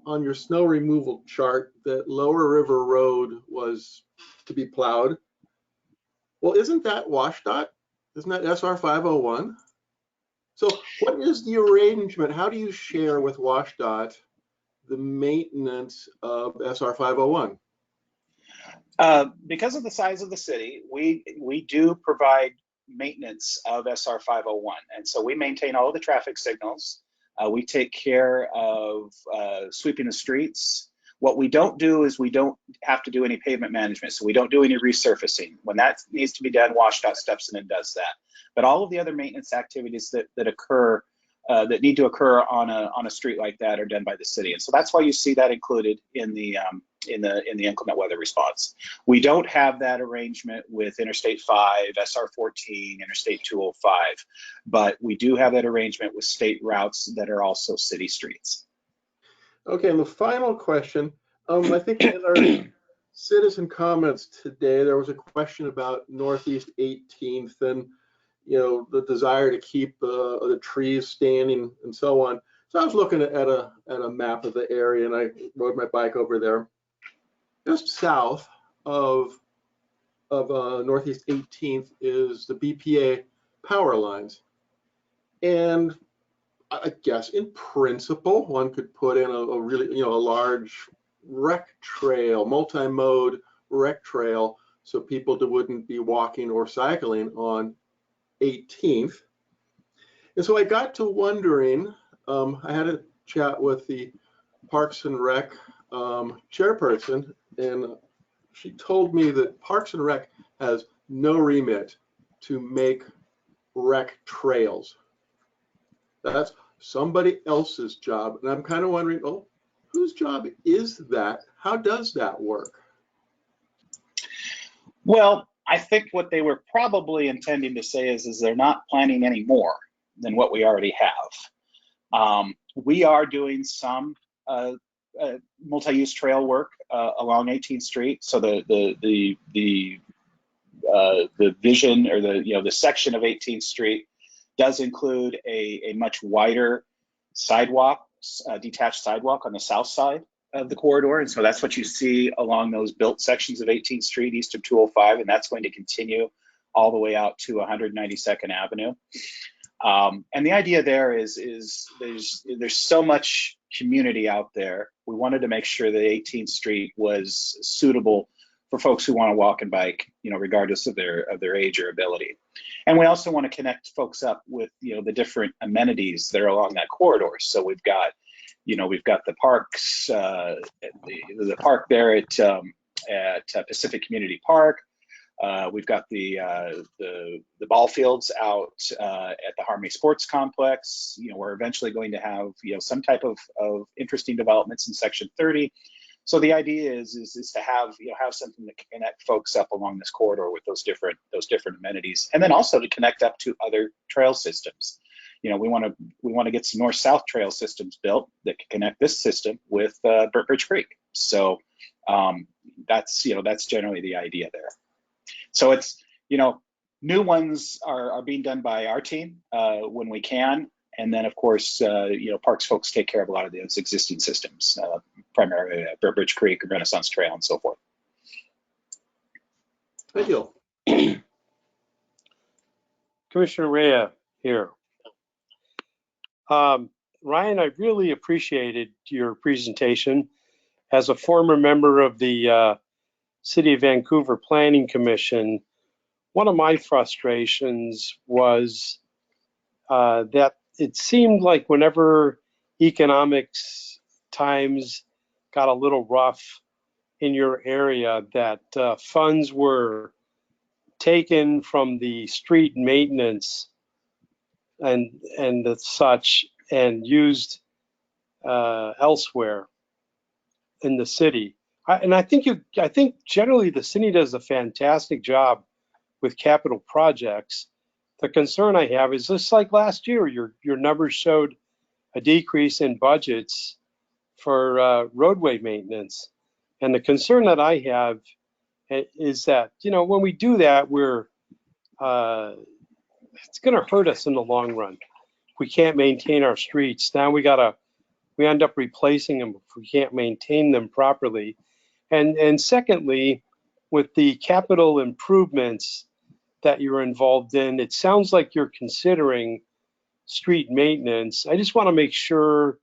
on your snow removal chart that Lower River Road was to be plowed. Well, isn't that WashDOT? Isn't that SR 501? So what is the arrangement? How do you share with WashDOT the maintenance of SR 501? Because of the size of the city, we do provide maintenance of SR 501. And so we maintain all of the traffic signals. We take care of sweeping the streets. What we don't do is we don't have to do any pavement management. So we don't do any resurfacing. When that needs to be done, WashDOT steps in and does that. But all of the other maintenance activities that occur, that need to occur on a street like that are done by the city. And so that's why you see that included in the inclement weather response. We don't have that arrangement with Interstate 5, SR 14, Interstate 205, but we do have that arrangement with state routes that are also city streets. Okay, and the final question, I think in our citizen comments today, there was a question about Northeast 18th and the desire to keep the trees standing and so on. So I was looking at a map of the area, and I rode my bike over there. Just south of Northeast 18th is the BPA power lines, and I guess in principle one could put in a really a large rec trail, multi-mode rec trail, so people wouldn't be walking or cycling on 18th. And so I got to wondering, I had a chat with the Parks and Rec chairperson, and she told me that Parks and Rec has no remit to make rec trails. That's somebody else's job. And I'm kind of wondering, oh, whose job is that? How does that work? Well, I think what they were probably intending to say is they're not planning any more than what we already have. We are doing some multi-use trail work along 18th Street. So the vision, or the section of 18th Street does include a much wider sidewalk, detached sidewalk on the south side of the corridor. And so that's what you see along those built sections of 18th Street east of 205, and that's going to continue all the way out to 192nd Avenue. And the idea there is there's so much community out there. We wanted to make sure that 18th Street was suitable for folks who want to walk and bike, regardless of their age or ability. And we also want to connect folks up with, the different amenities that are along that corridor. So we've got the parks, the park there at Pacific Community Park. We've got the ball fields out at the Harmony Sports Complex. We're eventually going to have some type of interesting developments in Section 30. So the idea is to have something to connect folks up along this corridor with those different amenities, and then also to connect up to other trail systems. We want to get some north-south trail systems built that can connect this system with Bridge Creek. So that's generally the idea there. So it's new ones are being done by our team when we can, and then of course Parks folks take care of a lot of those existing systems, primarily Bridge Creek, Renaissance Trail, and so forth. Thank you. Commissioner Rea here. Ryan, I really appreciated your presentation. As a former member of the City of Vancouver Planning Commission, one of my frustrations was that it seemed like whenever economics times got a little rough in your area, that funds were taken from the street maintenance and the such and used elsewhere in the city. I think generally the city does a fantastic job with capital projects. The concern I have is just like last year, your numbers showed a decrease in budgets for roadway maintenance. And the concern that I have is that, when we do that, it's going to hurt us in the long run. If we can't maintain our streets, now we end up replacing them if we can't maintain them properly. And secondly, with the capital improvements that you're involved in, it sounds like you're considering street maintenance. I just want to make sure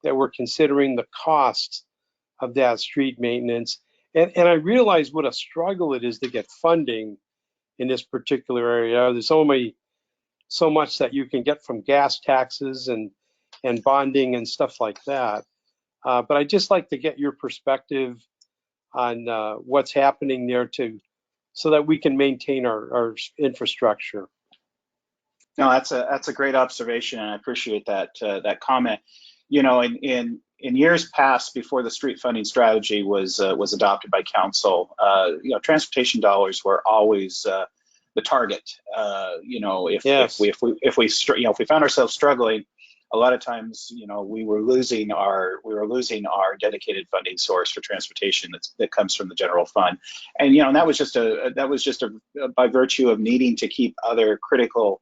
that we're considering the costs of that street maintenance. And I realize what a struggle it is to get funding in this particular area. There's only so much that you can get from gas taxes and bonding and stuff like that. But I'd just like to get your perspective on what's happening there so that we can maintain our infrastructure. No, that's a great observation, and I appreciate that comment. In years past, before the street funding strategy was adopted by council, transportation dollars were always the target. If we found ourselves struggling, a lot of times, we were losing our dedicated funding source for transportation that comes from the general fund, and that was just by virtue of needing to keep other critical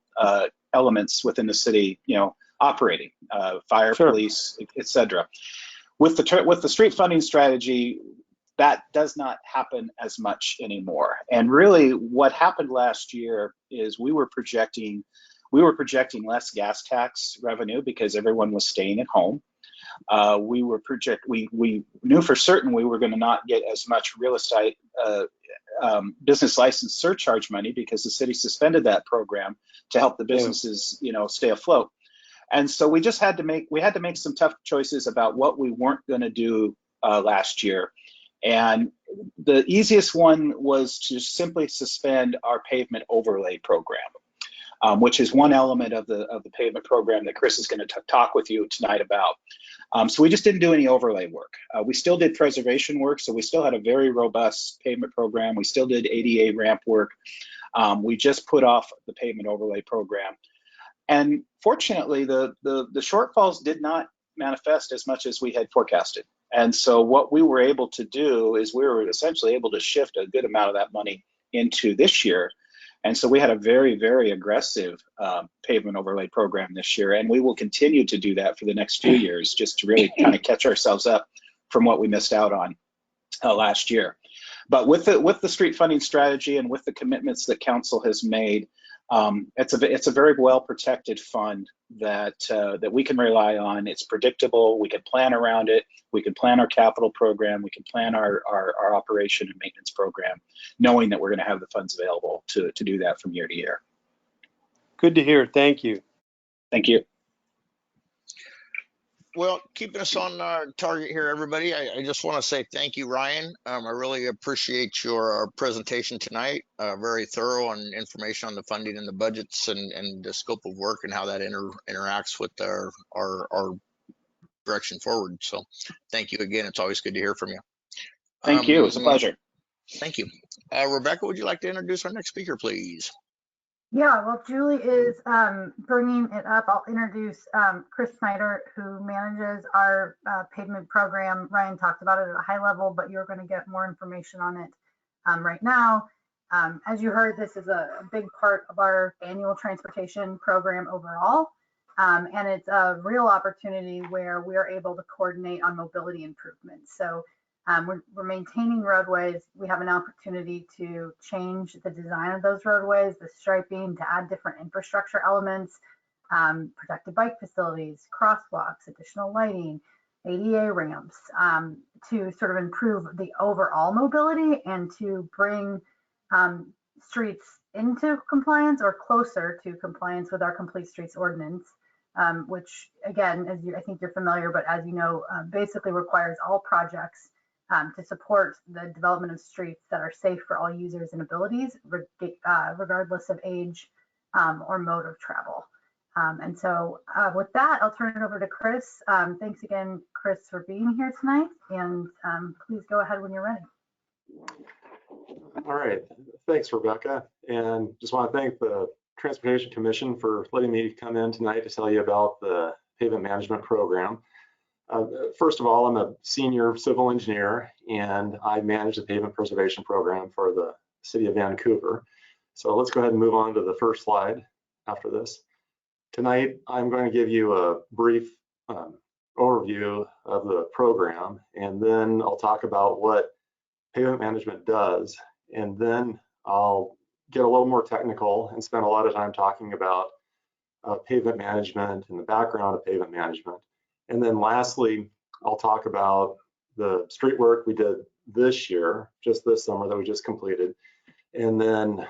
elements within the city, operating, fire, Sure. Police, etc. With the street funding strategy, that does not happen as much anymore. And really, what happened last year is we were projecting less gas tax revenue because everyone was staying at home. We knew for certain we were going to not get as much real estate business license surcharge money because the city suspended that program to help the businesses, stay afloat. And so we just had to make some tough choices about what we weren't going to do last year. And the easiest one was to simply suspend our pavement overlay program. which is one element of the pavement program that Chris is going to talk with you tonight about. So we just didn't do any overlay work. We still did preservation work, so we still had a very robust pavement program. We still did ADA ramp work. We just put off the pavement overlay program. And fortunately, the shortfalls did not manifest as much as we had forecasted. And so what we were able to do is we were essentially able to shift a good amount of that money into this year. And so we had a very, very aggressive pavement overlay program this year, and we will continue to do that for the next few years, just to really kind of catch ourselves up from what we missed out on last year. But with the street funding strategy and with the commitments that council has made, it's a very well protected fund that we can rely on. It's predictable. We can plan around it. We can plan our capital program. We can plan our operation and maintenance program, knowing that we're going to have the funds available to do that from year to year. Good to hear. Thank you. Thank you. Well, keeping us on target here, everybody, I just want to say thank you, Ryan. I really appreciate your presentation tonight. Very thorough and information on the funding and the budgets and the scope of work and how that interacts with our direction forward. So thank you again. It's always good to hear from you. Thank you. It's a pleasure. Thank you. Rebecca, would you like to introduce our next speaker, please? Yeah, well, Julie is bringing it up. I'll introduce Chris Snyder, who manages our pavement program. Ryan talked about it at a high level, but you're going to get more information on it right now. As you heard, this is a big part of our annual transportation program overall, and it's a real opportunity where we are able to coordinate on mobility improvements. So we're maintaining roadways. We have an opportunity to change the design of those roadways, the striping, to add different infrastructure elements, protected bike facilities, crosswalks, additional lighting, ADA ramps, to sort of improve the overall mobility and to bring streets into compliance or closer to compliance with our Complete Streets Ordinance, which again, I think you're familiar, but as you know, basically requires all projects to support the development of streets that are safe for all users and abilities, regardless of age or mode of travel. And so with that, I'll turn it over to Chris. Thanks again, Chris, for being here tonight. And please go ahead when you're ready. All right. Thanks, Rebecca. And just want to thank the Transportation Commission for letting me come in tonight to tell you about the pavement management program. First of all, I'm a senior civil engineer and I manage the pavement preservation program for the city of Vancouver. So let's go ahead and move on to the first slide after this. Tonight, I'm going to give you a brief overview of the program, and then I'll talk about what pavement management does, and then I'll get a little more technical and spend a lot of time talking about pavement management and the background of pavement management. And then lastly, I'll talk about the street work we did this year, just this summer that we just completed, and then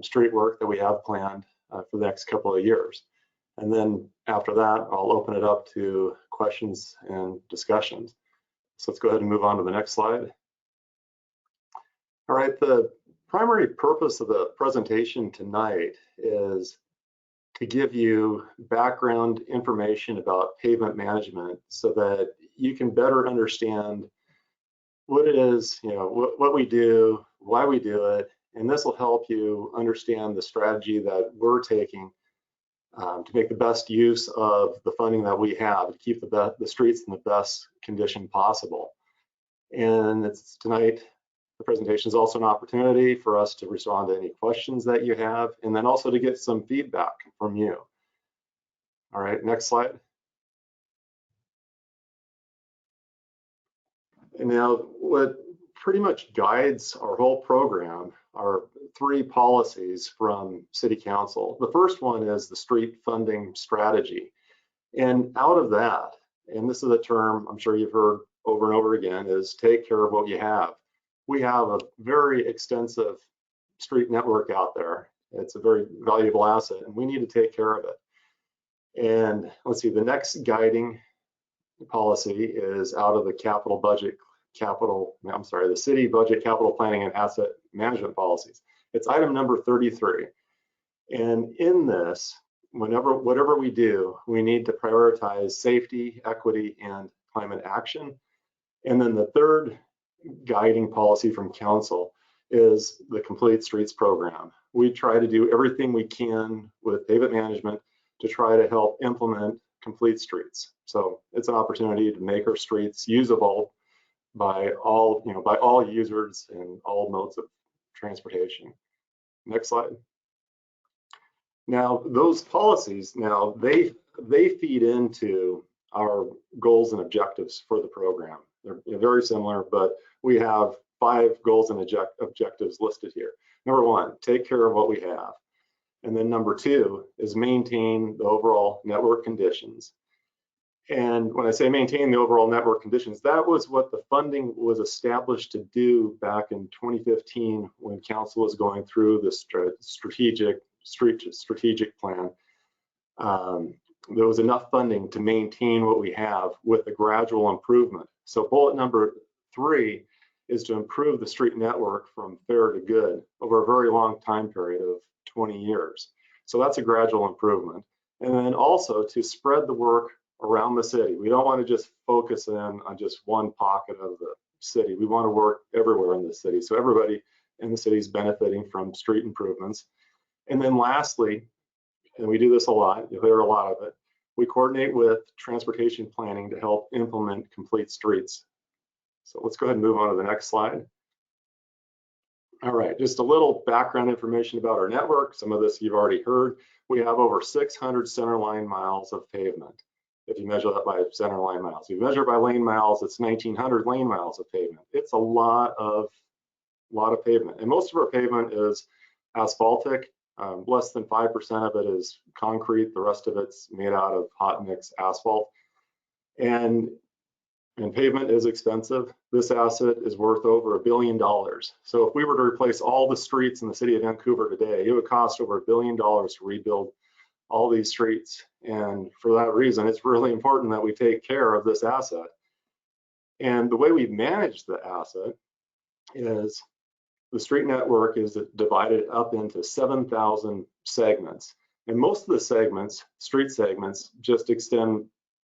street work that we have planned for the next couple of years. And then after that, I'll open it up to questions and discussions. So let's go ahead and move on to the next slide. All right, the primary purpose of the presentation tonight is to give you background information about pavement management so that you can better understand what it is, what we do, why we do it, and this will help you understand the strategy that we're taking to make the best use of the funding that we have to keep the streets in the best condition possible. And tonight, the presentation is also an opportunity for us to respond to any questions that you have, and then also to get some feedback from you. All right, next slide. And now what pretty much guides our whole program are three policies from City Council. The first one is the street funding strategy. And out of that, and this is a term I'm sure you've heard over and over again, is take care of what you have. We have a very extensive street network out there. It's a very valuable asset and we need to take care of it. And let's see, the next guiding policy is out of the the city budget, capital planning and asset management policies. It's item number 33. And in this, whatever we do, we need to prioritize safety, equity, and climate action. And then the third guiding policy from council is the Complete Streets program. We try to do everything we can with pavement management to try to help implement complete streets. So it's an opportunity to make our streets usable by all, by all users and all modes of transportation. Next slide. Now, those policies, they feed into our goals and objectives for the program. They're very similar, but we have 5 goals and objectives listed here. Number 1, take care of what we have. And then number 2 is maintain the overall network conditions. And when I say maintain the overall network conditions, that was what the funding was established to do back in 2015 when council was going through the strategic plan. There was enough funding to maintain what we have with a gradual improvement. So bullet number 3 is to improve the street network from fair to good over a very long time period of 20 years. So that's a gradual improvement. And then also to spread the work around the city. We don't want to just focus in on just one pocket of the city. We want to work everywhere in the city. So everybody in the city is benefiting from street improvements. And then lastly, and we do this a lot, you'll hear a lot of it, we coordinate with transportation planning to help implement complete streets. So let's go ahead and move on to the next slide. All right, just a little background information about our network. Some of this you've already heard. We have over 600 centerline miles of pavement, if you measure that by centerline miles. If you measure by lane miles, it's 1,900 lane miles of pavement. It's a lot of pavement. And most of our pavement is asphaltic. Less than 5% of it is concrete. The rest of it's made out of hot mix asphalt. And pavement is expensive. This asset is worth over $1 billion. So if we were to replace all the streets in the city of Vancouver today, it would cost over $1 billion to rebuild all these streets. And for that reason, it's really important that we take care of this asset. And the way we manage the asset is the street network is divided up into 7,000 segments. And most of the segments, street segments, just extend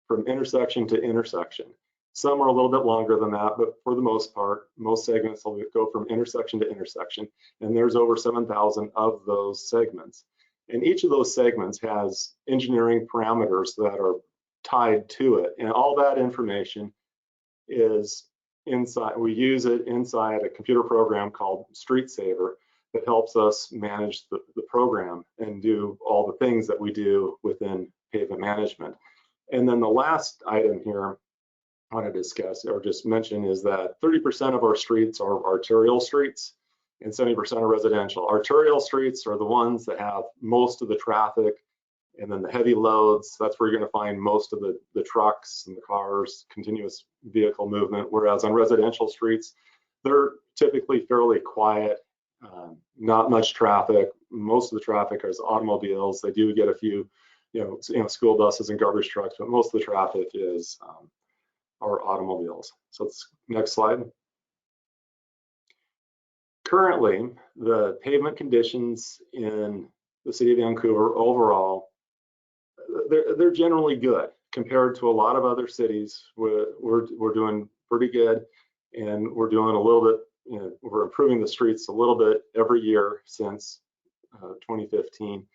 from intersection to intersection. Some are a little bit longer than that, but for the most part, most segments will go from intersection to intersection. And there's over 7,000 of those segments. And each of those segments has engineering parameters that are tied to it. And all that information is inside, we use it inside a computer program called Street Saver that helps us manage the program and do all the things that we do within pavement management. And then the last item here I want to discuss or just mention is that 30% of our streets are arterial streets and 70% are residential. Arterial streets are the ones that have most of the traffic, and then the heavy loads, that's where you're going to find most of the trucks and the cars, continuous vehicle movement, whereas on residential streets, they're typically fairly quiet, not much traffic. Most of the traffic is automobiles. They do get a few, school buses and garbage trucks, but most of the traffic is our automobiles. So let's, next slide. Currently, the pavement conditions in the city of Vancouver overall, they're generally good compared to a lot of other cities. We're doing pretty good, and we're doing a little bit, we're improving the streets a little bit every year since 2015.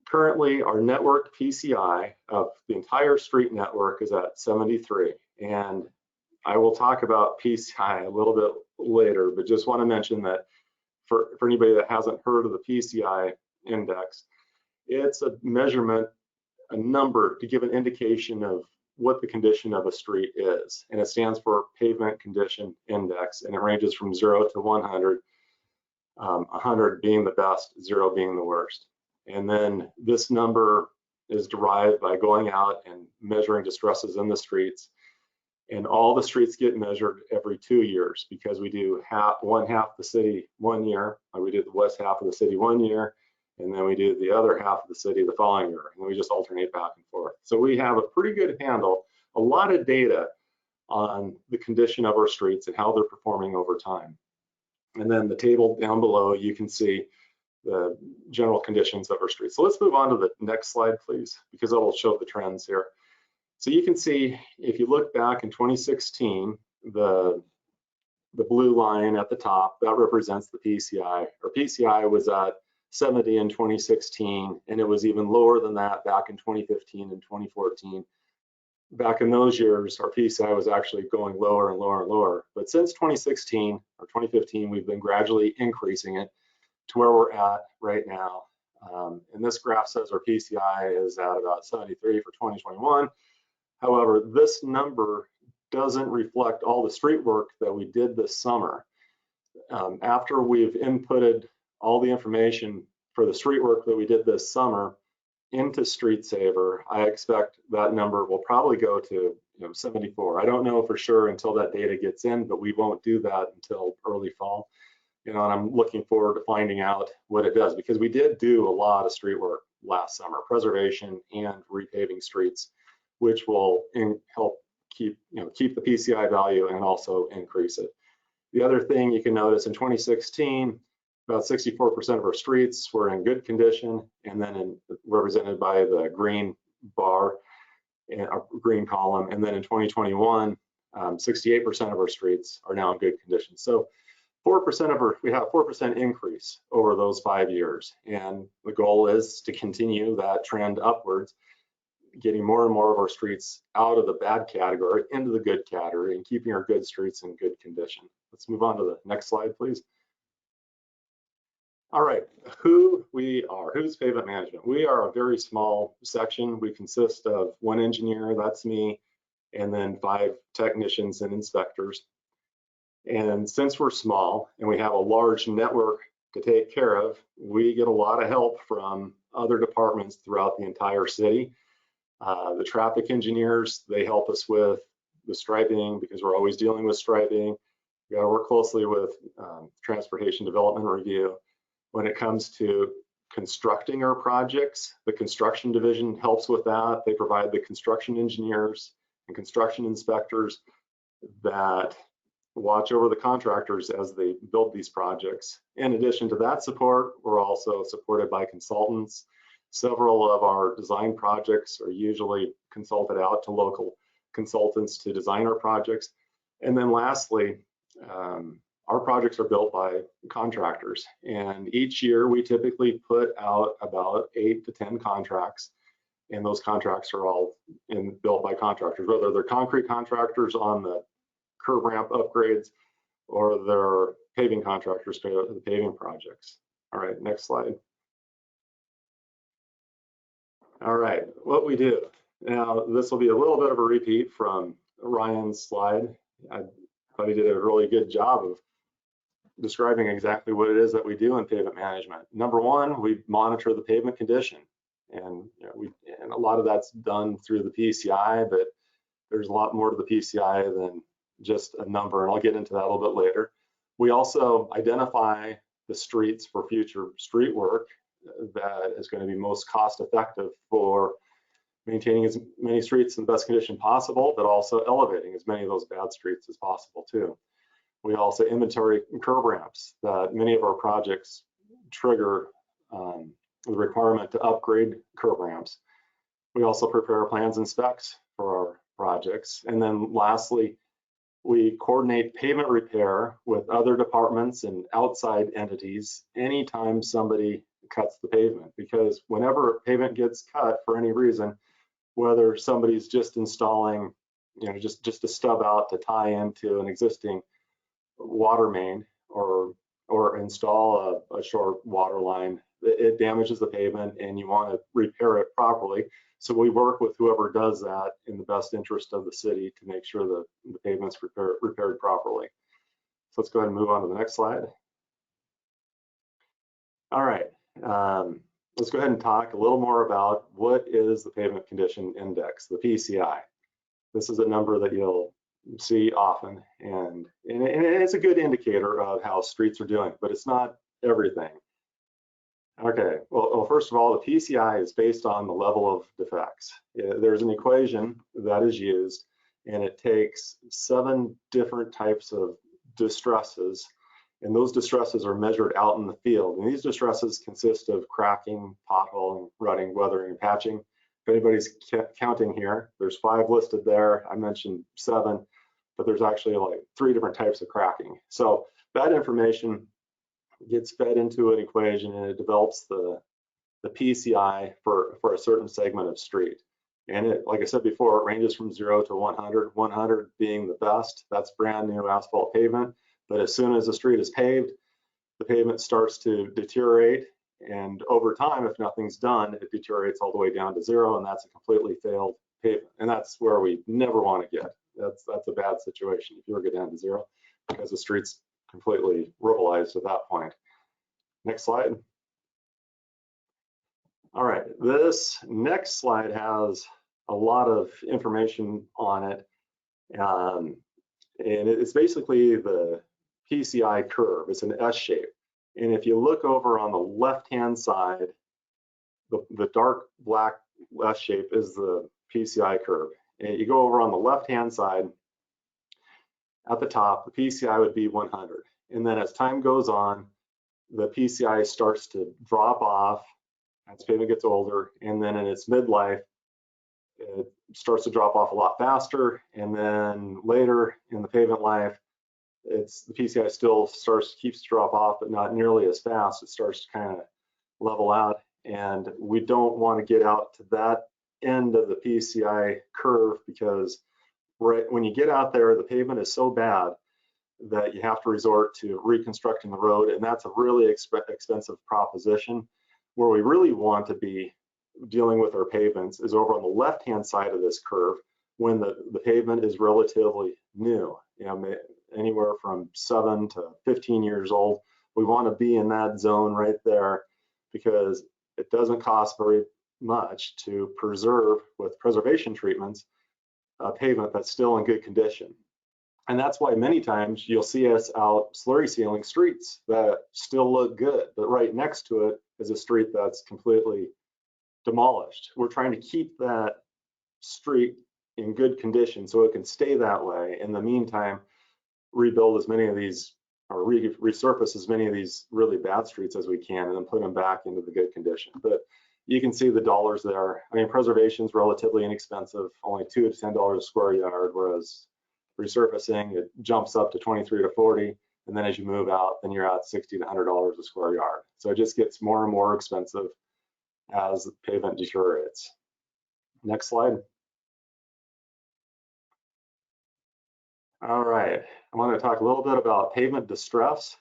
Currently, our network PCI of the entire street network is at 73, and I will talk about PCI a little bit later, but just want to mention that for anybody that hasn't heard of the PCI index, it's a measurement, a number to give an indication of what the condition of a street is, and it stands for Pavement Condition Index, and it ranges from 0 to 100, 100 being the best, 0 being the worst. And then this number is derived by going out and measuring distresses in the streets, and all the streets get measured every 2 years because we do one half the city 1 year, we do the west half of the city 1 year, and then we do the other half of the city the following year, and we just alternate back and forth. So we have a pretty good handle, a lot of data on the condition of our streets and how they're performing over time. And then the table down below, you can see the general conditions of our streets. So let's move on to the next slide, please, because it will show the trends here. So you can see, if you look back in 2016, the blue line at the top, that represents the PCI. Our PCI was at 70 in 2016, and it was even lower than that back in 2015 and 2014. Back in those years, our PCI was actually going lower and lower and lower. But since 2016 or 2015, we've been gradually increasing it to where we're at right now. And this graph says our PCI is at about 73 for 2021. However, this number doesn't reflect all the street work that we did this summer. After we've inputted all the information for the street work that we did this summer into Street Saver, I expect that number will probably go to 74. I don't know for sure until that data gets in, but we won't do that until early fall. And I'm looking forward to finding out what it does, because we did do a lot of street work last summer, preservation and repaving streets, which will help keep the PCI value and also increase it. The other thing you can notice in 2016, about 64% of our streets were in good condition, and then represented by the green bar, green column. And then in 2021, 68% of our streets are now in good condition. So we have a 4% increase over those 5 years. And the goal is to continue that trend upwards, getting more and more of our streets out of the bad category into the good category and keeping our good streets in good condition. Let's move on to the next slide, please. All right, who we are, who's Pavement Management? We are a very small section. We consist of 1 engineer, that's me, and then 5 technicians and inspectors. And since we're small and we have a large network to take care of, we get a lot of help from other departments throughout the entire city. The traffic engineers, they help us with the striping because we're always dealing with striping. We gotta work closely with Transportation Development Review. When it comes to constructing our projects, the construction division helps with that. They provide the construction engineers and construction inspectors that watch over the contractors as they build these projects. In addition to that support, we're also supported by consultants. Several of our design projects are usually consulted out to local consultants to design our projects. And then lastly, our projects are built by contractors. And each year we typically put out about 8 to 10 contracts. And those contracts are all built by contractors, whether they're concrete contractors on the curb ramp upgrades or they're paving contractors for the paving projects. All right, next slide. All right, what we do. Now, this will be a little bit of a repeat from Ryan's slide. I thought he did a really good job of describing exactly what it is that we do in pavement management. Number one, we monitor the pavement condition. And, and a lot of that's done through the PCI, but there's a lot more to the PCI than just a number, and I'll get into that a little bit later. We also identify the streets for future street work that is going to be most cost effective for maintaining as many streets in the best condition possible, but also elevating as many of those bad streets as possible too. We also inventory curb ramps that many of our projects trigger the requirement to upgrade curb ramps. We also prepare plans and specs for our projects. And then lastly, we coordinate pavement repair with other departments and outside entities anytime somebody cuts the pavement, because whenever pavement gets cut for any reason, whether somebody's just installing, just a stub out to tie into an existing water main or install a short water line, it damages the pavement and you want to repair it properly. So we work with whoever does that in the best interest of the city to make sure that the pavement's repaired properly. So let's go ahead and move on to the next slide. All right, let's go ahead and talk a little more about what is the Pavement Condition Index, the PCI. This is a number that you'll see often, and it's a good indicator of how streets are doing, but it's not everything. Okay, well, first of all, the PCI is based on the level of defects. There's an equation that is used, and it takes 7 different types of distresses And those distresses are measured out in the field. And these distresses consist of cracking, potholing, rutting, weathering, and patching. If anybody's counting here, there's 5 listed there. I mentioned 7, but there's actually like 3 different types of cracking. So that information gets fed into an equation, and it develops the PCI for a certain segment of street. And it, like I said before, it ranges from 0 to 100, 100 being the best. That's brand new asphalt pavement. But as soon as the street is paved, the pavement starts to deteriorate. And over time, if nothing's done, it deteriorates all the way down to 0, and that's a completely failed pavement. And that's where we never want to get. That's a bad situation if you ever get down to 0, because the street's completely ruralized at that point. Next slide. All right, this next slide has a lot of information on it. And it's basically the PCI curve. It's an S shape. And if you look over on the left-hand side, the dark black S shape is the PCI curve. And you go over on the left-hand side, at the top, the PCI would be 100. And then as time goes on, the PCI starts to drop off as pavement gets older, and then in its midlife, it starts to drop off a lot faster. And then later in the pavement life, the PCI still keeps to drop off, but not nearly as fast. It starts to kind of level out, and we don't want to get out to that end of the PCI curve, because right when you get out there, the pavement is so bad that you have to resort to reconstructing the road, and that's a really expensive proposition. Where we really want to be dealing with our pavements is over on the left-hand side of this curve, when the pavement is relatively new, anywhere from 7 to 15 years old. We want to be in that zone right there, because it doesn't cost very much to preserve with preservation treatments a pavement that's still in good condition. And that's why many times you'll see us out slurry sealing streets that still look good, but right next to it is a street that's completely demolished. We're trying to keep that street in good condition so it can stay that way. In the meantime, rebuild as many of these, or resurface as many of these really bad streets as we can, and then put them back into the good condition. But you can see the dollars there. I mean, preservation is relatively inexpensive, only $2 to $10 a square yard, whereas resurfacing, it jumps up to 23 to 40, and then as you move out, then you're at $60 to $100 a square yard. So it just gets more and more expensive as the pavement deteriorates. Next slide. All right, I want to talk a little bit about pavement distress.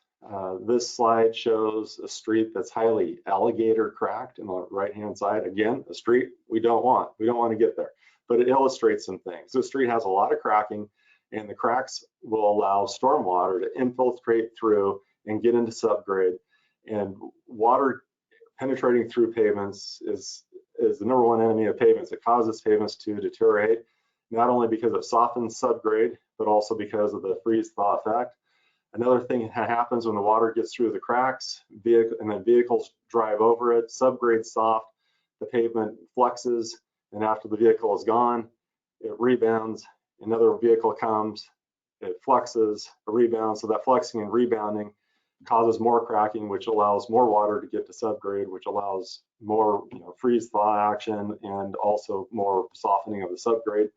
This slide shows a street that's highly alligator cracked on the right-hand side. Again, a street we don't want to get there, but it illustrates some things. The street has a lot of cracking, and the cracks will allow stormwater to infiltrate through and get into subgrade. And water penetrating through pavements is the #1 enemy of pavements. It causes pavements to deteriorate, not only because it softens subgrade, but also because of the freeze-thaw effect. Another thing that happens when the water gets through the cracks, and then vehicles drive over it, subgrade's soft, the pavement flexes, and after the vehicle is gone, it rebounds. Another vehicle comes, it flexes, it rebounds. So that flexing and rebounding causes more cracking, which allows more water to get to subgrade, which allows more freeze-thaw action and also more softening of the subgrade.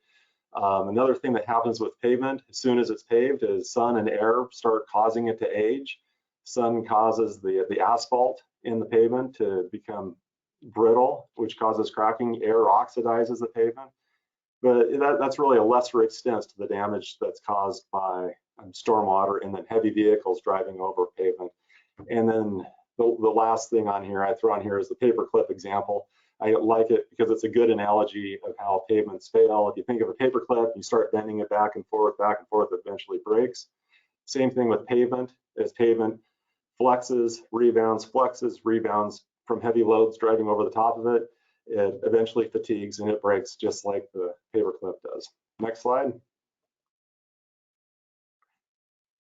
Another thing that happens with pavement, as soon as it's paved, is sun and air start causing it to age. Sun causes the asphalt in the pavement to become brittle, which causes cracking. Air oxidizes the pavement. But that's really a lesser extent to the damage that's caused by stormwater and then heavy vehicles driving over pavement. And then the last thing on here I throw on here is the paperclip example. I like it because it's a good analogy of how pavements fail. If you think of a paperclip, you start bending it back and forth, it eventually breaks. Same thing with pavement. As pavement flexes, rebounds from heavy loads driving over the top of it, it eventually fatigues and it breaks just like the paperclip does. Next slide.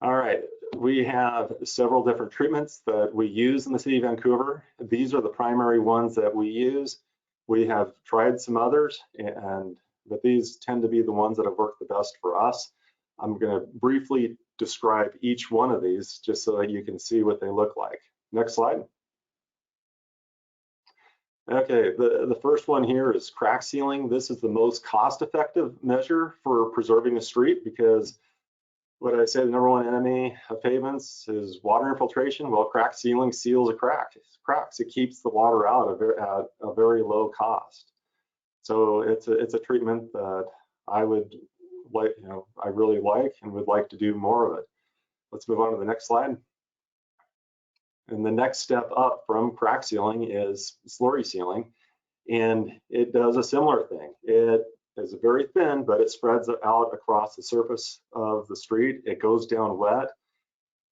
All right, we have several different treatments that we use in the city of Vancouver. These are the primary ones that we use. We have tried some others, but these tend to be the ones that have worked the best for us. I'm going to briefly describe each one of these just so that you can see what they look like. Next slide. Okay, the first one here is crack sealing. This is the most cost-effective measure for preserving a street because what I say, the number one enemy of pavements is water infiltration. Well, crack sealing seals cracks. It keeps the water out at a very low cost. So it's a treatment that I would like, I really like and would like to do more of it. Let's move on to the next slide. And the next step up from crack sealing is slurry sealing. And it does a similar thing. It is very thin, but it spreads out across the surface of the street. It goes down wet.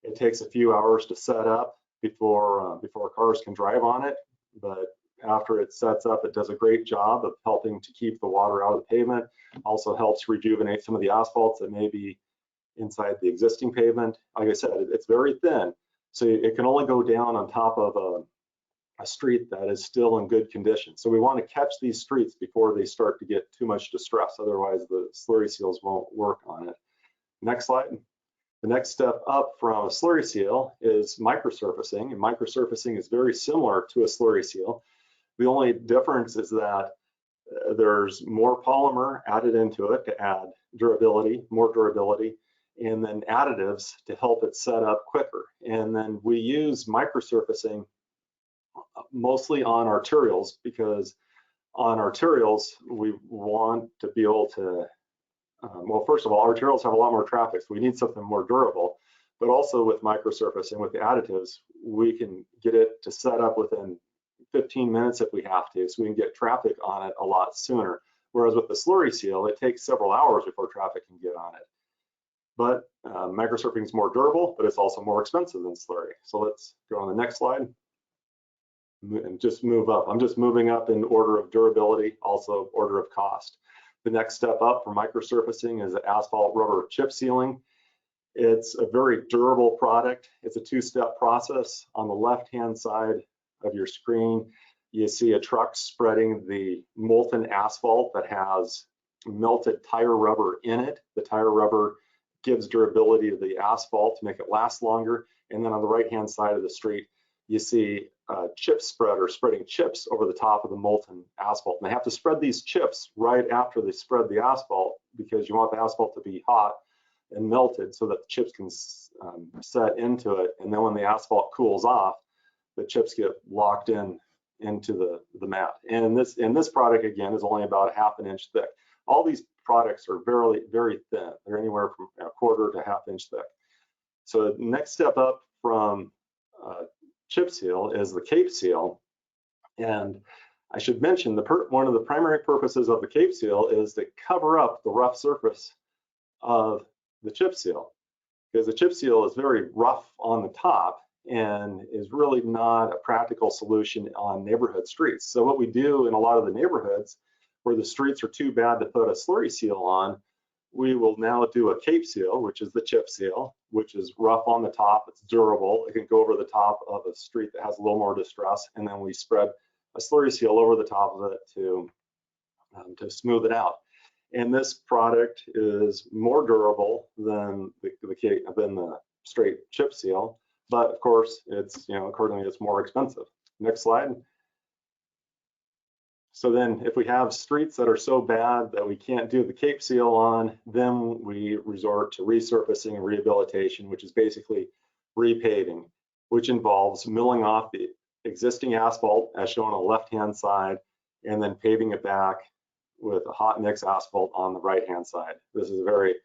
It takes a few hours to set up before cars can drive on it. But after it sets up, it does a great job of helping to keep the water out of the pavement. Also helps rejuvenate some of the asphalts that may be inside the existing pavement. Like I said, it's very thin. So it can only go down on top of a street that is still in good condition. So we want to catch these streets before they start to get too much distress. Otherwise, the slurry seals won't work on it. Next slide. The next step up from a slurry seal is microsurfacing. And microsurfacing is very similar to a slurry seal. The only difference is that there's more polymer added into it to add durability, more durability, and then additives to help it set up quicker. And then we use microsurfacing mostly on arterials because on arterials, we want to be able to, well, first of all, arterials have a lot more traffic, so we need something more durable. But also with microsurfacing, with the additives, we can get it to set up within 15 minutes if we have to, so we can get traffic on it a lot sooner. Whereas with the slurry seal, it takes several hours before traffic can get on it. But microsurfacing is more durable, but it's also more expensive than slurry. So let's go on the next slide and just move up. I'm just moving up in order of durability, also order of cost. The next step up for microsurfacing is asphalt rubber chip sealing. It's a very durable product. It's a two-step process. On the left-hand side of your screen, you see a truck spreading the molten asphalt that has melted tire rubber in it. The tire rubber gives durability to the asphalt to make it last longer. And then on the right-hand side of the street, you see a chip spreader spreading chips over the top of the molten asphalt. And they have to spread these chips right after they spread the asphalt because you want the asphalt to be hot and melted so that the chips can set into it. And then when the asphalt cools off, the chips get locked into the mat. And this product, again, is only about a ½ inch thick. All these products are very, very thin. They're anywhere from a quarter to ½ inch thick. So the next step up from chip seal is the cape seal. And I should mention one of the primary purposes of the cape seal is to cover up the rough surface of the chip seal, because the chip seal is very rough on the top and is really not a practical solution on neighborhood streets. So what we do in a lot of the neighborhoods where the streets are too bad to put a slurry seal on, we will now do a cape seal, which is the chip seal, which is rough on the top, it's durable, it can go over the top of a street that has a little more distress, and then we spread a slurry seal over the top of it to smooth it out. And this product is more durable than the straight chip seal, but of course, it's accordingly it's more expensive. Next slide. So then if we have streets that are so bad that we can't do the cape seal on, then we resort to resurfacing and rehabilitation, which is basically repaving, which involves milling off the existing asphalt as shown on the left-hand side, and then paving it back with a hot mix asphalt on the right-hand side. This is a very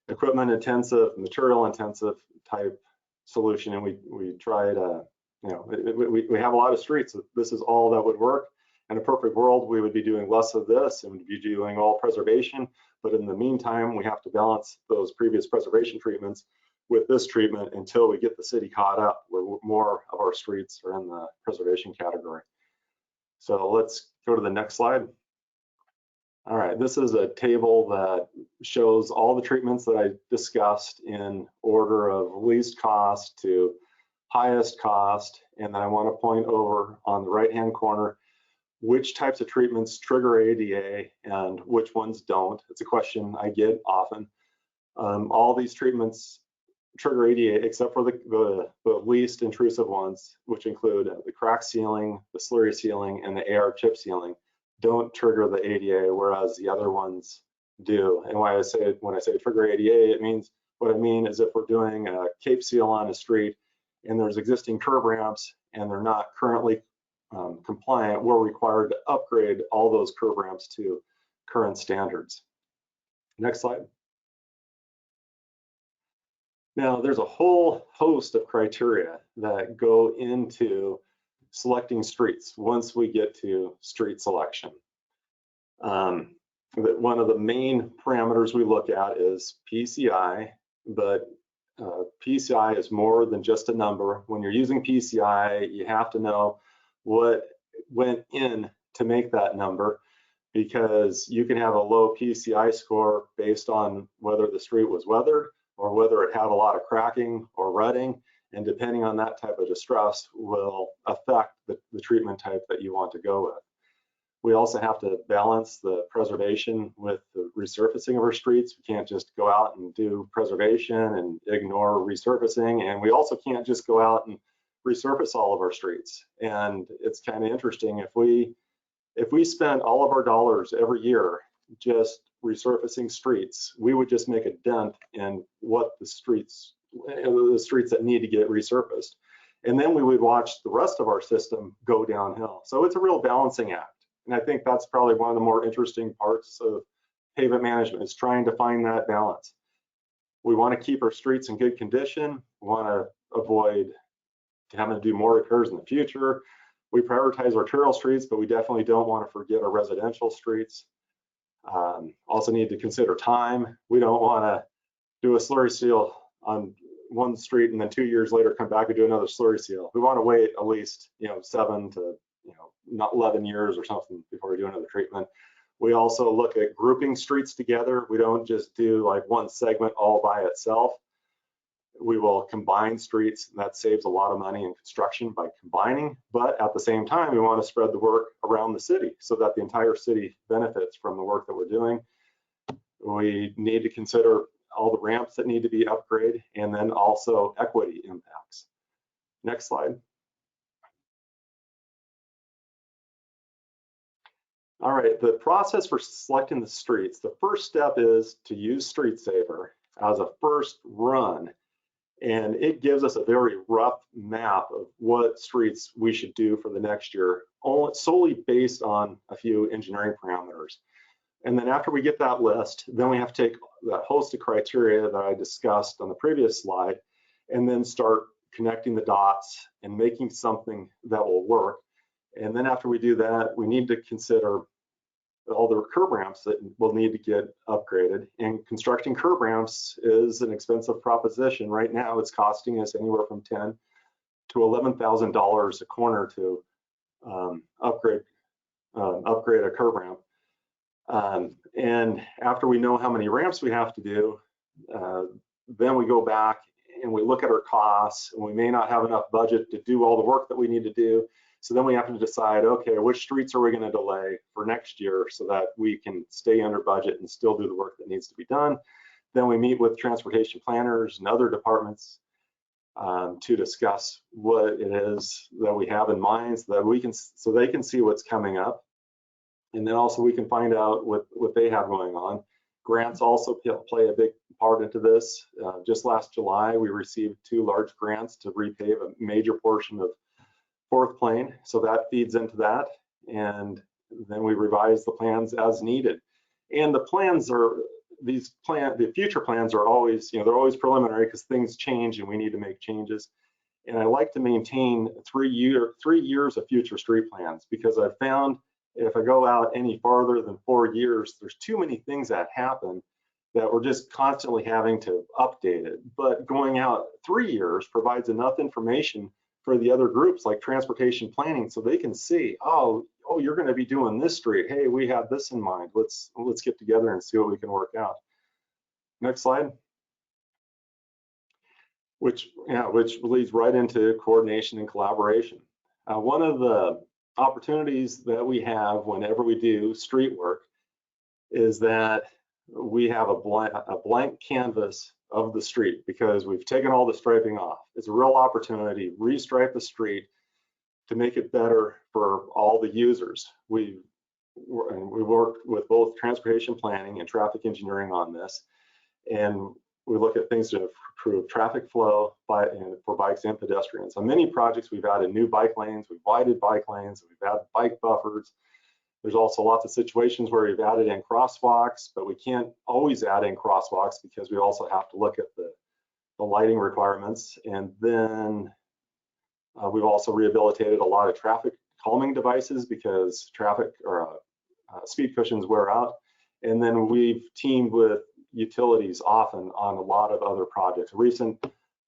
equipment intensive, material intensive type solution, and we try to, we have a lot of streets. This is all that would work. In a perfect world, we would be doing less of this and we'd be doing all preservation. But in the meantime, we have to balance those previous preservation treatments with this treatment until we get the city caught up, where more of our streets are in the preservation category. So let's go to the next slide. All right, this is a table that shows all the treatments that I discussed in order of least cost to highest cost. And then I want to point over on the right-hand corner which types of treatments trigger ADA and which ones don't. It's a question I get often. All these treatments trigger ADA except for the least intrusive ones, which include the crack sealing, the slurry sealing, and the AR chip sealing, don't trigger the ADA, whereas the other ones do. And when I say trigger ADA, it means, what I mean is if we're doing a cape seal on a street and there's existing curb ramps and they're not currently compliant, we're required to upgrade all those curb ramps to current standards. Next slide. Now, there's a whole host of criteria that go into selecting streets once we get to street selection. One of the main parameters we look at is PCI, but PCI is more than just a number. When you're using PCI, you have to know what went in to make that number, because you can have a low PCI score based on whether the street was weathered or whether it had a lot of cracking or rutting, and depending on that type of distress will affect the treatment type that you want to go with. We also have to balance the preservation with the resurfacing of our streets. We can't just go out and do preservation and ignore resurfacing, and we also can't just go out and resurface all of our streets. And it's kind of interesting, if we spent all of our dollars every year just resurfacing streets, we would just make a dent in what the streets that need to get resurfaced. And then we would watch the rest of our system go downhill. So it's a real balancing act. And I think that's probably one of the more interesting parts of pavement management, is trying to find that balance. We want to keep our streets in good condition. We want to avoid having to do more repairs in the future. We prioritize arterial streets, but we definitely don't want to forget our residential streets. Also need to consider time. We don't want to do a slurry seal on one street and then 2 years later come back and do another slurry seal. We want to wait at least 7 to not 11 years or something before we do another treatment. We also look at grouping streets together. We don't just do like one segment all by itself. We will combine streets, and that saves a lot of money in construction by combining, but at the same time, we want to spread the work around the city so that the entire city benefits from the work that we're doing. We need to consider all the ramps that need to be upgraded, and then also equity impacts. Next slide. All right, the process for selecting the streets, the first step is to use Street Saver as a first run. And it gives us a very rough map of what streets we should do for the next year, solely based on a few engineering parameters. And then after we get that list, then we have to take that host of criteria that I discussed on the previous slide, and then start connecting the dots and making something that will work. And then after we do that, we need to consider all the curb ramps that will need to get upgraded. And constructing curb ramps is an expensive proposition. Right now, it's costing us anywhere from $10,000 to $11,000 a corner to upgrade a curb ramp. And after we know how many ramps we have to do, then we go back and we look at our costs, and we may not have enough budget to do all the work that we need to do. So then we have to decide, okay, which streets are we going to delay for next year so that we can stay under budget and still do the work that needs to be done. Then we meet with transportation planners and other departments to discuss what it is that we have in mind, so they can see what's coming up. And then also we can find out what they have going on. Grants also play a big part into this. Just last July, we received 2 large grants to repave a major portion of 4th Plain, so that feeds into that, and then we revise the plans as needed. And the plans are the future plans are always, they're always preliminary because things change and we need to make changes. And I like to maintain 3 years of future street plans, because I've found if I go out any farther than 4 years, there's too many things that happen that we're just constantly having to update it. But going out 3 years provides enough information for the other groups like transportation planning, so they can see, oh, you're going to be doing this street. Hey, we have this in mind. Let's get together and see what we can work out. Next slide. Which leads right into coordination and collaboration. One of the opportunities that we have whenever we do street work is that we have a blank canvas of the street because we've taken all the striping off. It's a real opportunity, restripe the street to make it better for all the users. We worked with both transportation planning and traffic engineering on this, and we look at things to improve traffic flow for bikes and pedestrians. On many projects, we've added new bike lanes, we've widened bike lanes, we've added bike buffers. There's also lots of situations where we've added in crosswalks, but we can't always add in crosswalks because we also have to look at the lighting requirements. And then we've also rehabilitated a lot of traffic calming devices because traffic or speed cushions wear out. And then we've teamed with utilities often on a lot of other projects. A recent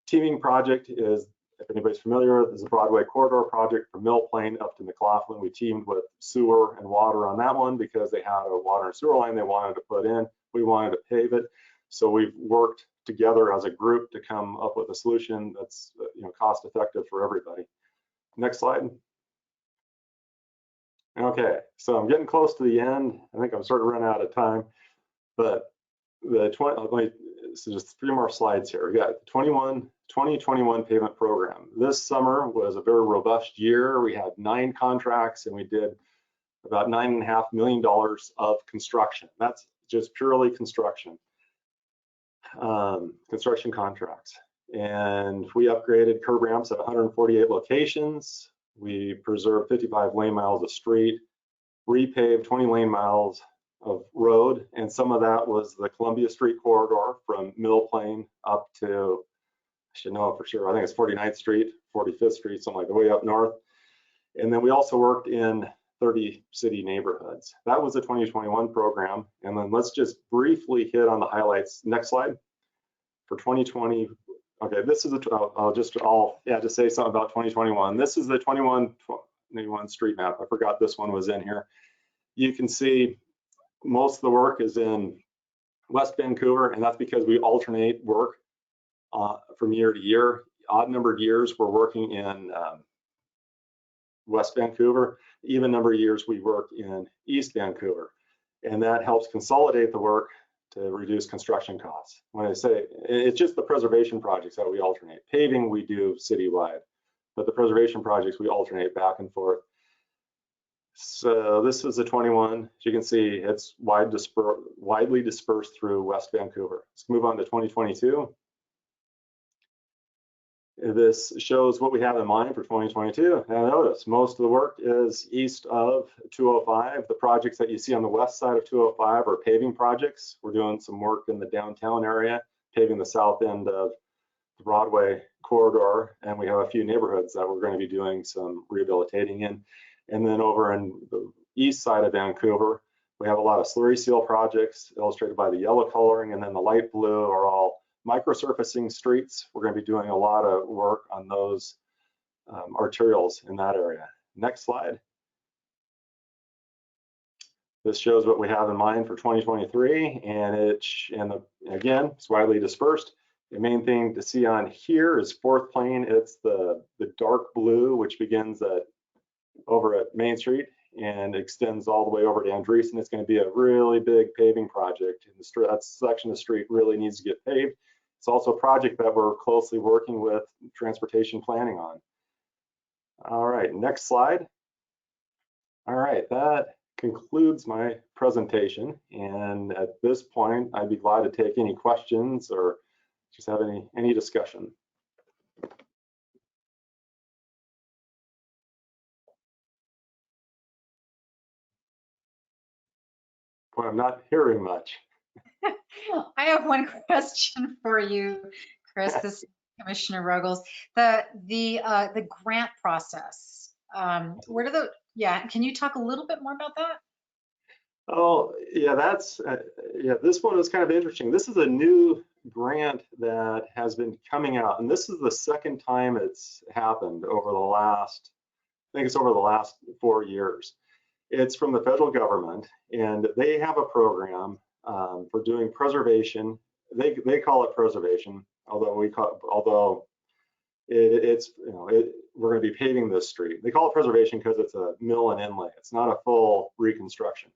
teaming project is, if anybody's familiar with, is a Broadway corridor project from Mill Plain up to McLaughlin. We teamed with sewer and water on that one because they had a water and sewer line they wanted to put in. We wanted to pave it. So we've worked together as a group to come up with a solution that's cost effective for everybody. Next slide. Okay, so I'm getting close to the end. I think I'm starting to run out of time, but so just 3 more slides here. We got the 2021 pavement program. This summer was a very robust year. We had 9 contracts and we did about $9.5 million of construction. That's just purely construction contracts. And we upgraded curb ramps at 148 locations. We preserved 55 lane miles of street, repaved 20 lane miles of road, and some of that was the Columbia Street corridor from Mill Plain up to, I should know for sure, I think it's 49th Street, 45th Street, something like the way up north. And then we also worked in 30 city neighborhoods. That was the 2021 program. And then let's just briefly hit on the highlights. Next slide. For 2020, okay, this is I'll just say something about 2021. This is the 21 street map. I forgot this one was in here. You can see most of the work is in West Vancouver, and that's because we alternate work from year to year. Odd numbered years we're working in West Vancouver. Even number of years we work in East Vancouver, and that helps consolidate the work to reduce construction costs. When I say it's just the preservation projects that we alternate. Paving we do citywide, but the preservation projects we alternate back and forth. So this is the 21. As you can see, it's widely dispersed through West Vancouver. Let's move on to 2022. This shows what we have in mind for 2022. Now notice most of the work is east of 205. The projects that you see on the west side of 205 are paving projects. We're doing some work in the downtown area, paving the south end of the Broadway corridor, and we have a few neighborhoods that we're going to be doing some rehabilitating in. And then over in the east side of Vancouver, we have a lot of slurry seal projects illustrated by the yellow coloring, and then the light blue are all microsurfacing streets. We're going to be doing a lot of work on those arterials in that area. Next slide. This shows what we have in mind for 2023, and again, it's widely dispersed. The main thing to see on here is fourth plane. It's the dark blue, which begins over at Main Street and extends all the way over to Andreessen. It's going to be a really big paving project. And that section of the street really needs to get paved. It's also a project that we're closely working with transportation planning on. All right, next slide. All right, that concludes my presentation. And at this point, I'd be glad to take any questions or just have any discussion. Well, I'm not hearing much. I have one question for you, Chris. This is Commissioner Ruggles. The grant process. Can you talk a little bit more about that? Oh, yeah, this one is kind of interesting. This is a new grant that has been coming out, and this is the second time it's happened over the last, I think it's over the last 4 years. It's from the federal government, and they have a program for doing preservation. They call it preservation, although we're going to be paving this street. They call it preservation because it's a mill and inlay. It's not a full reconstruction.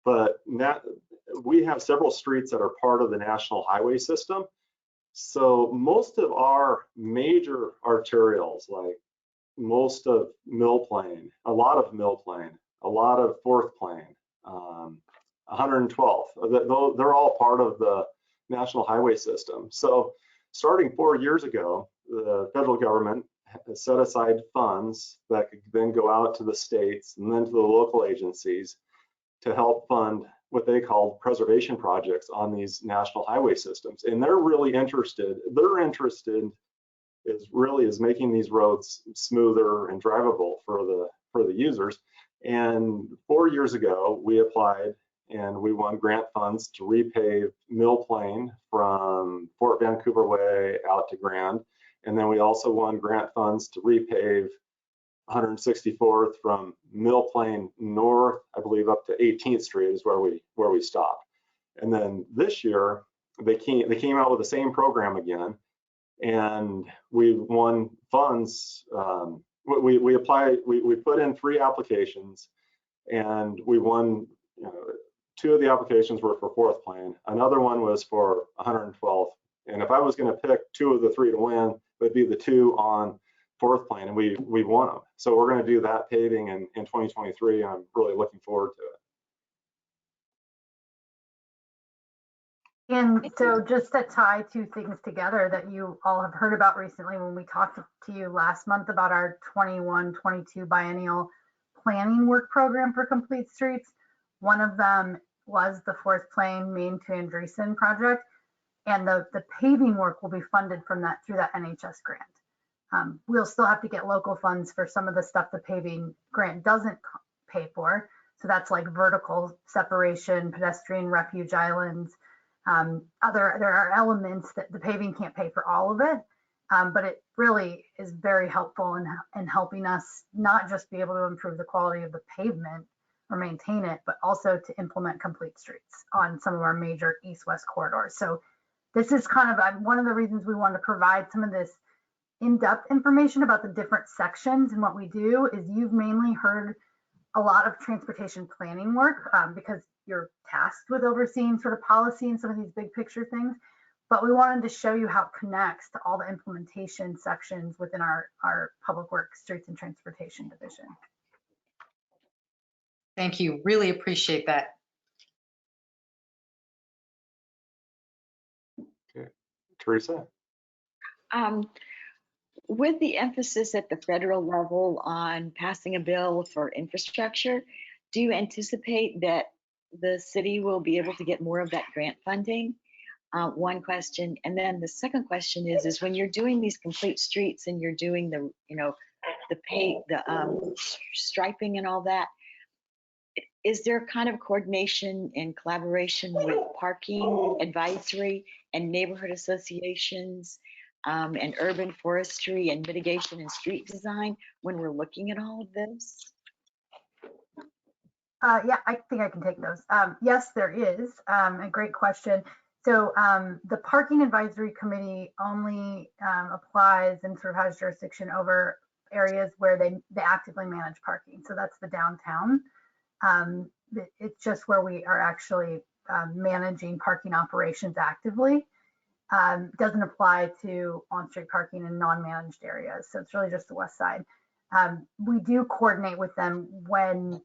But we have several streets that are part of the national highway system, So most of our major arterials, like most of Mill Plain, a lot of Mill Plain, a lot of Fourth Plain, 112th, they're all part of the National Highway System. So starting 4 years ago, the federal government set aside funds that could then go out to the states and then to the local agencies to help fund what they call preservation projects on these national highway systems. And they're really interested, is making these roads smoother and drivable for the users. And 4 years ago, we applied and we won grant funds to repave Mill Plain from Fort Vancouver Way out to Grand. And then we also won grant funds to repave 164th from Mill Plain north, I believe, up to 18th Street is where we stopped. And then this year they came out with the same program again, and we won funds. We applied. We put in 3 applications, and we won. 2 of the applications were for Fourth Plain. Another one was for 112th. And if I was going to pick 2 of the 3 to win, it would be the 2 on Fourth Plain, and we won them. So we're going to do that paving in 2023, and I'm really looking forward to it. And so just to tie 2 things together that you all have heard about recently, when we talked to you last month about our 21-22 biennial planning work program for complete streets, one of them was the Fourth Plain Main to Andreessen project, and the paving work will be funded from that through that NHS grant. We'll still have to get local funds for some of the stuff the paving grant doesn't pay for. So that's like vertical separation, pedestrian refuge islands. There are elements that the paving can't pay for all of it, but it really is very helpful in helping us not just be able to improve the quality of the pavement or maintain it, but also to implement complete streets on some of our major east-west corridors. So this is kind of one of the reasons we want to provide some of this in-depth information about the different sections. And what we do is you've mainly heard a lot of transportation planning work because you're tasked with overseeing sort of policy and some of these big picture things. But we wanted to show you how it connects to all the implementation sections within our Public Works, Streets and Transportation Division. Thank you. Really appreciate that. Okay. Teresa? With the emphasis at the federal level on passing a bill for infrastructure, do you anticipate that the city will be able to get more of that grant funding? One question. And then the second question is when you're doing these complete streets and you're doing the striping and all that, is there kind of coordination and collaboration with parking advisory and neighborhood associations and urban forestry and mitigation and street design when we're looking at all of this? Yeah, I think I can take those. Yes, there is. A great question. So the Parking Advisory Committee only applies and sort of has jurisdiction over areas where they actively manage parking. So that's the downtown. It's just where we are actually managing parking operations actively. Doesn't apply to on-street parking in non-managed areas. So it's really just the west side. We do coordinate with them when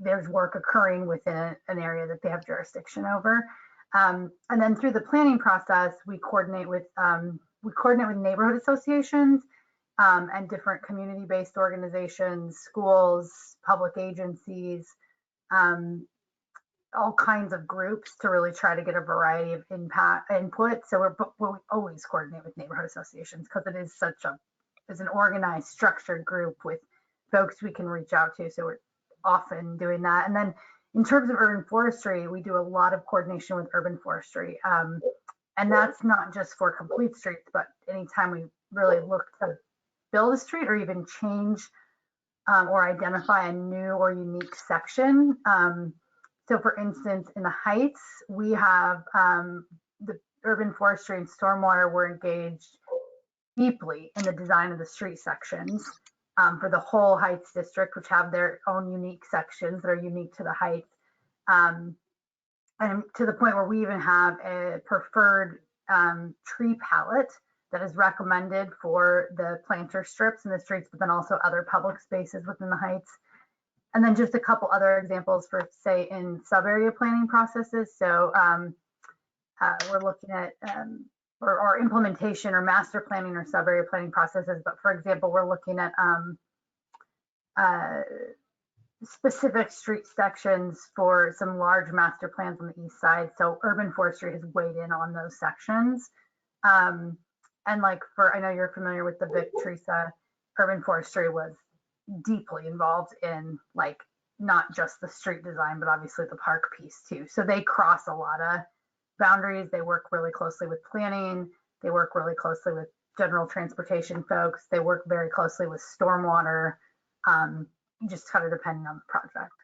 there's work occurring within an area that they have jurisdiction over. And then through the planning process, we coordinate with neighborhood associations and different community-based organizations, schools, public agencies, all kinds of groups to really try to get a variety of input. So we always coordinate with neighborhood associations because it is it's an organized, structured group with folks we can reach out to. So we're often doing that. And then in terms of urban forestry, we do a lot of coordination with urban forestry. And that's not just for complete streets, but anytime we really look to build a street or even change or identify a new or unique section. So for instance, in the Heights, we have the urban forestry and stormwater were engaged deeply in the design of the street sections for the whole Heights district, which have their own unique sections that are unique to the Heights. And to the point where we even have a preferred tree palette that is recommended for the planter strips in the streets, but then also other public spaces within the heights. And then just a couple other examples for, say, in sub-area planning processes. So we're looking at or implementation or master planning or sub-area planning processes. But for example, we're looking at specific street sections for some large master plans on the east side. So urban forestry has weighed in on those sections. And like I know you're familiar with the Vic, Teresa, urban forestry was deeply involved in like not just the street design, but obviously the park piece too. So they cross a lot of boundaries. They work really closely with planning. They work really closely with general transportation folks. They work very closely with stormwater, just kind of depending on the project.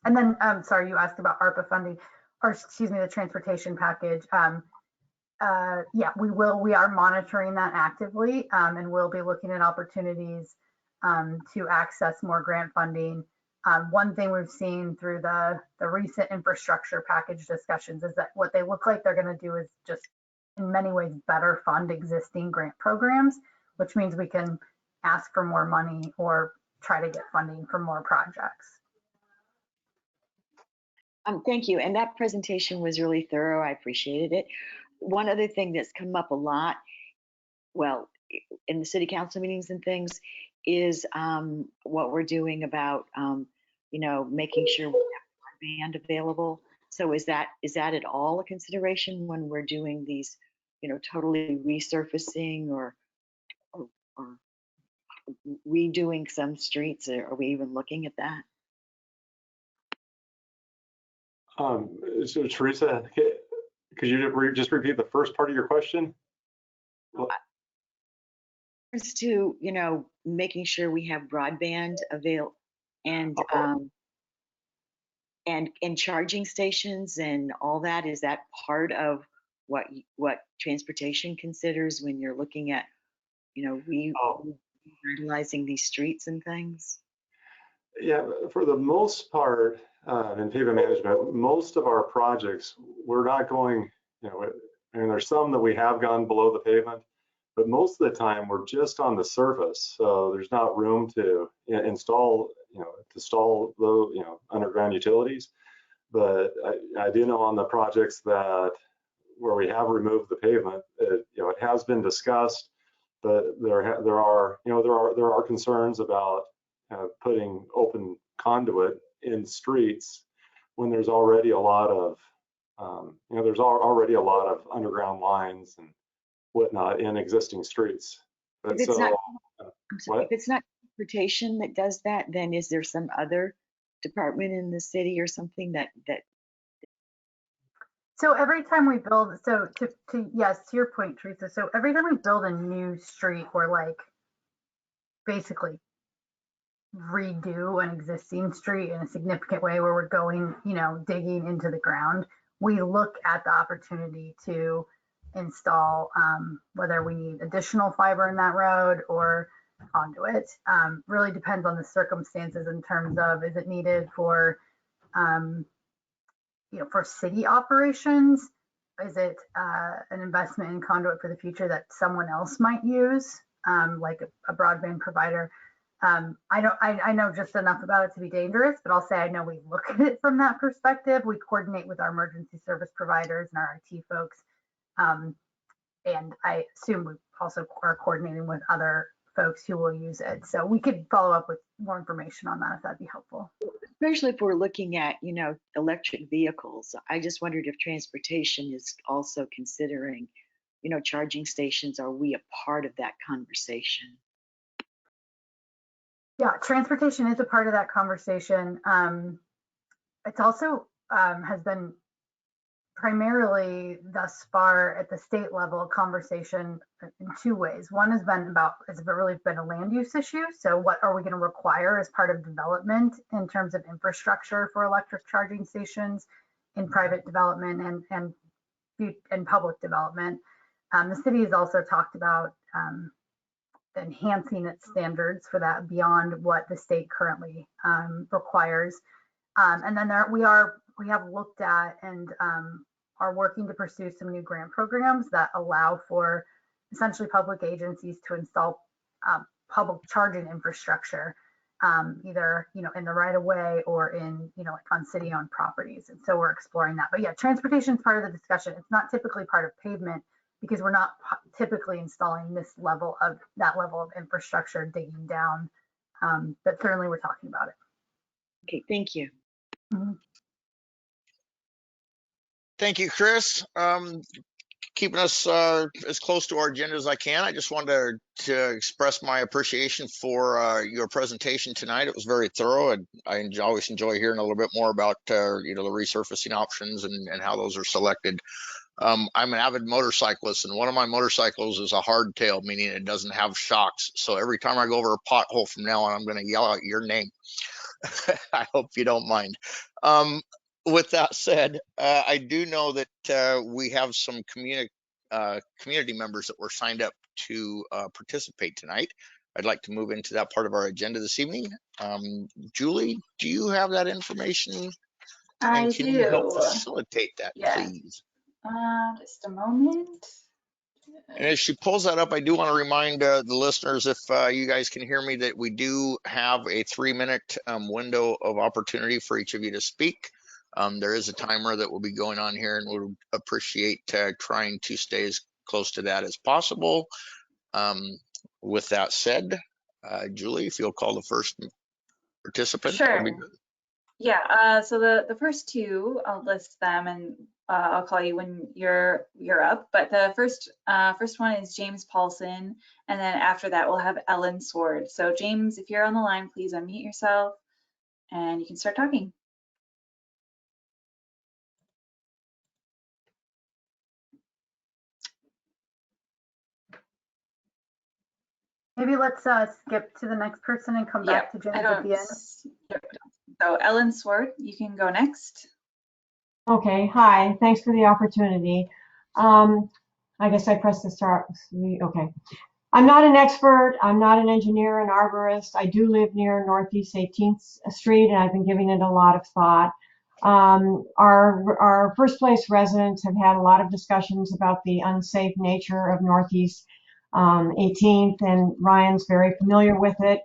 And then, sorry, you asked about ARPA funding, or excuse me, the transportation package. Yeah, we are monitoring that actively, and we'll be looking at opportunities to access more grant funding. One thing we've seen through the recent infrastructure package discussions is that what they look like they're going to do is just in many ways better fund existing grant programs, which means we can ask for more money or try to get funding for more projects. Thank you. And that presentation was really thorough. I appreciated it. One other thing that's come up a lot, well, in the city council meetings and things, is what we're doing about, you know, making sure we have broadband available. So is that at all a consideration when we're doing these, you know, totally resurfacing or redoing some streets? Are we even looking at that? So Teresa, could you just repeat the first part of your question? As to, you know, making sure we have broadband available and charging stations and all that, is that part of what transportation considers when you're looking at, you know, revitalizing these streets and things? Yeah, for the most part, in pavement management, most of our projects, we're not going, you know, and there's some that we have gone below the pavement, but most of the time we're just on the surface. So there's not room to install, you know, the, you know, underground utilities. But I do know on the projects that where we have removed the pavement, you know, it has been discussed, but there are concerns about putting open conduit in streets when there's already a lot of you know, there's already a lot of underground lines and whatnot in existing streets. But if it's not, what? If it's not transportation that does that, then is there some other department in the city or something that So every time we build, so yes, to your point, Teresa, so every time we build a new street, we're like basically redo an existing street in a significant way where we're going, you know, digging into the ground. We look at the opportunity to install whether we need additional fiber in that road or conduit. Really depends on the circumstances in terms of, is it needed for you know, for city operations? Is it an investment in conduit for the future that someone else might use, like a broadband provider? I know just enough about it to be dangerous, but I'll say I know we look at it from that perspective. We coordinate with our emergency service providers and our IT folks. And I assume we also are coordinating with other folks who will use it. So we could follow up with more information on that if that'd be helpful. especially if we're looking at, you know, electric vehicles? I just wondered if transportation is also considering, you know, charging stations. Are we a part of that conversation? Yeah, transportation is a part of that conversation. It's also has been primarily thus far at the state level a conversation in two ways. One has been about, it's really been a land use issue. So what are we going to require as part of development in terms of infrastructure for electric charging stations in private development and public development? The city has also talked about enhancing its standards for that beyond what the state currently requires. And then we have looked at and are working to pursue some new grant programs that allow for essentially public agencies to install public charging infrastructure, either in the right of way or in like on city-owned properties. And so we're exploring that. But yeah, transportation is part of the discussion. It's not typically part of pavement because we're not typically installing that level of infrastructure digging down. But certainly we're talking about it. Okay, thank you. Mhm. Thank you, Chris. Keeping us as close to our agenda as I can. I just wanted to express my appreciation for your presentation tonight. It was very thorough, and I always enjoy hearing a little bit more about the resurfacing options and how those are selected. I'm an avid motorcyclist, and one of my motorcycles is a hardtail, meaning it doesn't have shocks. So every time I go over a pothole from now on, I'm going to yell out your name. I hope you don't mind. With that said, I do know that we have some community members that were signed up to participate tonight. I'd like to move into that part of our agenda this evening. Julie, do you have that information? I and can you help do. facilitate that, Yes. please? Just a moment. And as she pulls that up, I do want to remind the listeners, if you guys can hear me, that we do have a 3-minute window of opportunity for each of you to speak. There is a timer that will be going on here, and we'll appreciate trying to stay as close to that as possible. With that said, Julie, if you'll call the first participant, that would be Sure. good. Yeah, so the first two, I'll list them and I'll call you when you're up. But the first one is James Paulson, and then after that we'll have Ellen Sword. So James, if you're on the line, please unmute yourself and you can start talking. Maybe let's skip to the next person and come back to James at the end. So Ellen Sword, you can go next. Okay, hi, thanks for the opportunity. I guess I pressed the start. Okay. I'm not an expert. I'm not an engineer, an arborist. I do live near Northeast 18th Street, and I've been giving it a lot of thought. Our first place residents have had a lot of discussions about the unsafe nature of Northeast 18th, and Ryan's very familiar with it.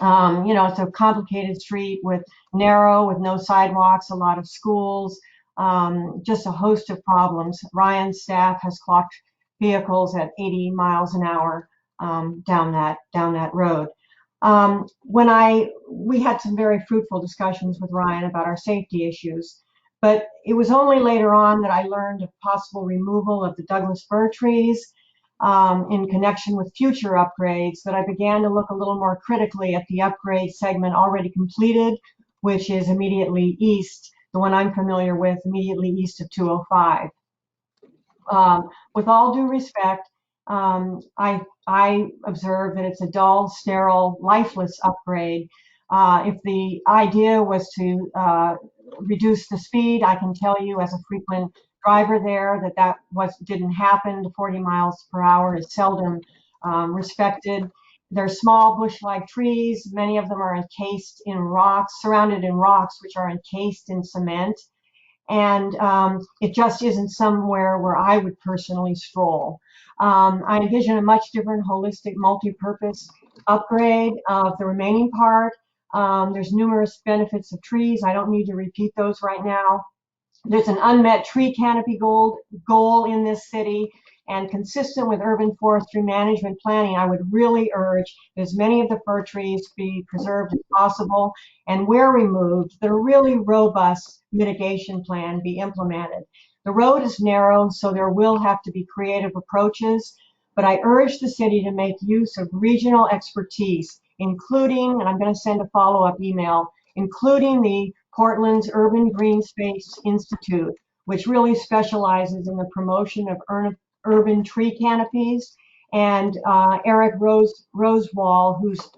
It's a complicated street with no sidewalks, a lot of schools, just a host of problems. Ryan's staff has clocked vehicles at 80 miles an hour down that road. We had some very fruitful discussions with Ryan about our safety issues, but it was only later on that I learned of possible removal of the Douglas fir trees in connection with future upgrades, that I began to look a little more critically at the upgrade segment already completed, which is immediately east, the one I'm familiar with, immediately east of 205. With all due respect, I observe that it's a dull, sterile, lifeless upgrade. If the idea was to reduce the speed, I can tell you as a frequent driver there that didn't happen. The 40 miles per hour is seldom respected. They're small bush-like trees. Many of them are encased in rocks, surrounded in rocks, which are encased in cement. And it just isn't somewhere where I would personally stroll. I envision a much different holistic multi-purpose upgrade of the remaining part. There's numerous benefits of trees. I don't need to repeat those right now. There's an unmet tree canopy goal in this city, and consistent with urban forestry management planning, I would really urge that as many of the fir trees be preserved as possible, and where removed, that a really robust mitigation plan be implemented. The road is narrow, so there will have to be creative approaches, but I urge the city to make use of regional expertise, including, and I'm going to send a follow-up email, including the Portland's Urban Green Space Institute, which really specializes in the promotion of urban tree canopies, and Eric Rosewall, who's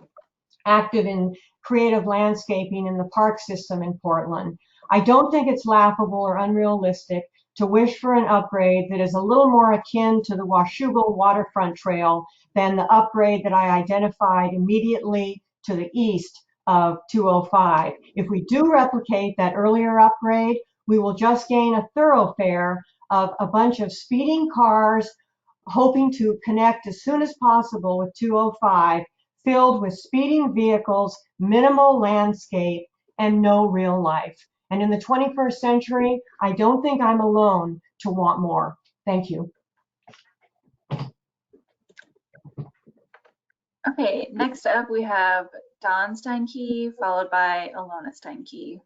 active in creative landscaping in the park system in Portland. I don't think it's laughable or unrealistic to wish for an upgrade that is a little more akin to the Washougal waterfront trail than the upgrade that I identified immediately to the east of 205. If we do replicate that earlier upgrade, we will just gain a thoroughfare of a bunch of speeding cars hoping to connect as soon as possible with 205, filled with speeding vehicles, minimal landscape, and no real life. And in the 21st century, I don't think I'm alone to want more. Thank you. Okay, next up we have Don Steinke, followed by Alona Steinke.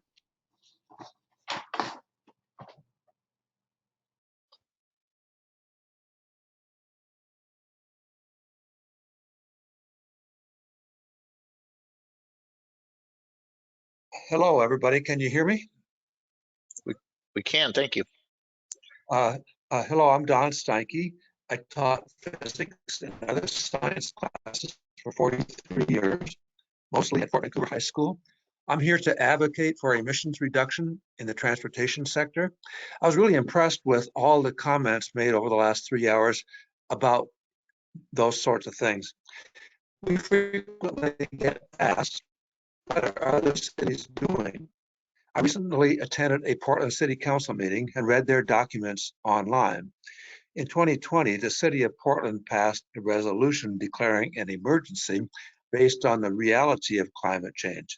Hello, everybody. Can you hear me? We can, thank you. Hello, I'm Don Steinke. I taught physics and other science classes for 43 years, mostly at Fort Vancouver High School. I'm here to advocate for emissions reduction in the transportation sector. I was really impressed with all the comments made over the last 3 hours about those sorts of things. We frequently get asked, what are other cities doing? I recently attended a Portland City Council meeting and read their documents online. In 2020, the city of Portland passed a resolution declaring an emergency based on the reality of climate change.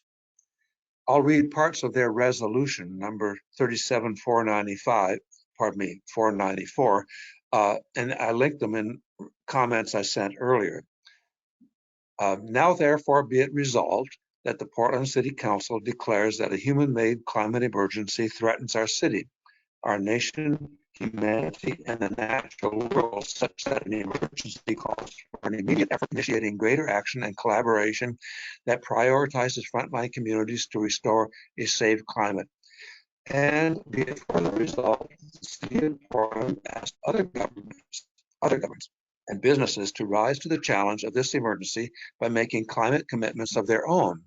I'll read parts of their resolution, number 494, and I linked them in comments I sent earlier. Now, therefore, be it resolved that the Portland City Council declares that a human-made climate emergency threatens our city, our nation, humanity, and the natural world, such that an emergency calls for an immediate effort initiating greater action and collaboration that prioritizes frontline communities to restore a safe climate. And be it further resolved, the city of Portland asks other governments and businesses to rise to the challenge of this emergency by making climate commitments of their own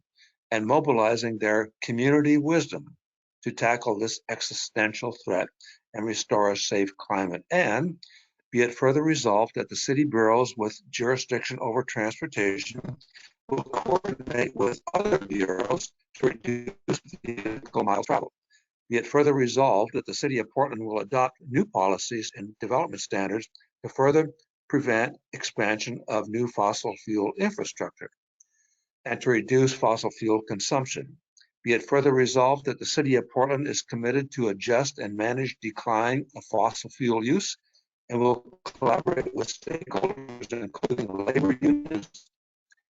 and mobilizing their community wisdom to tackle this existential threat and restore a safe climate. And be it further resolved that the city bureaus with jurisdiction over transportation will coordinate with other bureaus to reduce vehicle miles traveled. Be it further resolved that the city of Portland will adopt new policies and development standards to further prevent expansion of new fossil fuel infrastructure and to reduce fossil fuel consumption. Be it further resolved that the city of Portland is committed to adjust and manage decline of fossil fuel use and will collaborate with stakeholders, including labor unions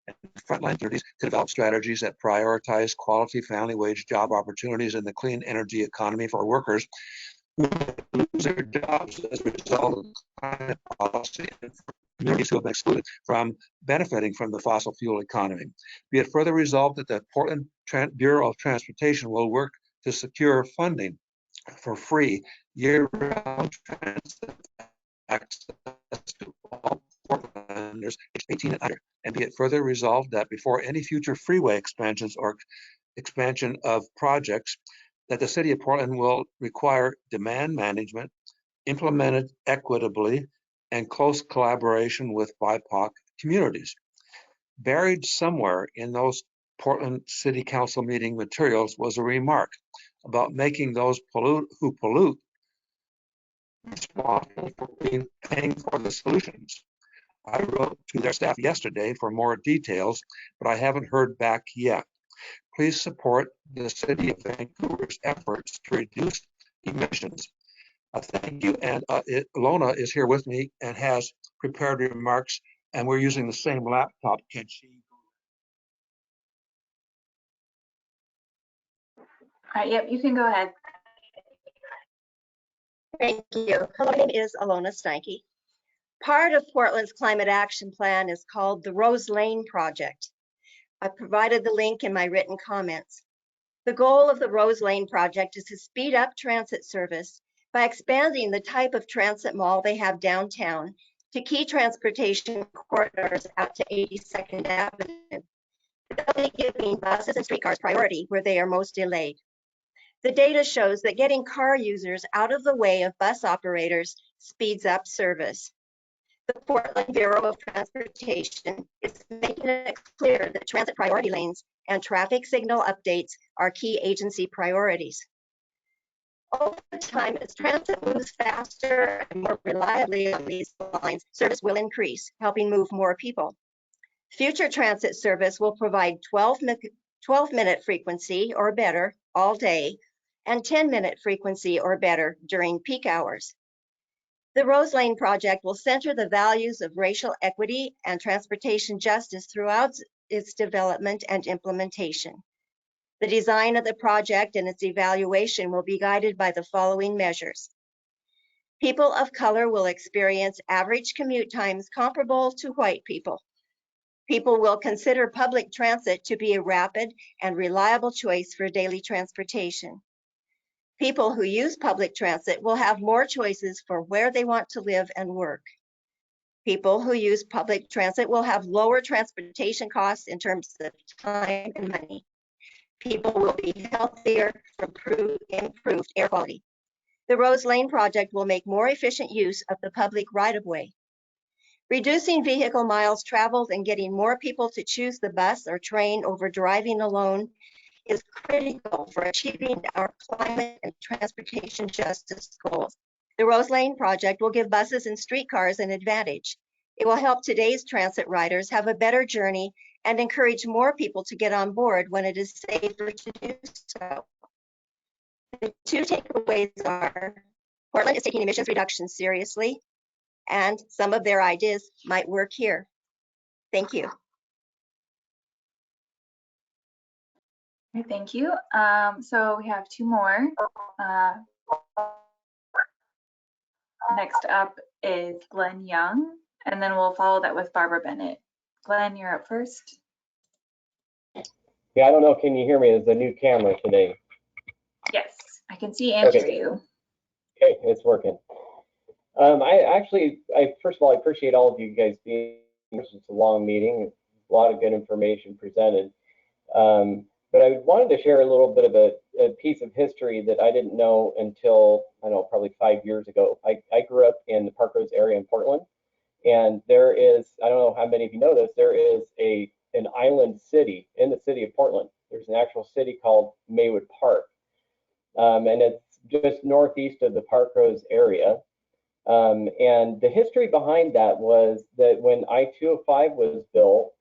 and frontline communities, to develop strategies that prioritize quality family wage job opportunities in the clean energy economy for workers who lose their jobs as a result of climate policy and for communities who have been excluded from benefiting from the fossil fuel economy. Be it further resolved that the Portland Bureau of Transportation will work to secure funding for free year-round transit access to all Portlanders 18 and under. And be it further resolved that before any future freeway expansions or expansion of projects, that the city of Portland will require demand management implemented equitably and close collaboration with BIPOC communities. Buried somewhere in those Portland City Council meeting materials was a remark about making those who pollute responsible for paying for the solutions. I wrote to their staff yesterday for more details, but I haven't heard back yet. Please support the City of Vancouver's efforts to reduce emissions. Thank you. And Alona is here with me and has prepared remarks, and we're using the same laptop. Can she? All right, yep, you can go ahead. Thank you. Hello, my name is Alona Steinke. Part of Portland's climate action plan is called the Rose Lane Project. I provided the link in my written comments. The goal of the Rose Lane Project is to speed up transit service by expanding the type of transit mall they have downtown to key transportation corridors out to 82nd Avenue, giving buses and streetcars priority where they are most delayed. The data shows that getting car users out of the way of bus operators speeds up service. The Portland Bureau of Transportation is making it clear that transit priority lanes and traffic signal updates are key agency priorities. Over time, as transit moves faster and more reliably on these lines, service will increase, helping move more people. Future transit service will provide 12-minute frequency or better all day and 10-minute frequency or better during peak hours. The Rose Lane project will center the values of racial equity and transportation justice throughout its development and implementation. The design of the project and its evaluation will be guided by the following measures. People of color will experience average commute times comparable to white people. People will consider public transit to be a rapid and reliable choice for daily transportation. People who use public transit will have more choices for where they want to live and work. People who use public transit will have lower transportation costs in terms of time and money. People will be healthier from improved air quality. The Rose Lane project will make more efficient use of the public right-of-way. Reducing vehicle miles traveled and getting more people to choose the bus or train over driving alone is critical for achieving our climate and transportation justice goals. The Rose Lane project will give buses and streetcars an advantage. It will help today's transit riders have a better journey and encourage more people to get on board when it is safer to do so. The two takeaways are Portland is taking emissions reduction seriously, and some of their ideas might work here. Thank you. Thank you. So we have two more. Next up is Glenn Young, and then we'll follow that with Barbara Bennett. Glenn, you're up first. Yeah, I don't know. Can you hear me? There's a new camera today. Yes, I can see and hear you. Okay, it's working. I first of all, I appreciate all of you guys being here. It's a long meeting, a lot of good information presented. But I wanted to share a little bit of a piece of history that I didn't know until, I don't know, probably 5 years ago. I grew up in the Park Rose area in Portland, and there is, I don't know how many of you know this, there is an island city in the city of Portland. There's an actual city called Maywood Park, and it's just northeast of the Park Rose area. And the history behind that was that when I-205 was built,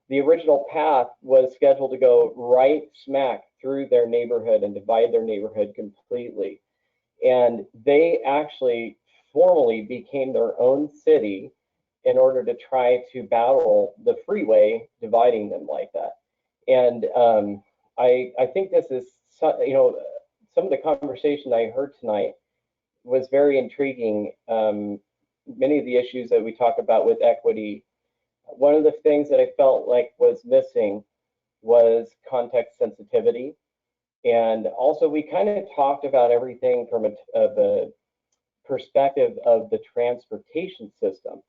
the original path was scheduled to go right smack through their neighborhood and divide their neighborhood completely. And they actually formally became their own city in order to try to battle the freeway dividing them like that. And I think this is, you know, some of the conversation I heard tonight was very intriguing. Many of the issues that we talk about with equity, one of the things that I felt like was missing was context sensitivity. And also we kind of talked about everything from a perspective of the transportation system.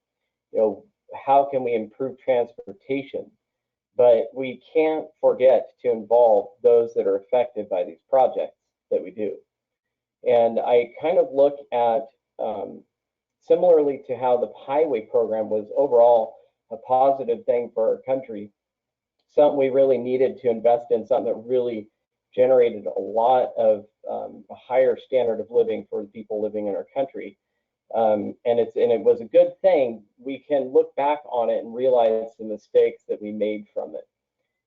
You know, how can we improve transportation? But we can't forget to involve those that are affected by these projects that we do. And I kind of look at, similarly to how the highway program was overall a positive thing for our country, something we really needed to invest in, something that really generated a lot of a higher standard of living for the people living in our country. And it was a good thing. We can look back on it and realize the mistakes that we made from it.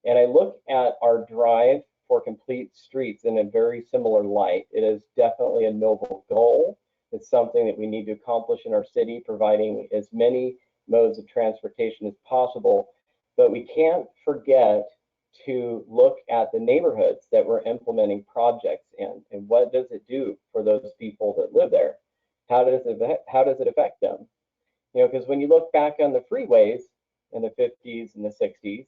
And I look at our drive for complete streets in a very similar light. It is definitely a noble goal. It's something that we need to accomplish in our city, providing as many modes of transportation as possible. But we can't forget to look at the neighborhoods that we're implementing projects in, and what does it do for those people that live there? How does it affect them? You know, because when you look back on the freeways in the 50s and the 60s,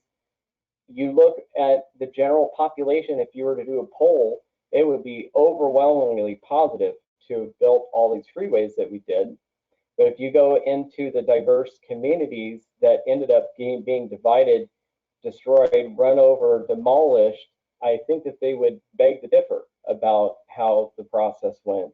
you look at the general population, if you were to do a poll, it would be overwhelmingly positive to have built all these freeways that we did. But if you go into the diverse communities that ended up being divided, destroyed, run over, demolished, I think that they would beg to differ about how the process went.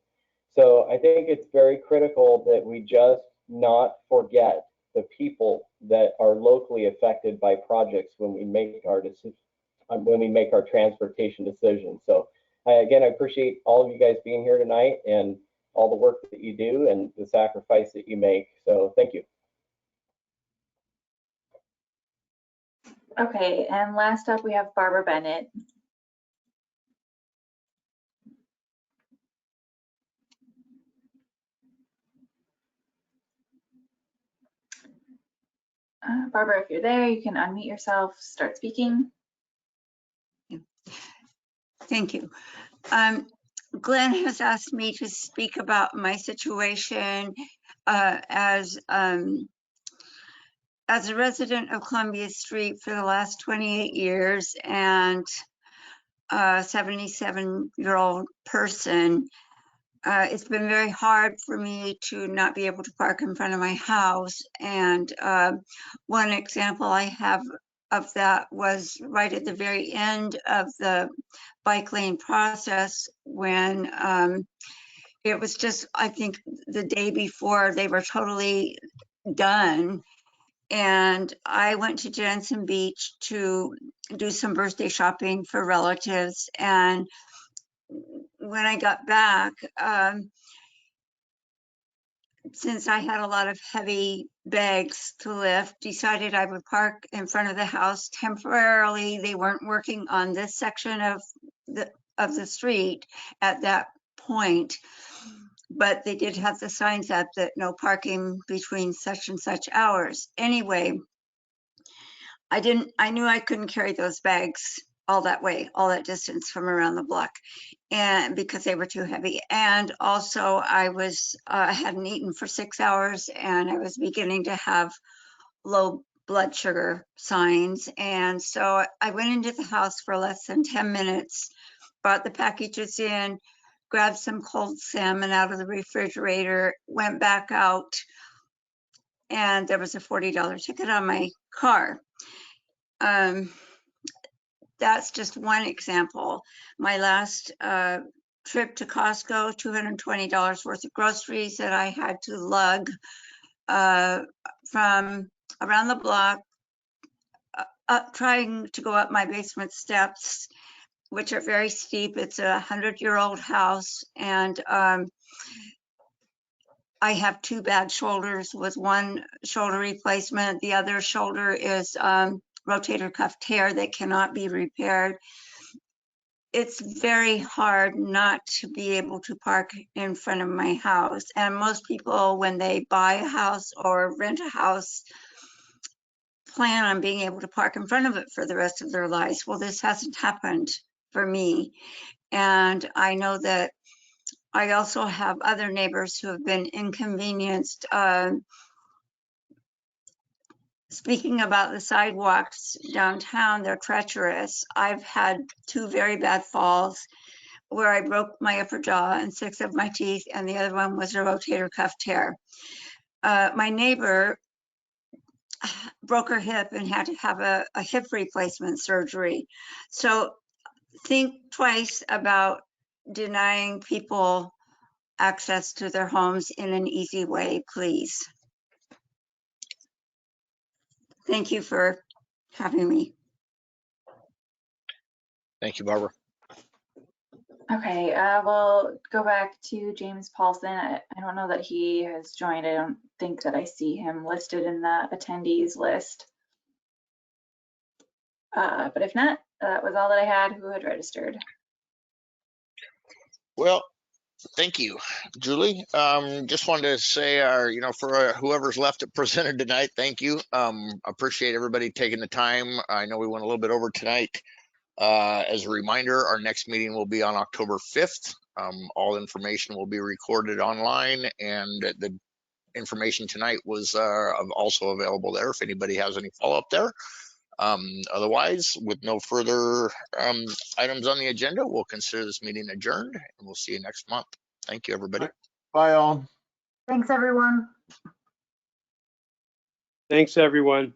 So I think it's very critical that we just not forget the people that are locally affected by projects when we make our decisions, when we make our transportation decisions. So Again, I appreciate all of you guys being here tonight and all the work that you do and the sacrifice that you make. So thank you. Okay, and last up we have Barbara Bennett. Barbara, if you're there, you can unmute yourself, start speaking. Thank you. Glenn has asked me to speak about my situation as a resident of Columbia Street for the last 28 years and a 77-year-old person. It's been very hard for me to not be able to park in front of my house. And one example I have of that was right at the very end of the bike lane process when it was just, I think, the day before they were totally done. And I went to Jensen Beach to do some birthday shopping for relatives. And when I got back, since I had a lot of heavy bags to lift, decided I would park in front of the house temporarily. They weren't working on this section of the street at that point, but they did have the signs up that no parking between such and such hours. Anyway, I knew I couldn't carry those bags all that way, all that distance from around the block, and because they were too heavy. And also I was hadn't eaten for 6 hours and I was beginning to have low blood sugar signs. And so I went into the house for less than 10 minutes, brought the packages in, grabbed some cold salmon out of the refrigerator, went back out, and there was a $40 ticket on my car. That's just one example. My last trip to Costco, $220 worth of groceries that I had to lug from around the block, up, trying to go up my basement steps, which are very steep. It's a 100-year-old house, and I have two bad shoulders with one shoulder replacement. The other shoulder is rotator cuff tear that cannot be repaired. It's very hard not to be able to park in front of my house. And most people, when they buy a house or rent a house, plan on being able to park in front of it for the rest of their lives. Well, this hasn't happened for me. And I know that I also have other neighbors who have been inconvenienced. Speaking about the sidewalks downtown, they're treacherous. I've had two very bad falls where I broke my upper jaw and 6 of my teeth, and the other one was a rotator cuff tear. My neighbor broke her hip and had to have a hip replacement surgery. So think twice about denying people access to their homes in an easy way, please. Thank you for having me. Thank you, Barbara. Okay, we'll go back to James Paulson. I don't know that he has joined. I don't think that I see him listed in the attendees list. But if not, that was all that I had. Who had registered? Well, thank you, Julie. Just wanted to say, for whoever's left that presented tonight, thank you. Appreciate everybody taking the time. I know we went a little bit over tonight. As a reminder, our next meeting will be on October 5th. All information will be recorded online, and the information tonight was also available there if anybody has any follow-up there. Otherwise, with no further items on the agenda, we'll consider this meeting adjourned, and we'll see you next month. Thank you, everybody. Bye, all. Thanks, everyone. Thanks, everyone.